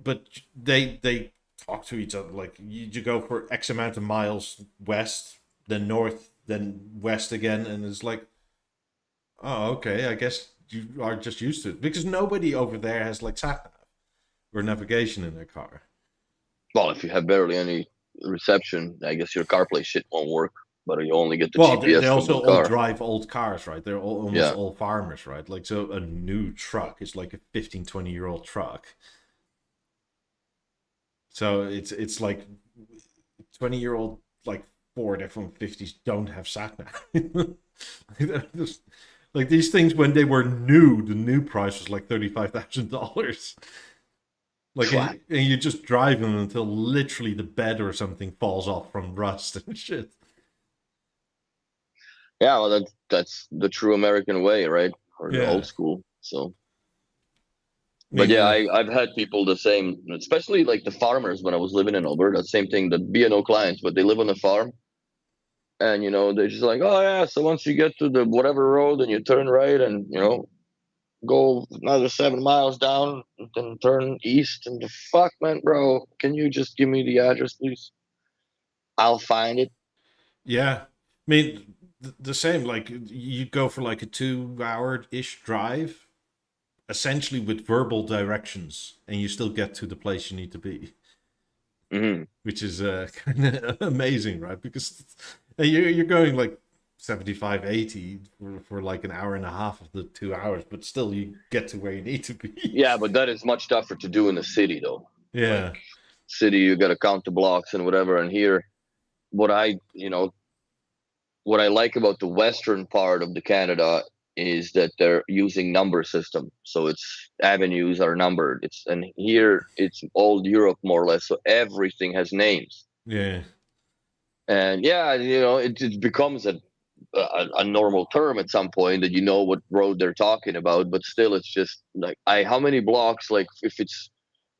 [SPEAKER 1] they talk to each other like you go for X amount of miles west, then north, then west again, and it's like, oh, okay, I guess you are just used to it because nobody over there has like sat nav or navigation in their car.
[SPEAKER 2] Well, if you have barely any reception, I guess your CarPlay shit won't work. But you only get the GPS
[SPEAKER 1] They
[SPEAKER 2] from
[SPEAKER 1] also
[SPEAKER 2] the car.
[SPEAKER 1] all drive old cars, right? They're almost all farmers, right? Like, so a new truck is like a 15, 20-year-old truck. So it's like 20-year-old like Ford F-150s don't have sat nav. Like these things when they were new, the new price was like $35,000. Like, and you just drive them until literally the bed or something falls off from rust and shit.
[SPEAKER 2] Yeah, well, that's the true American way, right? Or the
[SPEAKER 1] Yeah.
[SPEAKER 2] old school. So, but yeah, I've had people the same, especially like the farmers when I was living in Alberta. Same thing, the B&O clients, but they live on a farm, and they're just like, oh yeah. So once you get to the whatever road and you turn right, and go another 7 miles down, and then turn east. And the fuck, man, bro, can you just give me the address, please? I'll find it.
[SPEAKER 1] Yeah, I mean the same. Like you go for like a 2-hour-ish drive, essentially with verbal directions, and you still get to the place you need to be, which is kind of amazing, right? Because you're going like 75, 80 for like an hour and a half of the 2 hours, but still you get to where you need to be.
[SPEAKER 2] Yeah, but that is much tougher to do in the city, though.
[SPEAKER 1] Yeah,
[SPEAKER 2] like, city you got to count the blocks and whatever. And here, what I like about the western part of the Canada is that they're using number system, so it's avenues are numbered. And here it's old Europe more or less, so everything has names.
[SPEAKER 1] Yeah,
[SPEAKER 2] and it becomes a normal term at some point that you know what road they're talking about, but still it's just like how many blocks, like if it's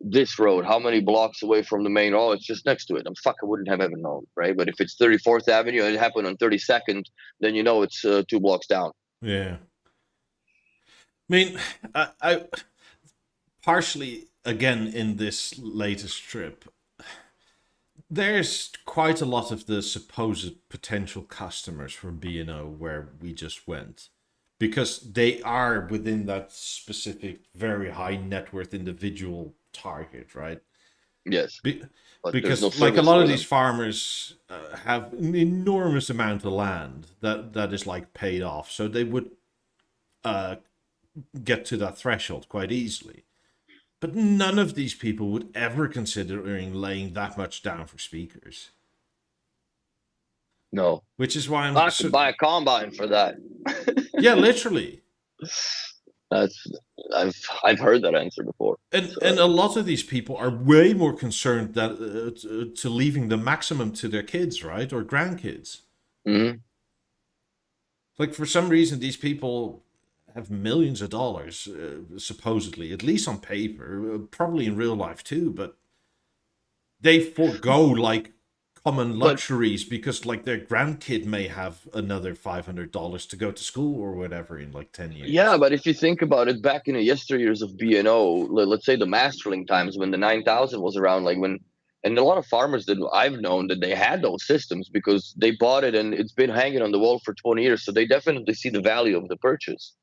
[SPEAKER 2] this road, how many blocks away from the main? Oh, it's just next to it. I wouldn't have ever known, right? But if it's 34th Avenue and it happened on 32nd, then it's 2 blocks down.
[SPEAKER 1] Yeah. I mean, I partially again in this latest trip, there's quite a lot of the supposed potential customers from B&O where we just went. Because they are within that specific, very high net worth individual target, right?
[SPEAKER 2] Yes,
[SPEAKER 1] Be-
[SPEAKER 2] but there's no
[SPEAKER 1] because, like, a
[SPEAKER 2] service
[SPEAKER 1] lot
[SPEAKER 2] for
[SPEAKER 1] of these
[SPEAKER 2] them.
[SPEAKER 1] farmers have an enormous amount of land that is, like, paid off. So they would uh, get to that threshold quite easily. But none of these people would ever considering laying that much down for speakers.
[SPEAKER 2] No,
[SPEAKER 1] Which is why I'm
[SPEAKER 2] I could
[SPEAKER 1] so,
[SPEAKER 2] buy a combine for that.
[SPEAKER 1] yeah, literally.
[SPEAKER 2] That's I've heard that answer before.
[SPEAKER 1] And
[SPEAKER 2] So
[SPEAKER 1] a lot of these people are way more concerned that to leaving the maximum to their kids, right, or grandkids.
[SPEAKER 2] mhm.
[SPEAKER 1] Like for some reason, these people have millions of dollars, supposedly, at least on paper, probably in real life too. But they forego like common
[SPEAKER 2] But
[SPEAKER 1] luxuries because like their grandkid may have another $500 to go to school or whatever in like 10 years.
[SPEAKER 2] yeah, but if you think about it, back in the yesteryears of B&O, let's say the Masterling times when the 9000 was around, like when, and a lot of farmers that I've known that they had those systems because they bought it and it's been hanging on the wall for 20 years. So they definitely see the value of the purchase.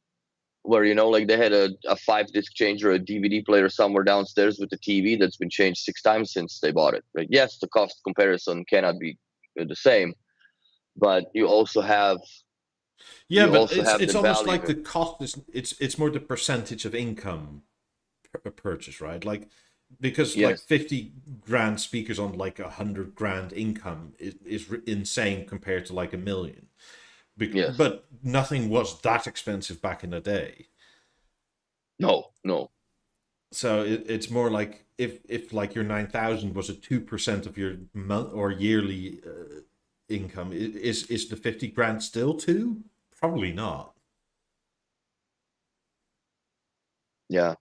[SPEAKER 2] Where, like they had a 5 disc changer, a DVD player somewhere downstairs with the TV that's been changed 6 times since they bought it. Right? Yes, the cost comparison cannot be the same, but
[SPEAKER 1] Yeah,
[SPEAKER 2] you
[SPEAKER 1] but
[SPEAKER 2] also
[SPEAKER 1] it's
[SPEAKER 2] have
[SPEAKER 1] it's
[SPEAKER 2] the
[SPEAKER 1] almost like
[SPEAKER 2] value.
[SPEAKER 1] the cost is it's more the percentage of income purchase, right? Like because like
[SPEAKER 2] Yes,
[SPEAKER 1] 50 grand speakers on like 100 grand income is insane compared to like a million.
[SPEAKER 2] yes.
[SPEAKER 1] But nothing was that expensive back in the day.
[SPEAKER 2] No, no.
[SPEAKER 1] So it's more like if like your 9,000 was a 2% of your month or yearly income, is the 50 grand still two? Probably not.
[SPEAKER 2] Yeah.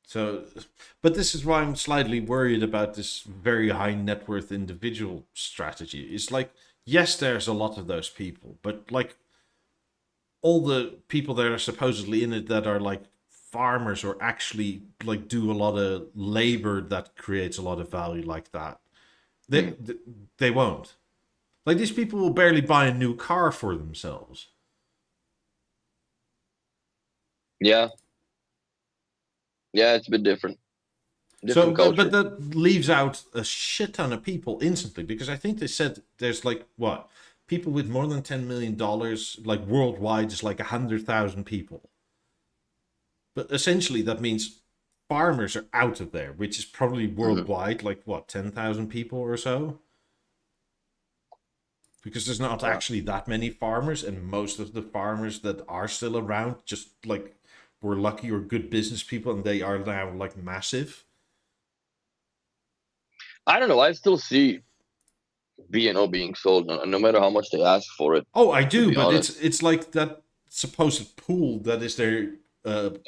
[SPEAKER 1] So, but this is why I'm slightly worried about this very high net worth individual strategy. It's like, yes, there's a lot of those people, but like all the people that are supposedly in it that are like farmers or actually like do a lot of labor that creates a lot of value like that, they
[SPEAKER 2] Mm.
[SPEAKER 1] they won't. Like these people will barely buy a new car for themselves.
[SPEAKER 2] Yeah. Yeah, it's a bit different.
[SPEAKER 1] So,
[SPEAKER 2] Different
[SPEAKER 1] but
[SPEAKER 2] culture.
[SPEAKER 1] that leaves out a shit ton of people instantly because I think they said there's like what people with more than $10 million like worldwide is like 100,000 people. But essentially, that means farmers are out of there, which is probably
[SPEAKER 2] Hmm.
[SPEAKER 1] worldwide like what 10,000 people or so. Because there's not
[SPEAKER 2] Yeah.
[SPEAKER 1] actually that many farmers, and most of the farmers that are still around just like were lucky or good business people, and they are now like massive.
[SPEAKER 2] I don't know. I still see B&O being sold, no matter how much they ask for it.
[SPEAKER 1] Oh, I
[SPEAKER 2] To
[SPEAKER 1] do,
[SPEAKER 2] be
[SPEAKER 1] but
[SPEAKER 2] honest,
[SPEAKER 1] it's like that supposed pool that is their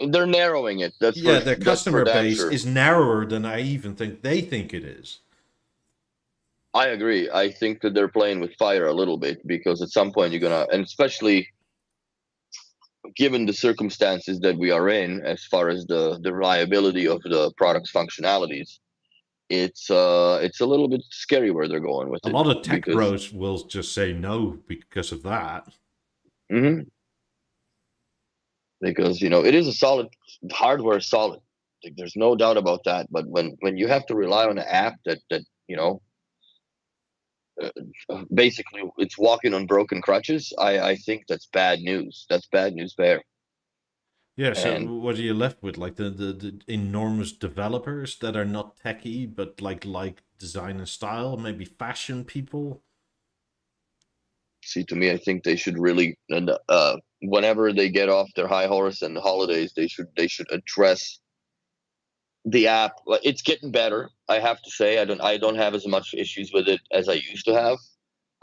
[SPEAKER 2] they're narrowing it.
[SPEAKER 1] yeah, their
[SPEAKER 2] That's for
[SPEAKER 1] customer
[SPEAKER 2] damn
[SPEAKER 1] base
[SPEAKER 2] sure.
[SPEAKER 1] is narrower than I even think they think it is.
[SPEAKER 2] I agree. I think that they're playing with fire a little bit because at some point you're gonna, and especially given the circumstances that we are in, as far as the reliability of the product's functionalities, it's a little bit scary where they're going with
[SPEAKER 1] A
[SPEAKER 2] it
[SPEAKER 1] lot of tech
[SPEAKER 2] because
[SPEAKER 1] bros will just say no because of that.
[SPEAKER 2] mhm, it is a solid hardware, is solid. Like, there's no doubt about that. But when you have to rely on an app that basically it's walking on broken crutches, I think that's bad news. That's bad news there.
[SPEAKER 1] Yeah, so
[SPEAKER 2] And
[SPEAKER 1] what are you left with? Like the enormous developers that are not techy but like design and style, maybe fashion people.
[SPEAKER 2] see, to me, I think they should really, and whenever they get off their high horse and the holidays, they should address the app. Like, it's getting better. I have to say, I don't have as much issues with it as I used to have.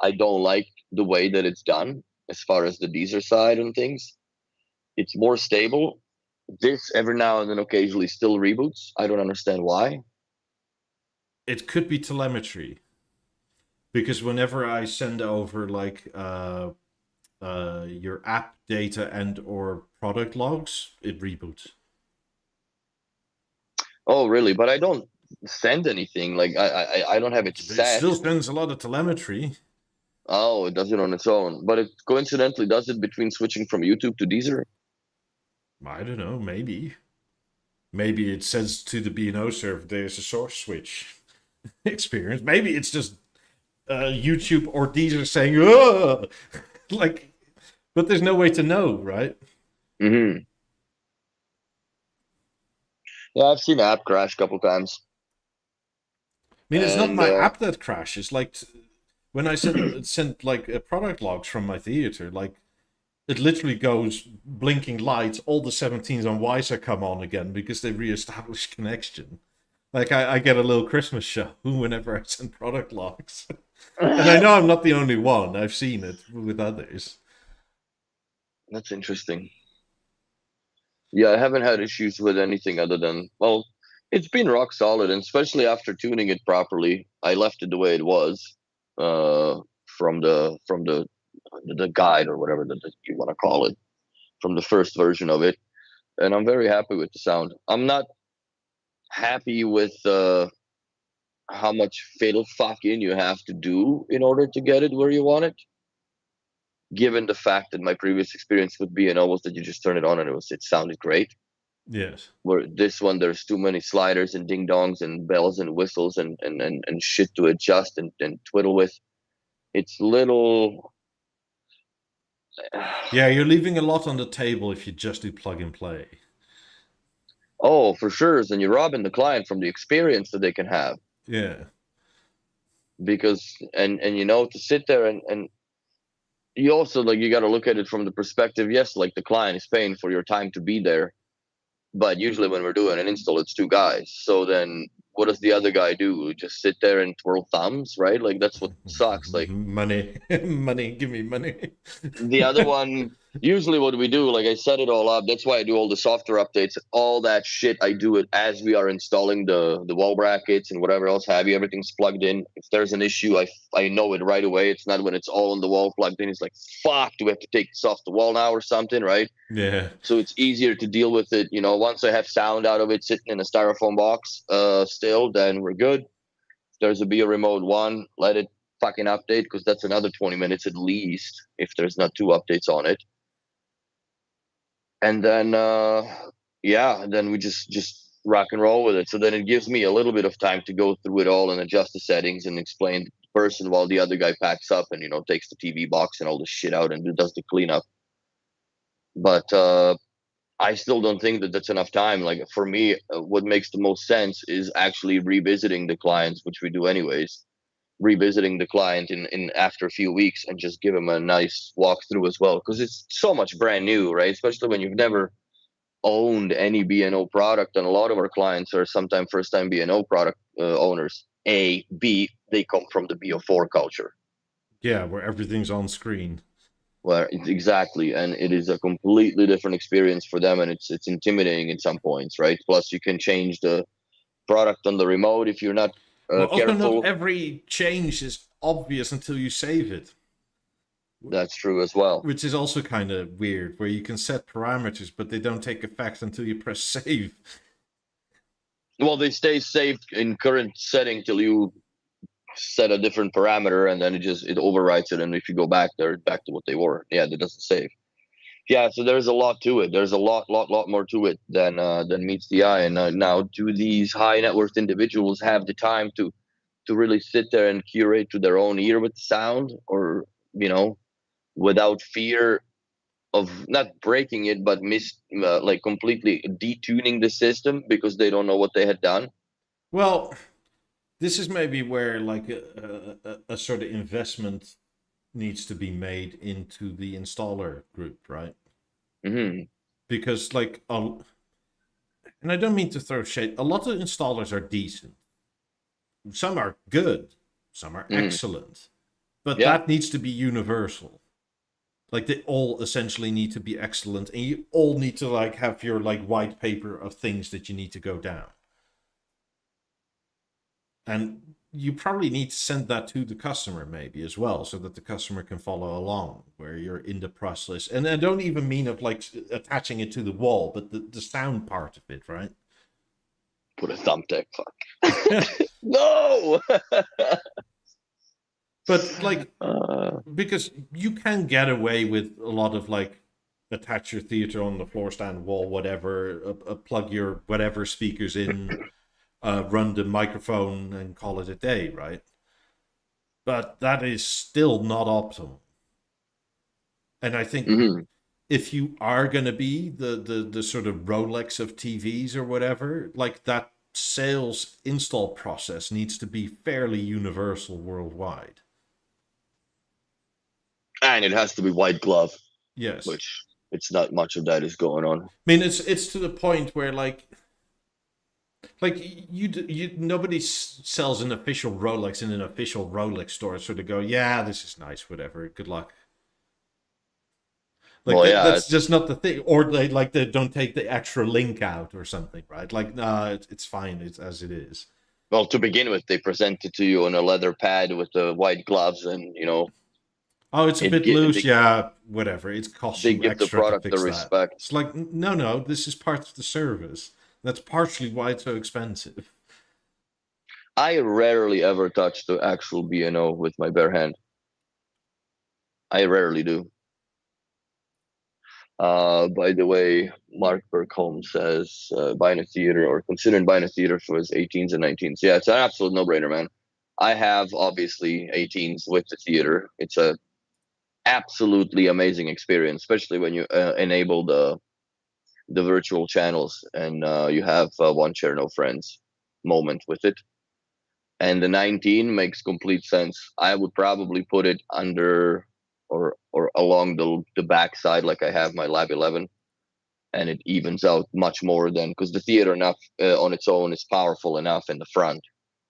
[SPEAKER 2] I don't like the way that it's done as far as the Deezer side and things. It's more stable. This every now and then occasionally still reboots. I don't understand why.
[SPEAKER 1] It could be telemetry because whenever I send over like your app data and or product logs, it reboots.
[SPEAKER 2] Oh, really? But I don't send anything. Like I don't have it
[SPEAKER 1] It
[SPEAKER 2] set.
[SPEAKER 1] still sends a lot of telemetry.
[SPEAKER 2] Oh, it does it on its own. But it coincidentally does it between switching from YouTube to Deezer.
[SPEAKER 1] I don't know, maybe. Maybe it says to the B&O server there's a source switch experience. Maybe it's just YouTube or Deezer saying, oh! Like, but there's no way to know, right?
[SPEAKER 2] Mm-hmm. Yeah, I've seen app crash a couple times.
[SPEAKER 1] I mean, it's not
[SPEAKER 2] And
[SPEAKER 1] my app that crashes. Like, when I sent like product logs from my theater, like, it literally goes blinking lights. All the 17s on Wisa come on again because they reestablished connection. Like I get a little Christmas show whenever I send product logs, and I know I'm not the only one. I've seen it with others.
[SPEAKER 2] that's interesting. Yeah, I haven't had issues with anything other than, well, it's been rock solid, and especially after tuning it properly, I left it the way it was, uh, from the guide or whatever that you want to call it, from the first version of it, and I'm very happy with the sound. I'm not happy with how much fiddle fucking you have to do in order to get it where you want it. Given the fact that my previous experience with B&O was that you just turn it on and it sounded great.
[SPEAKER 1] Yes.
[SPEAKER 2] Where this one, there's too many sliders and ding dongs and bells and whistles and shit to adjust and twiddle with. It's little.
[SPEAKER 1] Yeah, you're leaving a lot on the table if you just do plug and play.
[SPEAKER 2] Oh, for sure. And you're robbing the client from the experience that they can have.
[SPEAKER 1] Yeah.
[SPEAKER 2] Because and you know, to sit there and you also, like, you got to look at it from the perspective, yes, like the client is paying for your time to be there, but usually when we're doing an install, it's two guys. So then what does the other guy do? Just sit there and twirl thumbs, right? Like, that's what sucks. Like,
[SPEAKER 1] Money, money, give me money.
[SPEAKER 2] the other one, usually what we do, like, I set it all up. That's why I do all the software updates, all that shit. I do it as we are installing the wall brackets and whatever else have you. Everything's plugged in. If there's an issue, I know it right away. It's not when it's all on the wall plugged in. It's like, fuck, do we have to take this off the wall now or something, right?
[SPEAKER 1] Yeah.
[SPEAKER 2] So it's easier to deal with it. You know, once I have sound out of it sitting in a styrofoam box, still, then we're good. If there's a Be a Remote one, let it fucking update, because that's another 20 minutes at least if there's not two updates on it. And then yeah, then we just rock and roll with it. So then it gives me a little bit of time to go through it all and adjust the settings and explain to the person while the other guy packs up and, you know, takes the TV box and all this shit out and does the cleanup. But I still don't think that that's enough time. Like, for me, what makes the most sense is actually revisiting the clients, which we do anyways, revisiting the client in after a few weeks and just give them a nice walkthrough as well, because it's so much brand new, right? Especially when you've never owned any B&O product, and a lot of our clients are sometimes first time B&O product owners. They come from the BO4 culture.
[SPEAKER 1] Yeah, where everything's on screen.
[SPEAKER 2] Where exactly, and it is a completely different experience for them, and it's intimidating in some points, right? Plus, you can change the product on the remote if you're not
[SPEAKER 1] Well, also
[SPEAKER 2] careful.
[SPEAKER 1] not every change is obvious until you save it.
[SPEAKER 2] That's true as well.
[SPEAKER 1] Which is also kind of weird, where you can set parameters, but they don't take effect until you press save.
[SPEAKER 2] Well, they stay saved in current setting till you set a different parameter, and then it overwrites it. And if you go back, they're back to what they were. Yeah, that doesn't save. Yeah, so there's a lot to it. There's a lot more to it than meets the eye. And now, do these high net worth individuals have the time to really sit there and curate to their own ear with sound, or, you know, without fear of not breaking it, but like completely detuning the system because they don't know what they had done?
[SPEAKER 1] Well, this is maybe where like a sort of investment needs to be made into the installer group, right?
[SPEAKER 2] Mm-hmm.
[SPEAKER 1] Because like, and I don't mean to throw shade. A lot of installers are decent. Some are good. Some are excellent. But that needs to be universal. Like, they all essentially need to be excellent, and you all need to like have your like white paper of things that you need to go down. And you probably need to send that to the customer maybe as well, so that the customer can follow along where you're in the process. And I don't even mean of like attaching it to the wall, but the sound part of it, right?
[SPEAKER 2] Put a thumbtack. Fuck. No.
[SPEAKER 1] But like, because you can get away with a lot of like attach your theater on the floor stand, wall, whatever, plug your whatever speakers in, run the microphone and call it a day, right? But that is still not optimal. And I think if you are going to be the sort of Rolex of TVs or whatever, like that sales install process needs to be fairly universal worldwide.
[SPEAKER 2] And it has to be white glove.
[SPEAKER 1] Yes.
[SPEAKER 2] Which it's not much of that is going on.
[SPEAKER 1] I mean, it's to the point where like you nobody sells an official Rolex in an official Rolex store, so to go, yeah, this is nice, whatever, good luck. Like, well, that's just not the thing. Or they don't take the extra link out or something, right? Like, no, it's fine. It's as it is.
[SPEAKER 2] Well, to begin with, they present it to you on a leather pad with the white gloves, and
[SPEAKER 1] oh, it's a bit loose. Yeah, whatever. It's cost you extra. They give the product
[SPEAKER 2] the respect.
[SPEAKER 1] It's like, no, this is part of the service. That's partially why it's so expensive.
[SPEAKER 2] I rarely ever touch the actual B&O with my bare hand. I rarely do. By the way, Mark Burkholm says buying a theater or considering buying a theater for his 18s and 19s. Yeah, it's an absolute no-brainer, man. I have obviously 18s with the theater. It's a absolutely amazing experience, especially when you enable the virtual channels and you have one share no friends moment with it. And the 19 makes complete sense. I would probably put it under or along the back side like I have my Lab 11, and it evens out much more than, because the theater enough on its own is powerful enough in the front.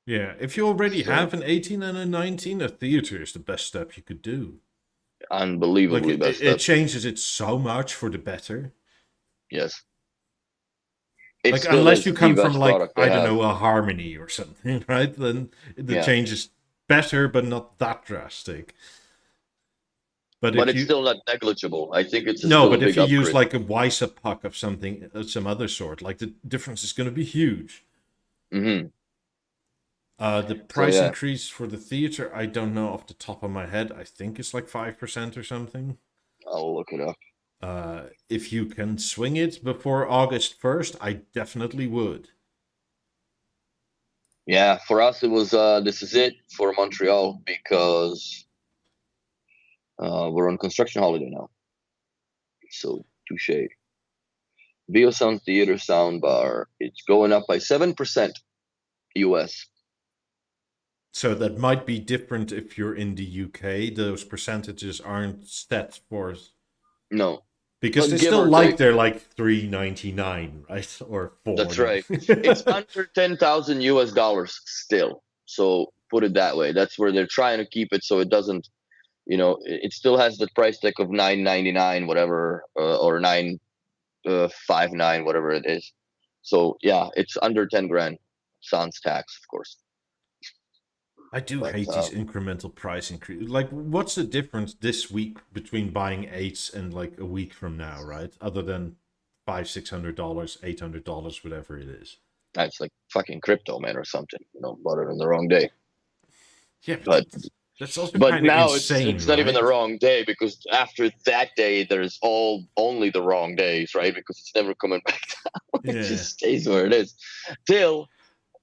[SPEAKER 1] Yeah, if you already have an 18 and a 19, a theater is the best step you could do.
[SPEAKER 2] Unbelievably
[SPEAKER 1] like
[SPEAKER 2] best step.
[SPEAKER 1] It changes it so much for the better.
[SPEAKER 2] Yes.
[SPEAKER 1] Like, unless you come from like, I don't know, a Harmony or something, right? Then the change is better, but not that drastic.
[SPEAKER 2] But it's still not negligible. I think it's
[SPEAKER 1] but if you use like a Wisa puck of something, some other sort, like the difference is going to be huge.
[SPEAKER 2] Mm-hmm.
[SPEAKER 1] The price increase for the theater, I don't know off the top of my head. I think it's like 5% or something.
[SPEAKER 2] I'll look it up.
[SPEAKER 1] If you can swing it before August 1st, I definitely would.
[SPEAKER 2] Yeah, for us it was this is it for Montreal, because we're on construction holiday now. So touche. BeoSound Theater soundbar, it's going up by 7% US.
[SPEAKER 1] So that might be different if you're in the UK. Those percentages aren't set for.
[SPEAKER 2] No.
[SPEAKER 1] Because they still like they're like $3.99, right? Or $4.
[SPEAKER 2] That's right. It's under 10,000 US dollars still. So put it that way. That's where they're trying to keep it, so it doesn't, it still has the price tag of $9.99, whatever, or $9.59, whatever it is. So yeah, it's under 10 grand. Sans tax, of course.
[SPEAKER 1] I do hate these incremental price increase. Like, what's the difference this week between buying 8s and like a week from now, right? Other than $500, $600, $800, whatever it is.
[SPEAKER 2] That's like fucking crypto, man, or something. Bought it on the wrong day.
[SPEAKER 1] Yeah, but that's also
[SPEAKER 2] but now
[SPEAKER 1] insane,
[SPEAKER 2] it's not even the wrong day, because after that day there's only the wrong days, right? Because it's never coming back down. It just stays where it is till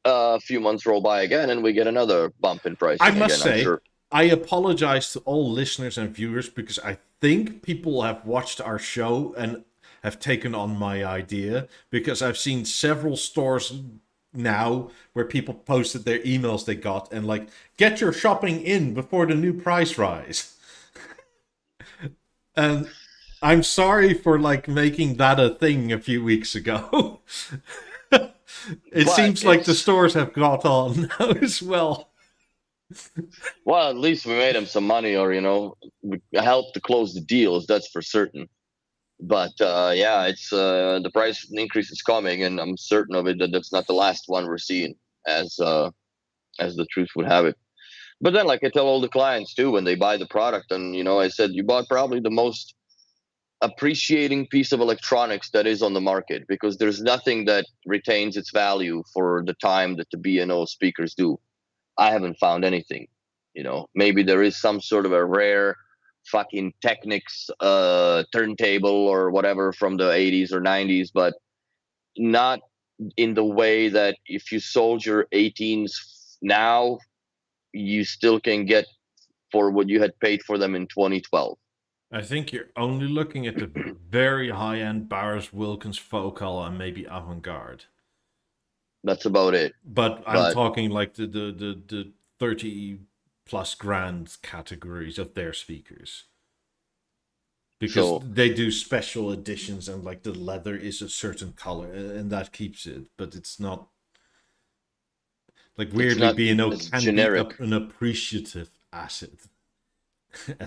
[SPEAKER 2] a few months roll by again and we get another bump in price.
[SPEAKER 1] I must say, I apologize to all listeners and viewers, because I think people have watched our show and have taken on my idea, because I've seen several stores now where people posted their emails they got and like, get your shopping in before the new price rise. And I'm sorry for like making that a thing a few weeks ago. It seems like the stores have got on now as well.
[SPEAKER 2] Well, at least we made them some money, or we helped to close the deals. That's for certain. But it's the price increase is coming, and I'm certain of it that that's not the last one we're seeing. As as the truth would have it. But then, like I tell all the clients too, when they buy the product, and I said, you bought probably the most appreciating piece of electronics that is on the market, because there's nothing that retains its value for the time that the B&O speakers do. I haven't found anything. Maybe there is some sort of a rare fucking Technics turntable or whatever from the 80s or 90s, but not in the way that if you sold your 18s now, you still can get for what you had paid for them in 2012.
[SPEAKER 1] I think you're only looking at the very high-end Bowers Wilkins Focal and maybe Avant-Garde.
[SPEAKER 2] That's about it.
[SPEAKER 1] But I'm talking like the 30 plus grand categories of their speakers. Because they do special editions and like the leather is a certain color and that keeps it. But it's not like weirdly B&O can generic. Be an appreciative asset.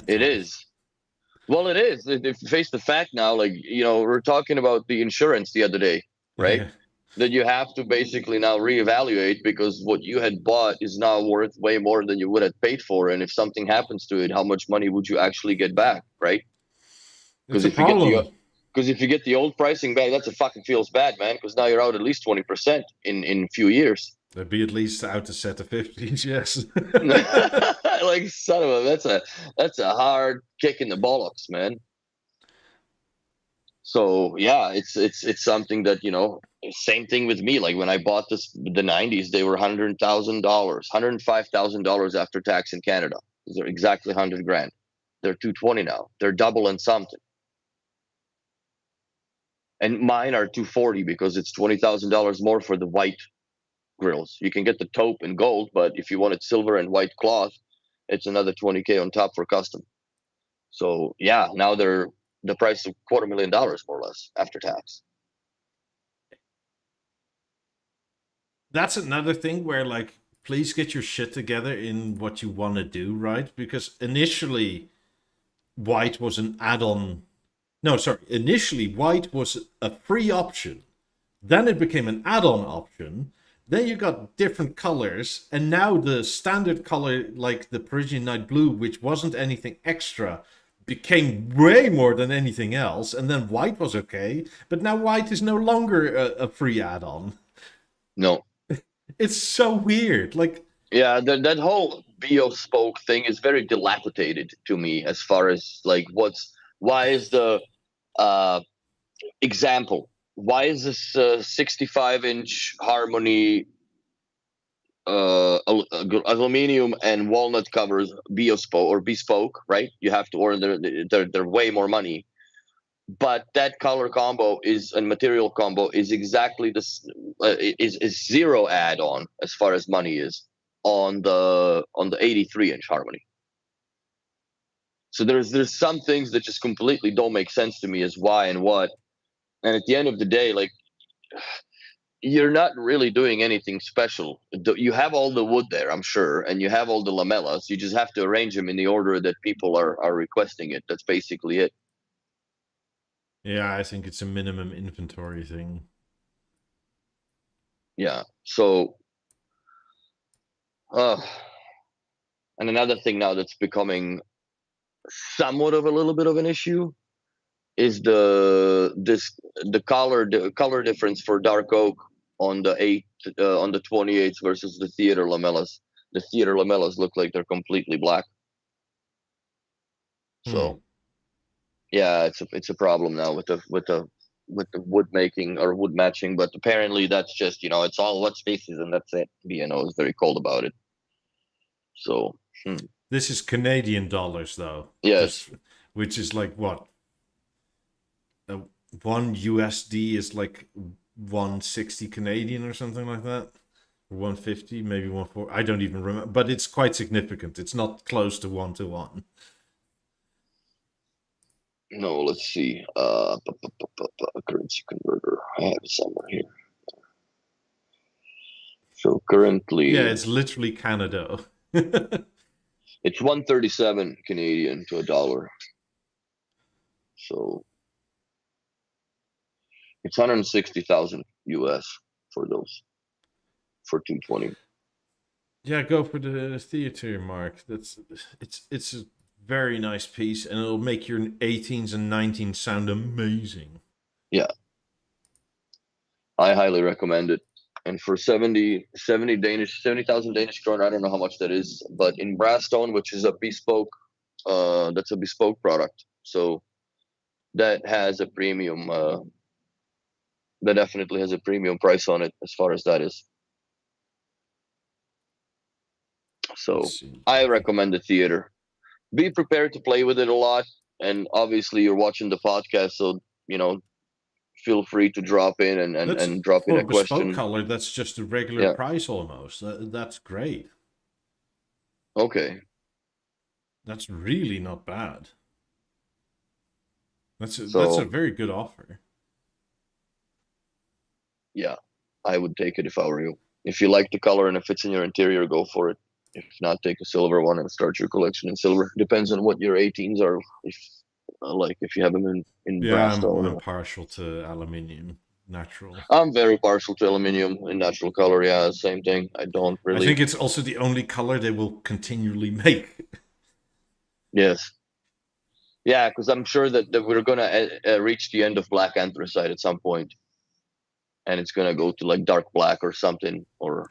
[SPEAKER 2] It is. Well, it is. If you face the fact now, like, we're talking about the insurance the other day, right? Yeah. That you have to basically now reevaluate because what you had bought is now worth way more than you would have paid for. And if something happens to it, how much money would you actually get back, right? Because if you get the old pricing back, that's a fucking feels bad, man. Because now you're out at least 20% in a few years.
[SPEAKER 1] They'd be at least out a set of 50s, yes.
[SPEAKER 2] Like, son of a, that's a hard kick in the bollocks, man. So yeah, it's something that, same thing with me. Like when I bought the 90s, they were $100,000, $105,000 after tax in Canada. They're exactly 100 grand. They're 220 now. They're double and something. And mine are 240 because it's $20,000 more for the white grills. You can get the taupe in gold, but if you wanted silver and white cloth, it's another 20K on top for custom. So yeah, now they're the price of $250,000 more or less after tax.
[SPEAKER 1] That's another thing where, like, please get your shit together in what you want to do, right? Because initially white was an add-on. No, sorry. Initially white was a free option. Then it became an add-on option. Then you got different colors, and now the standard color, like the Parisian Night Blue, which wasn't anything extra, became way more than anything else. And then white was okay, but now white is no longer a free add-on.
[SPEAKER 2] No,
[SPEAKER 1] it's so weird. Like,
[SPEAKER 2] yeah, that whole BeoSpoke thing is very dilapidated to me. As far as like, why is the example? Why is this 65-inch Harmony aluminum and walnut covers bespoke, right? You have to order. They're way more money, but that color combo and material combo is exactly this. Is zero add-on as far as money is on the 83-inch Harmony. So there's some things that just completely don't make sense to me as why and what. And at the end of the day, like, you're not really doing anything special. You have all the wood there, I'm sure, and you have all the lamellas. You just have to arrange them in the order that people are requesting it. That's basically it.
[SPEAKER 1] Yeah, I think it's a minimum inventory thing.
[SPEAKER 2] Yeah. So, and another thing now that's becoming somewhat of a little bit of an issue is the color difference for dark oak on the 28s versus the theater lamellas. The theater lamellas look like they're completely black. So yeah, it's a problem now with the wood making or wood matching, but apparently that's just, it's all what species and that's it. B&O is very cold about it. So
[SPEAKER 1] this is Canadian dollars though.
[SPEAKER 2] Yes.
[SPEAKER 1] Which is like what? 1 USD is like 160 Canadian or something like that. 150, maybe 140. I don't even remember, but it's quite significant. It's not close to 1-to-1.
[SPEAKER 2] No, let's see. Currency converter. I have it somewhere here. So currently,
[SPEAKER 1] yeah, it's literally Canada.
[SPEAKER 2] It's 137 Canadian to a dollar. So it's 160,000 US for those, for 220.
[SPEAKER 1] Yeah, go for the theater, Mark. It's a very nice piece, and it'll make your 18s and 19s sound amazing.
[SPEAKER 2] Yeah, I highly recommend it. And for 70,000 Danish kroner, I don't know how much that is, but in brass stone, which is a bespoke, that's a bespoke product. So that has a premium. That definitely has a premium price on it as far as that is.
[SPEAKER 1] Let's
[SPEAKER 2] So
[SPEAKER 1] see.
[SPEAKER 2] I recommend the theater. Be prepared to play with it a lot, and obviously you're watching the podcast, so feel free to drop in
[SPEAKER 1] That's
[SPEAKER 2] and drop in
[SPEAKER 1] for
[SPEAKER 2] a
[SPEAKER 1] bespoke
[SPEAKER 2] question.
[SPEAKER 1] color. That's just a regular
[SPEAKER 2] Yeah.
[SPEAKER 1] price almost. That's great.
[SPEAKER 2] Okay.
[SPEAKER 1] That's really not bad. That's a
[SPEAKER 2] So
[SPEAKER 1] very good offer.
[SPEAKER 2] yeah, I would take it if I were you. If you like the color and it fits in your interior, go for it. If not, take a silver one and start your collection in silver. Depends on what your 18s are. If you have them in
[SPEAKER 1] Yeah,
[SPEAKER 2] brass
[SPEAKER 1] I'm
[SPEAKER 2] stone.
[SPEAKER 1] I'm partial to aluminium, natural.
[SPEAKER 2] I'm very partial to aluminum in natural color. Yeah, same thing. I don't
[SPEAKER 1] I
[SPEAKER 2] really.
[SPEAKER 1] think it's also the only color they will continually make.
[SPEAKER 2] Yes. Yeah, because I'm sure that we're gonna reach the end of black anthracite at some point, and it's gonna go to like dark black or something, or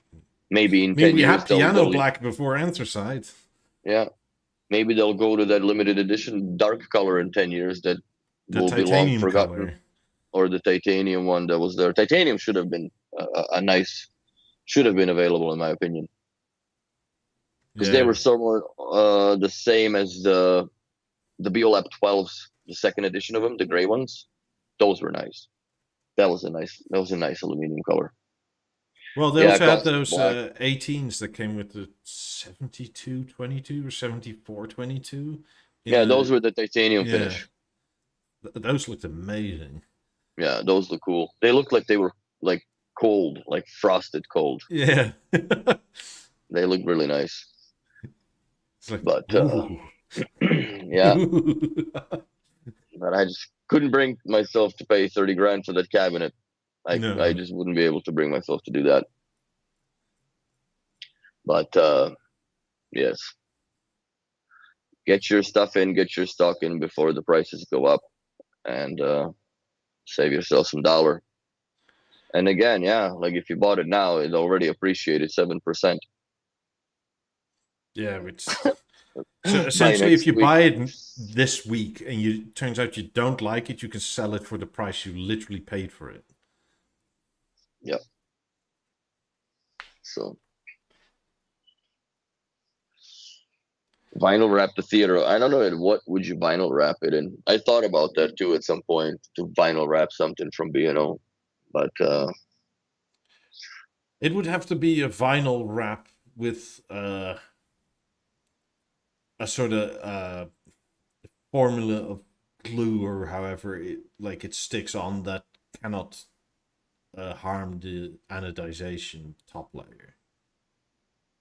[SPEAKER 2] maybe
[SPEAKER 1] I
[SPEAKER 2] in
[SPEAKER 1] mean,
[SPEAKER 2] 10
[SPEAKER 1] we
[SPEAKER 2] years
[SPEAKER 1] had piano
[SPEAKER 2] they'll
[SPEAKER 1] black before anthracite.
[SPEAKER 2] yeah, maybe they'll go to that limited edition dark color in 10 years that
[SPEAKER 1] The
[SPEAKER 2] will be long
[SPEAKER 1] titanium
[SPEAKER 2] forgotten,
[SPEAKER 1] color.
[SPEAKER 2] or the titanium one that was there. Titanium should have been available in my opinion, because they
[SPEAKER 1] Yeah,
[SPEAKER 2] were somewhat the same as the BeoLab 12s, the second edition of them, the gray ones. Those were nice. That was a nice aluminum color.
[SPEAKER 1] well, they
[SPEAKER 2] Yeah,
[SPEAKER 1] also had
[SPEAKER 2] caustic
[SPEAKER 1] those
[SPEAKER 2] black.
[SPEAKER 1] 18s that came with the 7222 or 7422 in
[SPEAKER 2] Yeah, those
[SPEAKER 1] a
[SPEAKER 2] were the titanium
[SPEAKER 1] yeah.
[SPEAKER 2] finish.
[SPEAKER 1] Those looked amazing.
[SPEAKER 2] Yeah, those look cool. They look like they were like cold, like frosted cold.
[SPEAKER 1] Yeah.
[SPEAKER 2] They look really nice.
[SPEAKER 1] It's like,
[SPEAKER 2] But
[SPEAKER 1] ooh.
[SPEAKER 2] yeah, but I just couldn't bring myself to pay 30 grand for that cabinet. I
[SPEAKER 1] No.
[SPEAKER 2] just wouldn't be able to bring myself to do that. But yes, get your stuff in, get your stock in before the prices go up, and save yourself some dollar. And again, yeah, like if you bought it now, it already appreciated 7%.
[SPEAKER 1] Yeah, which so
[SPEAKER 2] By
[SPEAKER 1] essentially if
[SPEAKER 2] next
[SPEAKER 1] you
[SPEAKER 2] week.
[SPEAKER 1] buy it this week and you turns out you don't like it, you can sell it for the price you literally paid for it.
[SPEAKER 2] Yep. So vinyl wrap the theater. I don't know what would you vinyl wrap it in. I thought about that too at some point, to vinyl wrap something from B&O, but
[SPEAKER 1] It would have to be a vinyl wrap with a sort of formula of glue or however it sticks on that cannot harm the anodization top layer,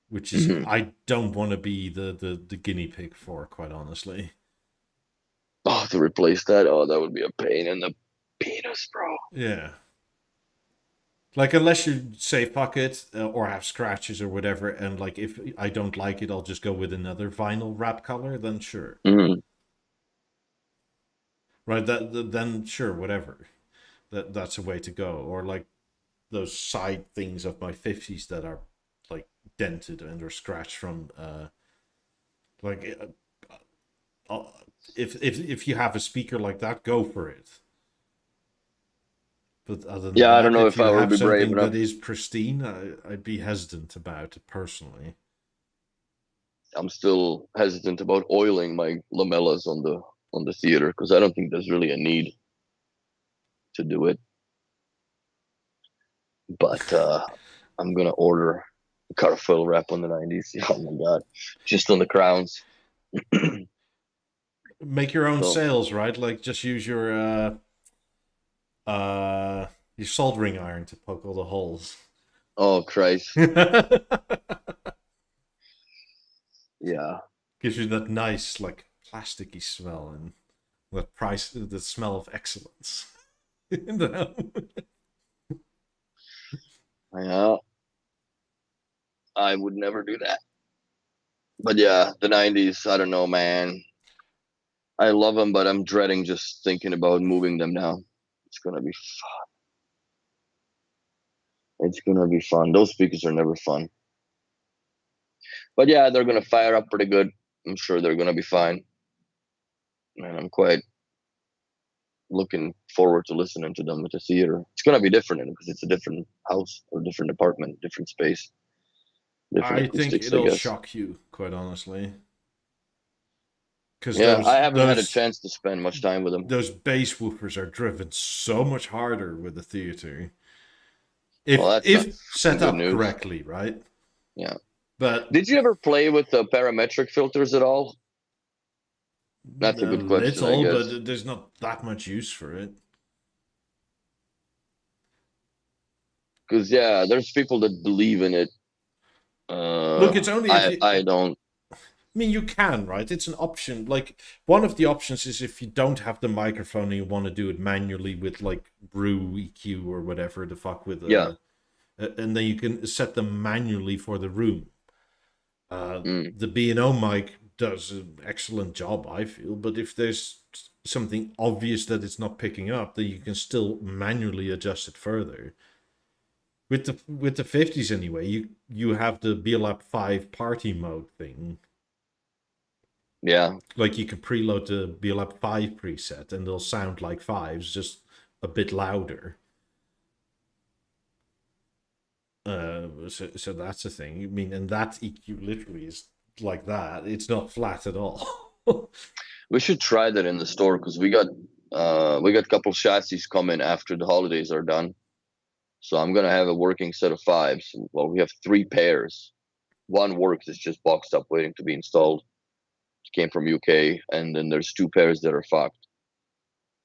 [SPEAKER 1] which is
[SPEAKER 2] mhm.
[SPEAKER 1] I don't want to be the guinea pig for, quite honestly.
[SPEAKER 2] Oh, to replace that, oh, that would be a pain in the penis, bro.
[SPEAKER 1] Yeah, like unless you say fuck it or have scratches or whatever, and like if I don't like it, I'll just go with another vinyl wrap color. Then sure,
[SPEAKER 2] Hmm.
[SPEAKER 1] right? Then sure, whatever. That's a way to go. Or like those side things of my 50s that are like dented and are scratched from like uh, if you have a speaker like that, go for it. But other than
[SPEAKER 2] Yeah, I don't
[SPEAKER 1] that,
[SPEAKER 2] know
[SPEAKER 1] if
[SPEAKER 2] if
[SPEAKER 1] you
[SPEAKER 2] I would
[SPEAKER 1] have
[SPEAKER 2] be brave
[SPEAKER 1] something
[SPEAKER 2] enough.
[SPEAKER 1] that is pristine, I'd be hesitant about it personally.
[SPEAKER 2] I'm still hesitant about oiling my lamellas on the theater, because I don't think there's really a need to do it. But I'm gonna order a Carfoil wrap on the 90s. Oh my god, just on the crowns.
[SPEAKER 1] Make your own
[SPEAKER 2] So,
[SPEAKER 1] sails, right? Like just use your soldering iron to poke all the holes.
[SPEAKER 2] oh Christ, yeah.
[SPEAKER 1] Gives you that nice like plasticky smell and the smell of excellence. In the
[SPEAKER 2] Yeah, I would never do that. But yeah, the 90s, I don't know, man. I love them, but I'm dreading just thinking about moving them now. It's gonna be fun. It's gonna be fun. Those speakers are never fun. But yeah, they're gonna fire up pretty good. I'm sure they're gonna be fine. And I'm quite looking forward to listening to them at the theater. It's gonna be different because it's a different house or different apartment, different space, different
[SPEAKER 1] I think
[SPEAKER 2] acoustics, I
[SPEAKER 1] it'll
[SPEAKER 2] guess.
[SPEAKER 1] shock you, quite honestly. Because
[SPEAKER 2] Yeah, I haven't had a chance to spend much time with them.
[SPEAKER 1] Those bass woofers are driven so much harder with the theater. If
[SPEAKER 2] Well, that's
[SPEAKER 1] if set
[SPEAKER 2] good
[SPEAKER 1] up
[SPEAKER 2] news.
[SPEAKER 1] correctly, right?
[SPEAKER 2] Yeah.
[SPEAKER 1] But
[SPEAKER 2] did you ever play with the parametric filters at all? That's a good question. I guess.
[SPEAKER 1] But there's not that much use for it.
[SPEAKER 2] Because yeah, there's people that believe in it.
[SPEAKER 1] Look, it's only
[SPEAKER 2] I don't.
[SPEAKER 1] I mean, you can, right? It's an option. Like, one of the options is if you don't have the microphone and you want to do it manually with, like, Brew EQ or whatever the fuck with...
[SPEAKER 2] Yeah.
[SPEAKER 1] And then you can set them manually for the room. The B&O mic does an excellent job, I feel. But if there's something obvious that it's not picking up, then you can still manually adjust it further. With the 50s anyway, you have the BLAP 5 party mode thing.
[SPEAKER 2] Yeah.
[SPEAKER 1] Like, you can preload the BLAP 5 preset and they'll sound like 5s, just a bit louder. So that's the thing. I mean, and that EQ literally is like that. It's not flat at all.
[SPEAKER 2] We should try that in the store because we got a couple chassis coming after the holidays are done. So I'm gonna have a working set of 5s. Well, we have 3 pairs. One works, it's just boxed up waiting to be installed. It came from UK, and then there's 2 pairs that are fucked.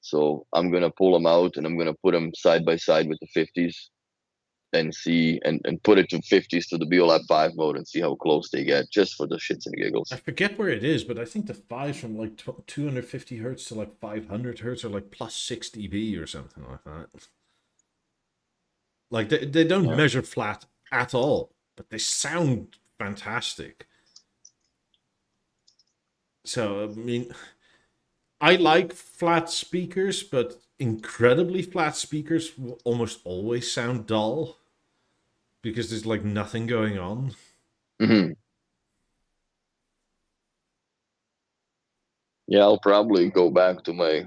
[SPEAKER 2] So I'm gonna pull them out and I'm gonna put them side by side with the 50s and see and put it to 50s to the BLAP 5 mode and see how close they get, just for the shits and giggles.
[SPEAKER 1] I forget where it is, but I think the 5s from like 250 hertz to like 500 hertz are like plus 6 dB or something like that. Like, they don't measure flat at all, but they sound fantastic. So, I mean, I like flat speakers, but incredibly flat speakers will almost always sound dull because there's like nothing going on.
[SPEAKER 2] Mm-hmm. Yeah, I'll probably go back to my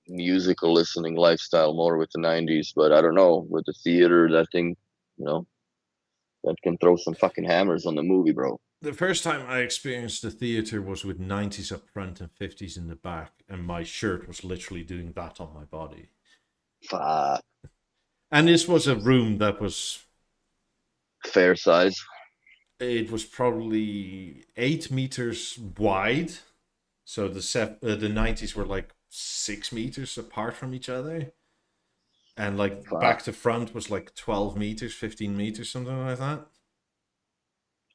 [SPEAKER 2] musical listening lifestyle more with the 90s, but I don't know, with the theater, that thing, that can throw some fucking hammers on the movie, bro.
[SPEAKER 1] The first time I experienced the theater was with 90s up front and 50s in the back, and my shirt was literally doing that on my body.
[SPEAKER 2] Fuck.
[SPEAKER 1] And this was a room that was
[SPEAKER 2] fair size.
[SPEAKER 1] It was probably 8 meters wide. So the 90s were like 6 meters apart from each other. And like back to front was like 12 meters, 15 meters, something like that.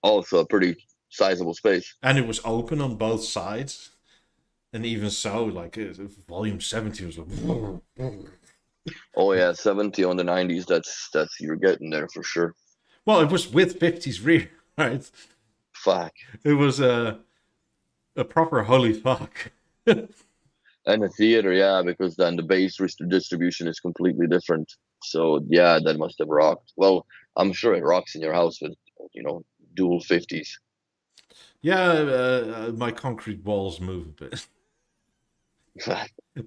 [SPEAKER 2] Also a pretty sizable space.
[SPEAKER 1] And it was open on both sides. And even so, like, volume 70 was like...
[SPEAKER 2] Oh yeah, 70 on the 90s, that's you're getting there for sure.
[SPEAKER 1] Well, it was with 50s rear, right?
[SPEAKER 2] Fuck.
[SPEAKER 1] It was a proper holy fuck.
[SPEAKER 2] And the theater, yeah, because then the bass distribution is completely different. So yeah, that must have rocked. Well, I'm sure it rocks in your house with, dual 50s.
[SPEAKER 1] Yeah, my concrete walls move a bit.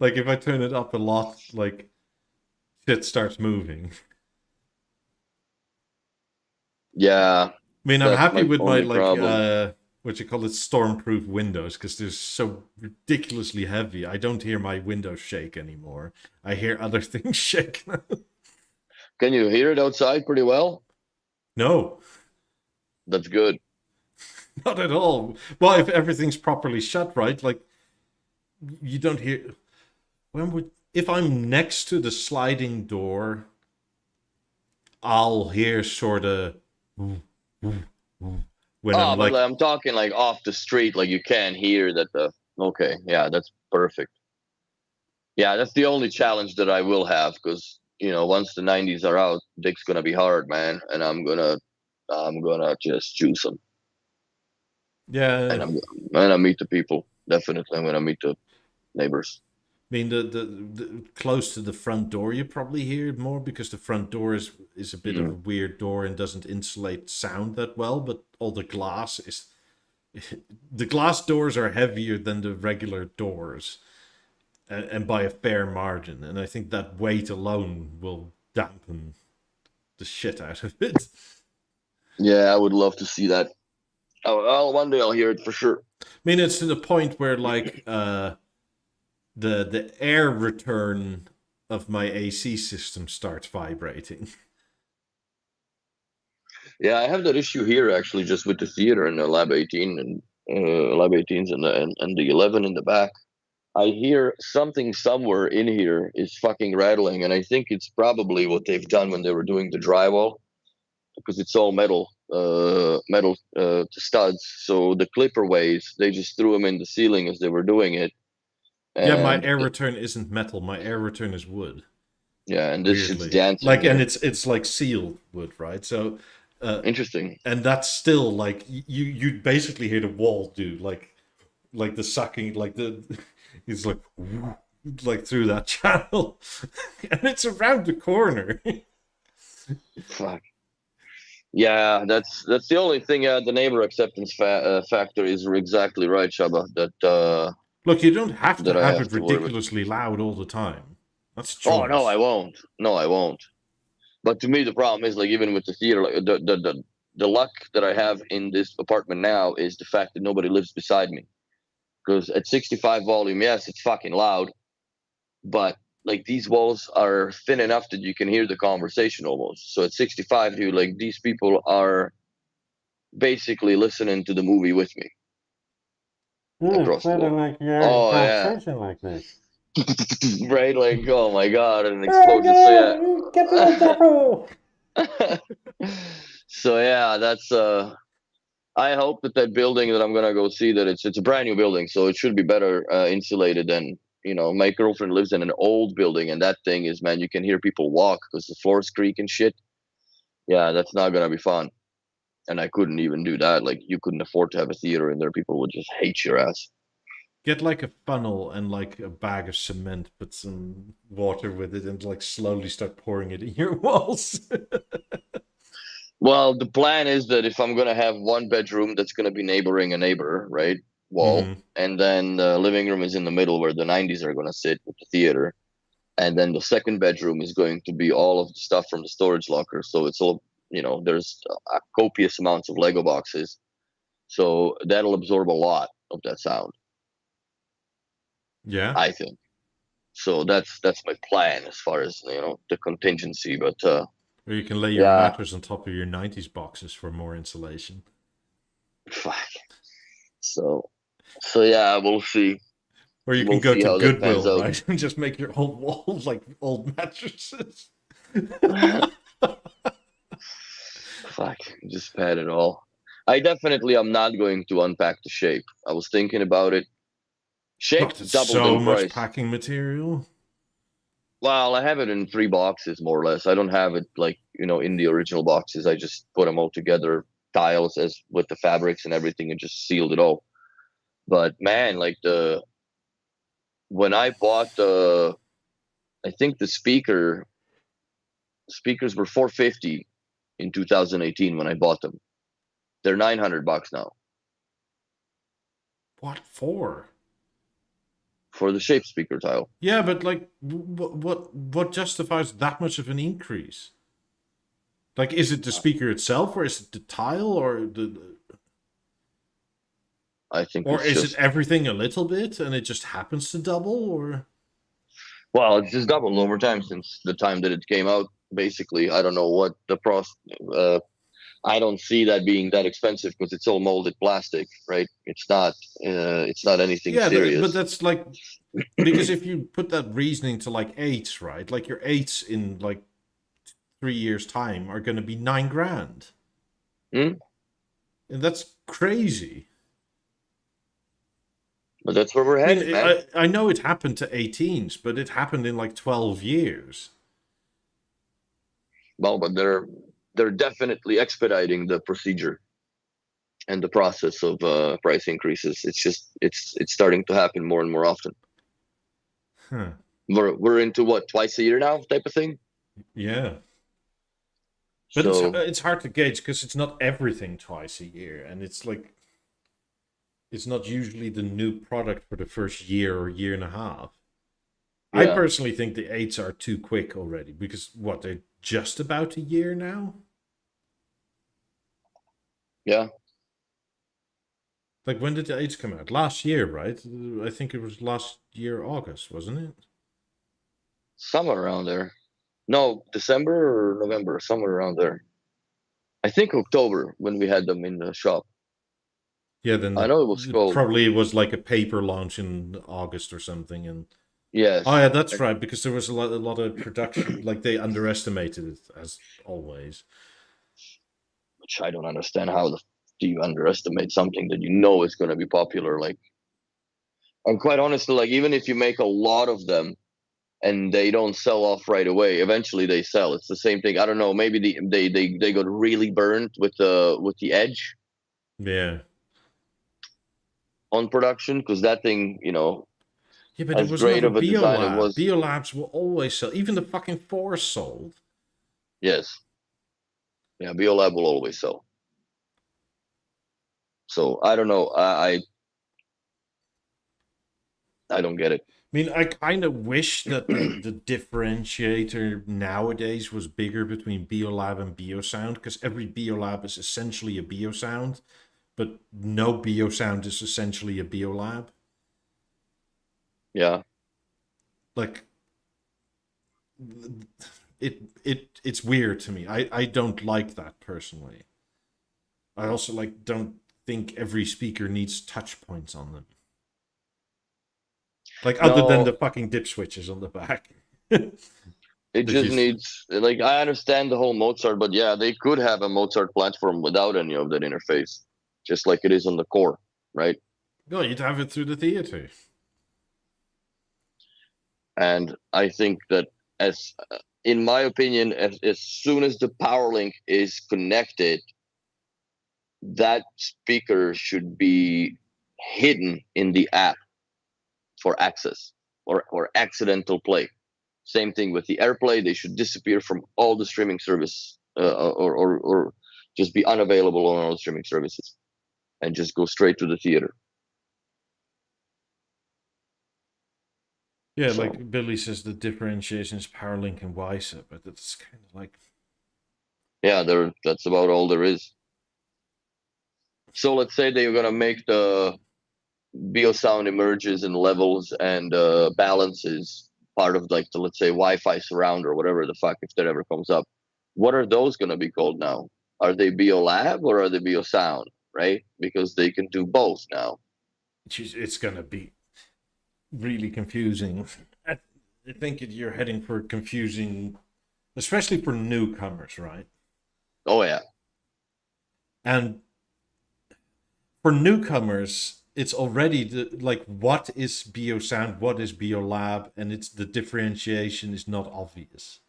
[SPEAKER 1] Like, if I turn it up a lot, like, shit starts moving.
[SPEAKER 2] Yeah.
[SPEAKER 1] I mean, I'm happy with my, like, what you call it, stormproof windows, because they're so ridiculously heavy. I don't hear my windows shake anymore. I hear other things shake now.
[SPEAKER 2] Can you hear it outside pretty well?
[SPEAKER 1] No.
[SPEAKER 2] That's good.
[SPEAKER 1] Not at all. Well, if everything's properly shut, right? Like, you don't hear... If I'm next to the sliding door, I'll hear sort of... When
[SPEAKER 2] I'm talking like off the street, like you can't hear that okay, yeah, that's perfect. Yeah, that's the only challenge that I will have, because once the 90s are out, Dick's gonna be hard, man, and I'm I'm gonna just juice them.
[SPEAKER 1] Yeah,
[SPEAKER 2] And I'm gonna meet the people. Definitely, I'm gonna meet the neighbors.
[SPEAKER 1] I mean the close to the front door you probably hear it more because the front door is a bit of a weird door and doesn't insulate sound that well, but all the glass is the glass doors are heavier than the regular doors, and by a fair margin. And I think that weight alone will dampen the shit out of it.
[SPEAKER 2] Yeah, I would love to see that. One day I'll hear it for sure.
[SPEAKER 1] I mean, it's to the point where like the air return of my AC system starts vibrating.
[SPEAKER 2] Yeah, I have that issue here actually, just with the theater and the Lab 18 and Lab 18s and the 11 in the back. I hear something somewhere in here is fucking rattling, and I think it's probably what they've done when they were doing the drywall, because it's all metal studs. So the clipper ways, they just threw them in the ceiling as they were doing it.
[SPEAKER 1] Yeah, my
[SPEAKER 2] And
[SPEAKER 1] air return isn't metal. My air return is wood.
[SPEAKER 2] yeah, and this shit's
[SPEAKER 1] Weirdly,
[SPEAKER 2] dancing.
[SPEAKER 1] like,
[SPEAKER 2] here.
[SPEAKER 1] and it's like sealed wood, right? So,
[SPEAKER 2] Interesting.
[SPEAKER 1] and that's still like you basically hear the wall do like the sucking, like the it's like through that channel, and it's around the corner.
[SPEAKER 2] Fuck. Yeah, that's the only thing. The neighbor acceptance factor is exactly right, Shaba. That
[SPEAKER 1] Look, you don't have to
[SPEAKER 2] that I
[SPEAKER 1] have
[SPEAKER 2] have
[SPEAKER 1] it
[SPEAKER 2] to worry with.
[SPEAKER 1] ridiculously loud all the time. That's
[SPEAKER 2] Oh no,
[SPEAKER 1] choice.
[SPEAKER 2] I won't. No, I won't. But to me, the problem is, like, even with the theater, like, the luck that I have in this apartment now is the fact that nobody lives beside me. Because at 65 volume, yes, it's fucking loud, but like these walls are thin enough that you can hear the conversation almost. So at 65, dude, like these people are basically listening to the movie with me across the wall.
[SPEAKER 3] Like you're having a
[SPEAKER 2] Oh yeah,
[SPEAKER 3] conversation like this.
[SPEAKER 2] right? Like, oh my god, an explosion. So
[SPEAKER 3] Get to the devil!
[SPEAKER 2] yeah. So yeah, that's I hope that building that I'm gonna go see, that it's a brand new building, so it should be better insulated than, my girlfriend lives in an old building, and that thing is, man, you can hear people walk because the floors creak and shit. Yeah, that's not gonna be fun. And I couldn't even do that. Like, you couldn't afford to have a theater in there. People would just hate your ass.
[SPEAKER 1] Get like a funnel and like a bag of cement, put some water with it, and like slowly start pouring it in your walls.
[SPEAKER 2] Well, the plan is that if I'm gonna have one bedroom that's gonna be neighboring a neighbor, right, wall, and then the living room is in the middle where the 90s are gonna sit with the theater, and then the second bedroom is going to be all of the stuff from the storage locker. So it's all, there's copious amounts of Lego boxes, so that'll absorb a lot of that sound,
[SPEAKER 1] Yeah.
[SPEAKER 2] I think. So that's my plan as far as, the contingency. But
[SPEAKER 1] Or you can lay your
[SPEAKER 2] yeah,
[SPEAKER 1] mattress on top of your 90s boxes for more insulation.
[SPEAKER 2] fuck. So yeah, we'll see.
[SPEAKER 1] Or you
[SPEAKER 2] We'll
[SPEAKER 1] can go
[SPEAKER 2] see how
[SPEAKER 1] to
[SPEAKER 2] that pans
[SPEAKER 1] Goodwill,
[SPEAKER 2] out.
[SPEAKER 1] right? And just make your whole wall like old mattresses.
[SPEAKER 2] Fuck, just pad it all. I definitely am not going to unpack the shape. I was thinking about it. Shape
[SPEAKER 1] God, it's
[SPEAKER 2] doubled
[SPEAKER 1] so
[SPEAKER 2] in
[SPEAKER 1] much
[SPEAKER 2] price.
[SPEAKER 1] packing material.
[SPEAKER 2] Well, I have it in 3 boxes, more or less. I don't have it like, in the original boxes. I just put them all together, tiles as with the fabrics and everything, and just sealed it all. But man, like when I bought I think the speakers were $450 in 2018 when I bought them. They're $900 now
[SPEAKER 1] What for?
[SPEAKER 2] for the shape speaker tile.
[SPEAKER 1] Yeah, but like, what justifies that much of an increase? Like, is it the speaker itself, or is it the tile, or
[SPEAKER 2] I think
[SPEAKER 1] or
[SPEAKER 2] it's
[SPEAKER 1] is
[SPEAKER 2] just,
[SPEAKER 1] it everything a little bit, and it just happens to double, or?
[SPEAKER 2] well, it's just doubled over time since the time that it came out. Basically, I don't know what the I don't see that being that expensive because it's all molded plastic, right? It's not anything
[SPEAKER 1] Yeah,
[SPEAKER 2] serious.
[SPEAKER 1] but that's like, because if you put that reasoning to like eights, right? Like your eights in like 3 years' time are going to be $9,000.
[SPEAKER 2] Hmm?
[SPEAKER 1] And that's crazy.
[SPEAKER 2] But that's where we're
[SPEAKER 1] I
[SPEAKER 2] headed,
[SPEAKER 1] mean,
[SPEAKER 2] man.
[SPEAKER 1] I know it happened to 18s, but it happened in like 12 years.
[SPEAKER 2] Well, but they're definitely expediting the procedure and the process of price increases. It's just it's starting to happen more and more often.
[SPEAKER 1] Huh.
[SPEAKER 2] We're into what, twice a year now type of thing.
[SPEAKER 1] Yeah. But
[SPEAKER 2] So
[SPEAKER 1] it's hard to gauge because it's not everything twice a year, and it's like it's not usually the new product for the first year or year and a half. I
[SPEAKER 2] yeah,
[SPEAKER 1] personally think the 8s are too quick already because what, they're just about a year now?
[SPEAKER 2] yeah,
[SPEAKER 1] Like when did the 8s come out? Last year, right? I think it was last year August, wasn't it?
[SPEAKER 2] somewhere around there. No, December or November, somewhere around there. I think October when we had them in the shop.
[SPEAKER 1] Yeah, then
[SPEAKER 2] I know it was
[SPEAKER 1] it
[SPEAKER 2] cold.
[SPEAKER 1] probably was like a paper launch in August or something, and
[SPEAKER 2] Yes,
[SPEAKER 1] oh yeah, that's right, because there was a lot of production. Like they underestimated it as always.
[SPEAKER 2] which I don't understand. How do you underestimate something that you know is going to be popular? Like, and quite honestly, like even if you make a lot of them and they don't sell off right away, eventually they sell. It's the same thing. I don't know. Maybe they got really burned with the edge
[SPEAKER 1] Yeah,
[SPEAKER 2] on production, because that thing,
[SPEAKER 1] yeah, but it
[SPEAKER 2] as
[SPEAKER 1] was
[SPEAKER 2] great
[SPEAKER 1] never
[SPEAKER 2] of a design it
[SPEAKER 1] BioLab.
[SPEAKER 2] was.
[SPEAKER 1] BioLabs will always sell. Even the fucking Force sold.
[SPEAKER 2] Yes, yeah, BioLab will always sell. So I don't know. I don't get it.
[SPEAKER 1] I mean, I kind of wish that the differentiator nowadays was bigger between BioLab and BioSound, because every BioLab is essentially a BioSound, but no BioSound is essentially a BioLab.
[SPEAKER 2] Yeah.
[SPEAKER 1] Like, it's weird to me. I don't like that personally. I also like don't think every speaker needs touch points on them. Like other than
[SPEAKER 2] No,
[SPEAKER 1] the fucking dip switches on the back.
[SPEAKER 2] it
[SPEAKER 1] That
[SPEAKER 2] just
[SPEAKER 1] you
[SPEAKER 2] needs, like, I understand the whole Mozart, but yeah, they could have a Mozart platform without any of that interface, just like it is on the core, right?
[SPEAKER 1] no, you'd have it through the theater.
[SPEAKER 2] And I think that, as in my opinion, as soon as the power link is connected, that speaker should be hidden in the app for access, or accidental play. Same thing with the AirPlay; they should disappear from all the streaming service, or just be unavailable on all streaming services, and just go straight to the theater.
[SPEAKER 1] Yeah,
[SPEAKER 2] So
[SPEAKER 1] like Billy says, the differentiation is PowerLink and Wisa, but it's kind of like
[SPEAKER 2] yeah, that's about all there is. So let's say they're gonna make the BeoSound emerges and levels and balances part of, like, the, let's say, Wi-Fi surround or whatever the fuck, if that ever comes up. What are those gonna be called now? Are they BeoLab or are they BeoSound? Right? Because they can do both now.
[SPEAKER 1] it's gonna be really confusing. I think you're heading for confusing, especially for newcomers, right?
[SPEAKER 2] Oh yeah,
[SPEAKER 1] And for newcomers, it's already like what is BioSound, what is BioLab, and it's the differentiation is not obvious.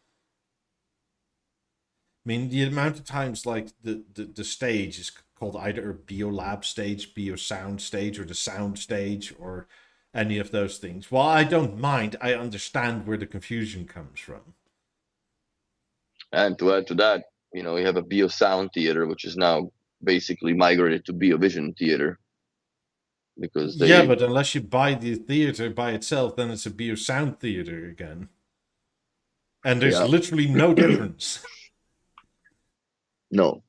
[SPEAKER 1] I mean, the amount of times like the stage is called either a BioLab stage, BioSound stage, or the sound stage, or any of those things. Well, I don't mind. I understand where the confusion comes from.
[SPEAKER 2] and to add to that, you have a BeoSound theater, which is now basically migrated to BeoVision theater, because
[SPEAKER 1] Yeah,
[SPEAKER 2] they
[SPEAKER 1] but unless you buy the theater by itself, then it's a BioSound theater again. And there's
[SPEAKER 2] yeah.
[SPEAKER 1] literally no difference.
[SPEAKER 2] No.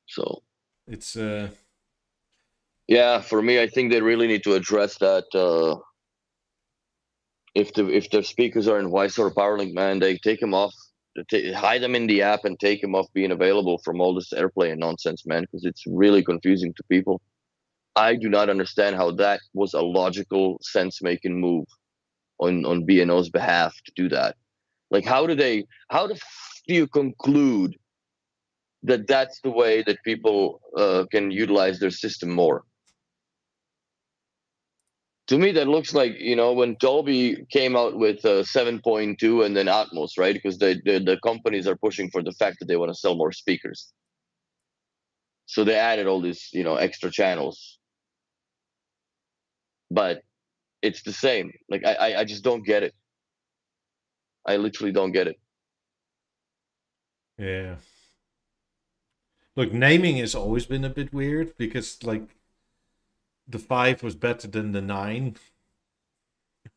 [SPEAKER 2] So
[SPEAKER 1] It's
[SPEAKER 2] yeah, for me, I think they really need to address that. If the speakers are in Wise or PowerLink, man, they take them off, hide them in the app, and take them off being available from all this AirPlay and nonsense, man, because it's really confusing to people. I do not understand how that was a logical, sense-making move on BNO's behalf to do that. Like, how do you conclude that that's the way that people can utilize their system more? To me, that looks like, when Dolby came out with 7.2 and then Atmos, right? Because the companies are pushing for the fact that they want to sell more speakers. So they added all these, extra channels. But it's the same. Like, I just don't get it. I literally don't get it.
[SPEAKER 1] Yeah. Look, naming has always been a bit weird because, like, the 5 was better than the 9.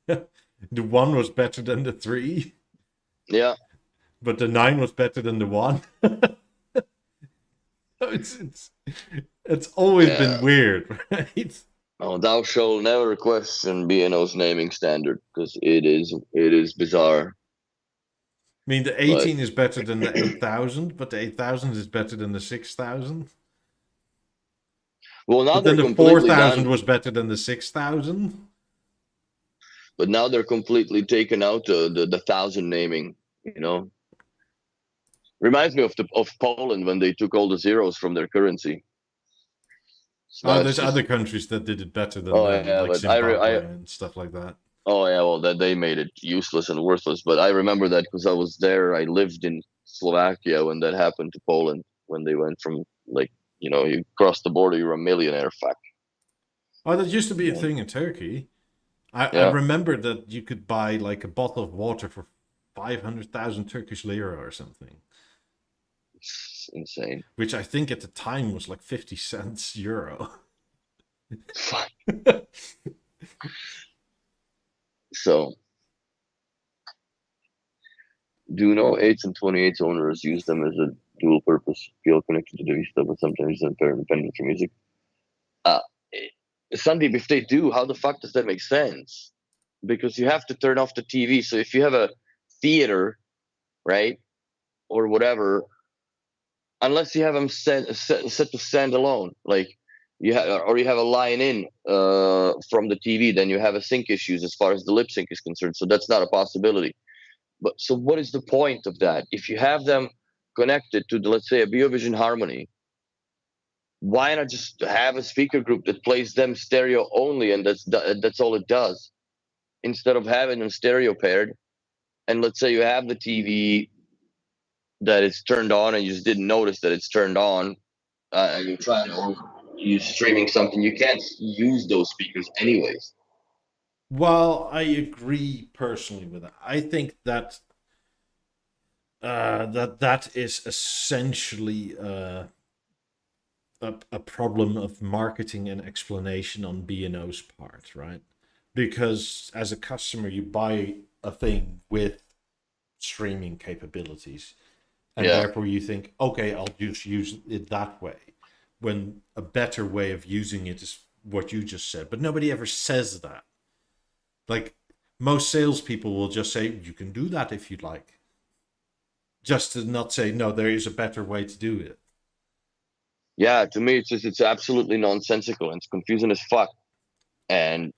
[SPEAKER 1] The 1 was better than the 3.
[SPEAKER 2] Yeah.
[SPEAKER 1] But the 9 was better than the 1. It's always been weird, right?
[SPEAKER 2] Oh, thou shalt never question B&O's naming standard, because it is bizarre.
[SPEAKER 1] I mean, the 18 is better than the 8000, but the 8000 is better than the 6000.
[SPEAKER 2] Well, now
[SPEAKER 1] But
[SPEAKER 2] they're
[SPEAKER 1] then the
[SPEAKER 2] completely
[SPEAKER 1] 4000
[SPEAKER 2] done.
[SPEAKER 1] was better than the 6000.
[SPEAKER 2] But now they're completely taken out the 1000 naming. Reminds me of Poland when they took all the zeros from their currency. So now
[SPEAKER 1] There's other countries that did it better than
[SPEAKER 2] Oh
[SPEAKER 1] them,
[SPEAKER 2] yeah,
[SPEAKER 1] like
[SPEAKER 2] but
[SPEAKER 1] Zimbabwe and stuff like that.
[SPEAKER 2] Oh yeah, well that they made it useless and worthless. But I remember that because I was there. I lived in Slovakia when that happened to Poland, when they went from, like, you cross the border, you're a millionaire. Fuck.
[SPEAKER 1] Oh, that used to be a thing in Turkey. I remember that you could buy like a bottle of water for 500,000 Turkish lira or something.
[SPEAKER 2] It's insane.
[SPEAKER 1] Which I think at the time was like 50 cents euro.
[SPEAKER 2] Fuck. So, do no 8s and 28 owners use them as a dual purpose field connected to the Vista, but sometimes they're independent from music? Sandeep, if they do, how the fuck does that make sense? Because you have to turn off the TV. So if you have a theater, right, or whatever, unless you have them set to stand alone, like you have a line in from the TV, then you have a sync issues as far as the lip sync is concerned. So that's not a possibility. But so what is the point of that? If you have them connected to, let's say, a BeoVision Harmony, why not just have a speaker group that plays them stereo only, and that's all it does, instead of having them stereo paired? And let's say you have the TV that is turned on and you just didn't notice that it's turned on, and you're trying to, you're streaming something, you can't use those speakers anyways.
[SPEAKER 1] Well, I agree personally with that. I think that that is essentially a problem of marketing and explanation on B&O's part, right? Because as a customer, you buy a thing with streaming capabilities, and therefore you think, okay, I'll just use it that way, when a better way of using it is what you just said. But nobody ever says that. Like, most salespeople will just say, you can do that if you'd like. Just to not say, no, there is a better way to do it.
[SPEAKER 2] Yeah, to me, it's absolutely nonsensical, and it's confusing as fuck. And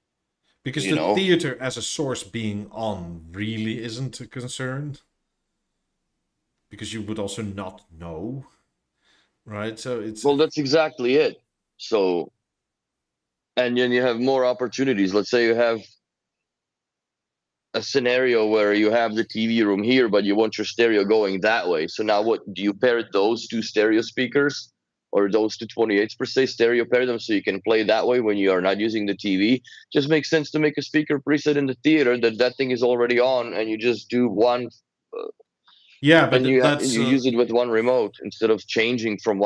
[SPEAKER 1] because the theater as a source being on really isn't a concern, because you would also not know, right? So it's,
[SPEAKER 2] well, that's exactly it. So, and then you have more opportunities. Let's say you have a scenario where you have the TV room here, but you want your stereo going that way. So now what do you pair those two stereo speakers, or those two 28s per se, stereo pair them so you can play that way when you are not using the TV? Just makes sense to make a speaker preset in the theater that thing is already on, and you just do one.
[SPEAKER 1] Yeah, but
[SPEAKER 2] and you use it with one remote instead of changing from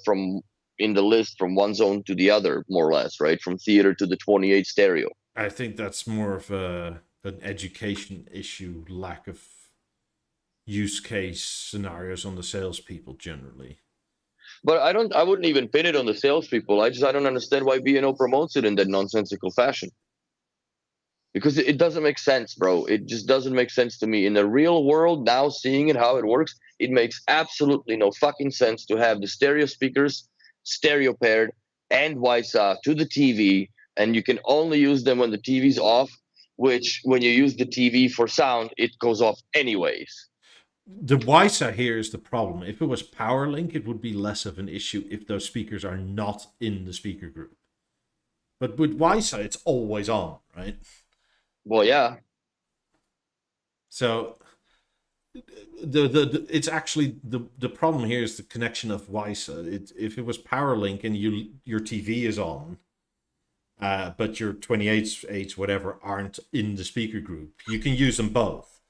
[SPEAKER 2] from in the list from one zone to the other, more or less, right? From theater to the 28 stereo.
[SPEAKER 1] I think that's more of an education issue, lack of use case scenarios on the salespeople generally.
[SPEAKER 2] But I wouldn't even pin it on the salespeople. I don't understand why B&O promotes it in that nonsensical fashion. Because it doesn't make sense, bro. It just doesn't make sense to me. In the real world, now seeing it, how it works, it makes absolutely no fucking sense to have the stereo speakers stereo paired and Wisa to the TV, and you can only use them when the TV's off, which when you use the TV for sound, it goes off anyways.
[SPEAKER 1] The Wisa here is the problem. If it was PowerLink, it would be less of an issue if those speakers are not in the speaker group. But with Wisa, it's always on, right?
[SPEAKER 2] Well, yeah.
[SPEAKER 1] So the it's actually the problem here is the connection of Wisa. If it was PowerLink and your TV is on, but your 28H whatever aren't in the speaker group, you can use them both.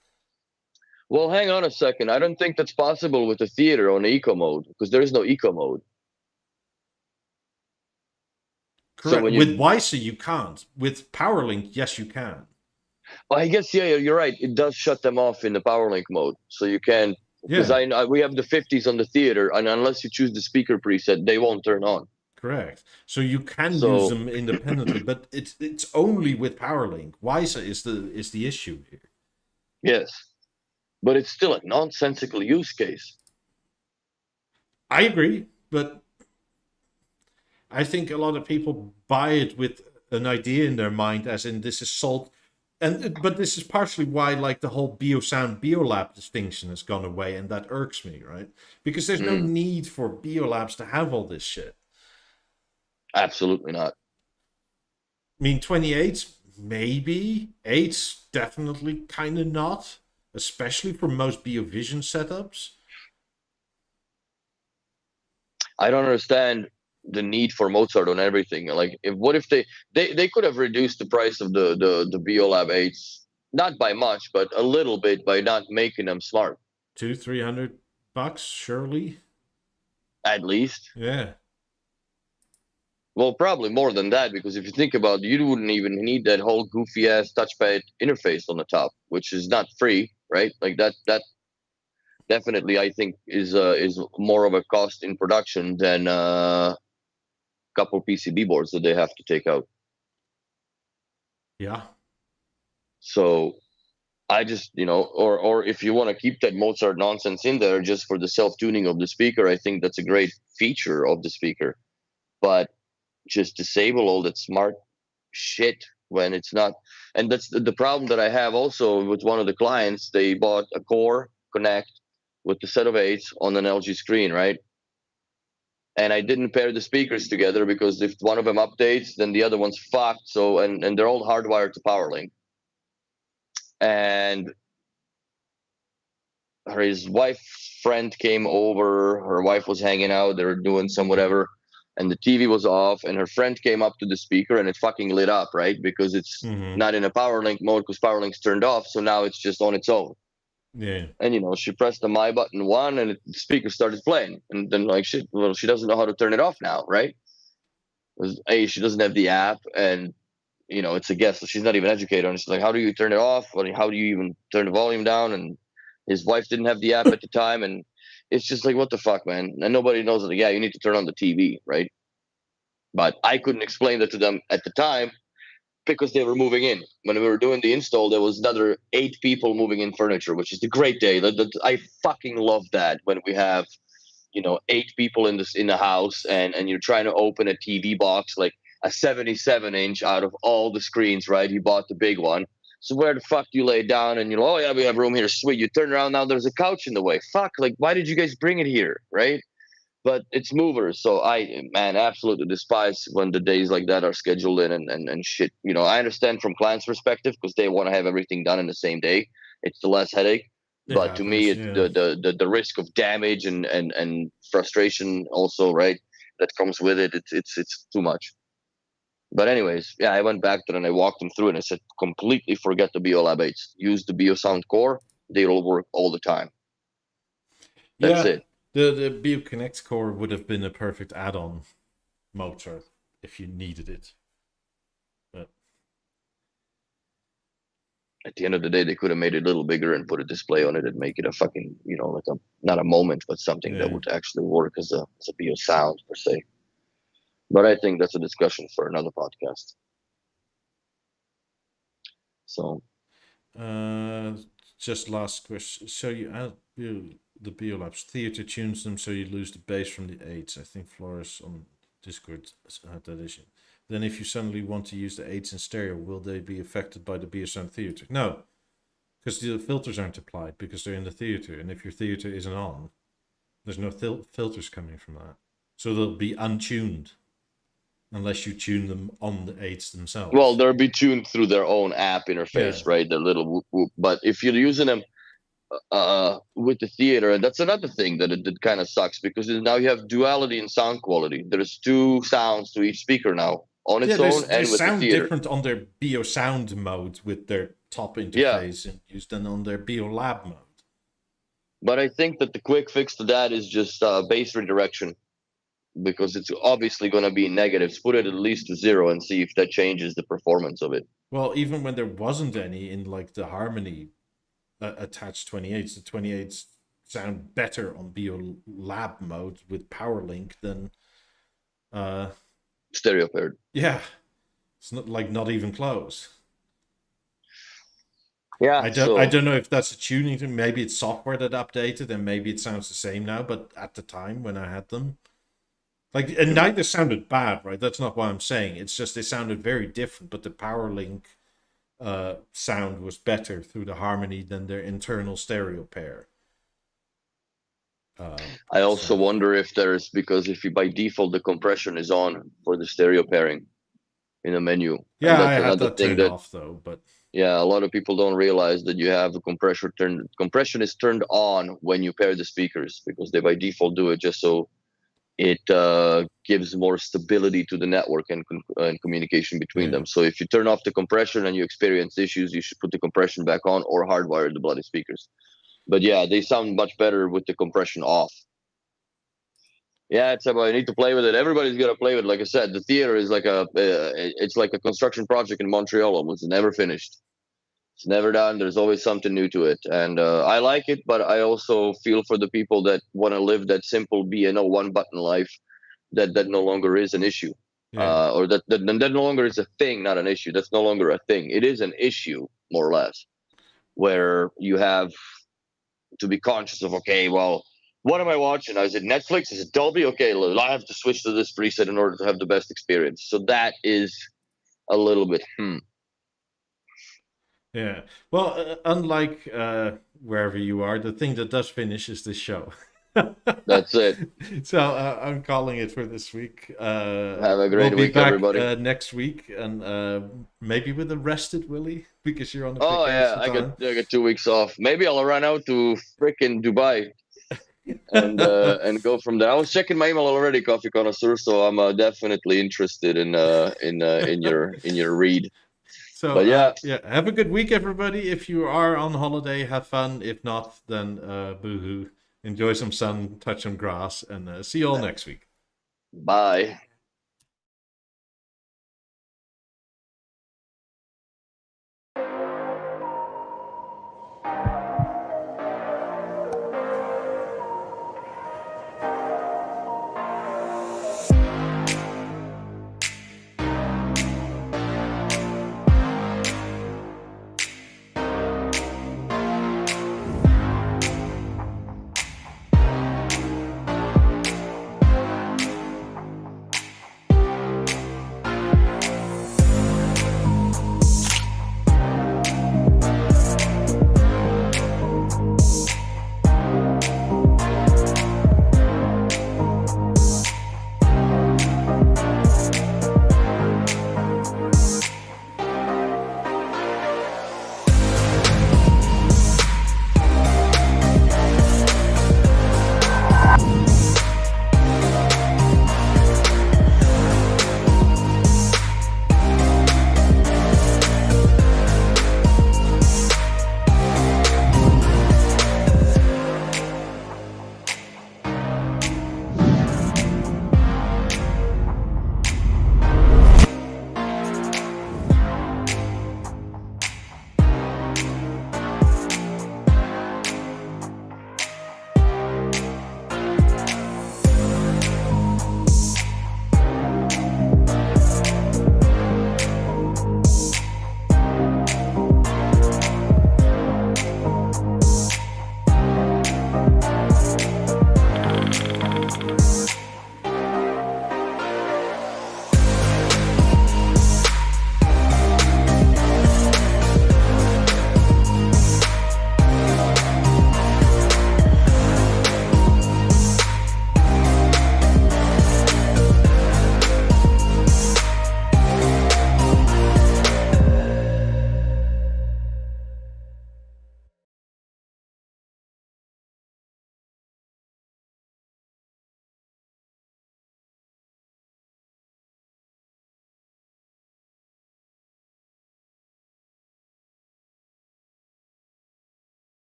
[SPEAKER 2] Well, hang on a second. I don't think that's possible with the theater on eco mode because there is no eco mode.
[SPEAKER 1] Correct.
[SPEAKER 2] So when
[SPEAKER 1] With Wisa, you can't. With PowerLink, yes, you can.
[SPEAKER 2] I guess you're right. It does shut them off in the PowerLink mode, so you can. Because
[SPEAKER 1] Yeah,
[SPEAKER 2] we have the 50s on the theater, and unless you choose the speaker preset, they won't turn on.
[SPEAKER 1] correct. So you can use
[SPEAKER 2] So
[SPEAKER 1] them independently, but it's only with PowerLink. Wisa is the issue here.
[SPEAKER 2] yes, but it's still a nonsensical use case.
[SPEAKER 1] I agree, but I think a lot of people buy it with an idea in their mind, as in this is solved. But this is partially why, like, the whole BeoSound BeoLab distinction has gone away, and that irks me, right? Because there's no need for BeoLabs to have all this shit.
[SPEAKER 2] Absolutely not.
[SPEAKER 1] I mean, 28s, maybe. 8s, definitely kind of not. Especially for most BeoVision setups.
[SPEAKER 2] I don't understand the need for Mozart on everything. Like, what if they could have reduced the price of the BeoLab 8s, not by much, but a little bit by not making them smart.
[SPEAKER 1] $200-300, surely.
[SPEAKER 2] At least.
[SPEAKER 1] Yeah.
[SPEAKER 2] Well, probably more than that, because if you think about it, you wouldn't even need that whole goofy ass touchpad interface on the top, which is not free, right? Like that definitely I think is more of a cost in production than a couple PCB boards that they have to take out.
[SPEAKER 1] Yeah.
[SPEAKER 2] So I just, or if you want to keep that Mozart nonsense in there just for the self-tuning of the speaker, I think that's a great feature of the speaker. But just disable all that smart shit when it's not. And that's the problem that I have also with one of the clients. They bought a Core Connect with the set of 8s on an LG screen, right? And I didn't pair the speakers together because if one of them updates, then the other one's fucked. So and they're all hardwired to PowerLink. And his wife's friend came over. Her wife was hanging out. They were doing some whatever, and the TV was off. And her friend came up to the speaker, and it fucking lit up, right? Because it's not in a PowerLink mode because PowerLink's turned off. So now it's just on its own.
[SPEAKER 1] Yeah.
[SPEAKER 2] And she pressed the my button one, and the speaker started playing. And then like shit, well, she doesn't know how to turn it off now, right? Because she doesn't have the app, and it's a guest, so she's not even educated on it. She's like, how do you turn it off? How do you even turn the volume down? And his wife didn't have the app at the time, and it's just like, what the fuck, man? And nobody knows that. Yeah, you need to turn on the TV, right? But I couldn't explain that to them at the time because they were moving in. When we were doing the install, there was another 8 people moving in furniture, which is the great day. I fucking love that when we have 8 people in the house, and you're trying to open a TV box, like a 77-inch out of all the screens, right? He bought the big one. So where the fuck do you lay down? And oh yeah, we have room here, sweet. You turn around, now there's a couch in the way. Fuck, like, why did you guys bring it here, right? But it's movers, so I absolutely despise when the days like that are scheduled in and shit. I understand from clients' perspective because they want to have everything done in the same day. It's the less headache. But to me, it's the risk of damage and frustration also, right? That comes with it. It's too much. But anyways, yeah, I went back to it and I walked them through it and I said, completely forget the BeoLab 8s. Use the BeoSound Core. They'll work all the time. That's it.
[SPEAKER 1] The BeoConnect Core would have been a perfect add-on motor if you needed it. But
[SPEAKER 2] at the end of the day, they could have made it a little bigger and put a display on it and make it a fucking, like not a moment, but something that would actually work as a BeoSound per se. But I think that's a discussion for another podcast. So,
[SPEAKER 1] just last question. So you add the BeoLabs theater tunes them so you lose the bass from the 8s. I think Flores on Discord had that issue. Then if you suddenly want to use the 8s in stereo, will they be affected by the BeoSound theater? No, because the filters aren't applied because they're in the theater. And if your theater isn't on, there's no filters coming from that. So they'll be untuned. unless you tune them on the aids themselves.
[SPEAKER 2] Well, they'll be tuned through their own app interface,
[SPEAKER 1] Yeah.
[SPEAKER 2] right? The little whoop whoop. But if you're using them with the theater, and that's another thing that it kind of sucks, because now you have duality in sound quality. There's two sounds to each speaker now on its own
[SPEAKER 1] they
[SPEAKER 2] and with the
[SPEAKER 1] sound
[SPEAKER 2] theater.
[SPEAKER 1] different on their BeoSound mode with their top interface and used than on their BeoLab mode.
[SPEAKER 2] But I think that the quick fix to that is just bass redirection, because it's obviously going to be negatives. Put it at least to 0 and see if that changes the performance of it.
[SPEAKER 1] Well, even when there wasn't any in like the harmony attached 28s, the 28s sound better on BeoLab mode with PowerLink than
[SPEAKER 2] Stereo paired.
[SPEAKER 1] yeah. It's not even close.
[SPEAKER 2] Yeah,
[SPEAKER 1] I don't know if that's a tuning thing. Maybe it's software that updated, and maybe it sounds the same now. But at the time when I had them, and neither sounded bad, right? That's not what I'm saying. It's just they sounded very different. But the PowerLink sound was better through the harmony than their internal stereo pair.
[SPEAKER 2] I also wonder if there's, because if you by default the compression is on for the stereo pairing in the menu.
[SPEAKER 1] Yeah, I had that turned off though, but
[SPEAKER 2] yeah, a lot of people don't realize that you have the compressor turned. Compression is turned on when you pair the speakers, because they by default do it just so it gives more stability to the network and communication between them. So if you turn off the compression and you experience issues, you should put the compression back on or hardwire the bloody speakers. But yeah, they sound much better with the compression off. Yeah, it's about, you need to play with it. Everybody's got to play with it. Like I said, the theater is like it's like a construction project in Montreal almost. It's never finished. It's never done. There's always something new to it. And I like it, but I also feel for the people that want to live that simple BNO one button life, that no longer is an issue.
[SPEAKER 1] yeah.
[SPEAKER 2] Or that no longer is a thing, not an issue. That's no longer a thing. It is an issue, more or less, where you have to be conscious of, okay, well, what am I watching? Is it Netflix? Is it Dolby? Okay, I have to switch to this preset in order to have the best experience. So that is a little bit,
[SPEAKER 1] Yeah. Well, unlike wherever you are, the thing that does finish is this show.
[SPEAKER 2] That's it.
[SPEAKER 1] So I'm calling it for this week.
[SPEAKER 2] Have a great
[SPEAKER 1] we'll be
[SPEAKER 2] week,
[SPEAKER 1] back,
[SPEAKER 2] everybody.
[SPEAKER 1] next week, and maybe with a rested Willie, because you're on a
[SPEAKER 2] Oh
[SPEAKER 1] vacation
[SPEAKER 2] yeah,
[SPEAKER 1] time.
[SPEAKER 2] I got 2 weeks off. Maybe I'll run out to frickin' Dubai and go from there. I was checking my email already, Coffee Connoisseur, so I'm definitely interested in your read.
[SPEAKER 1] So
[SPEAKER 2] But yeah.
[SPEAKER 1] Have a good week, everybody. If you are on holiday, have fun. If not, then boo-hoo. Enjoy some sun, touch some grass, and see you all next week.
[SPEAKER 2] Bye.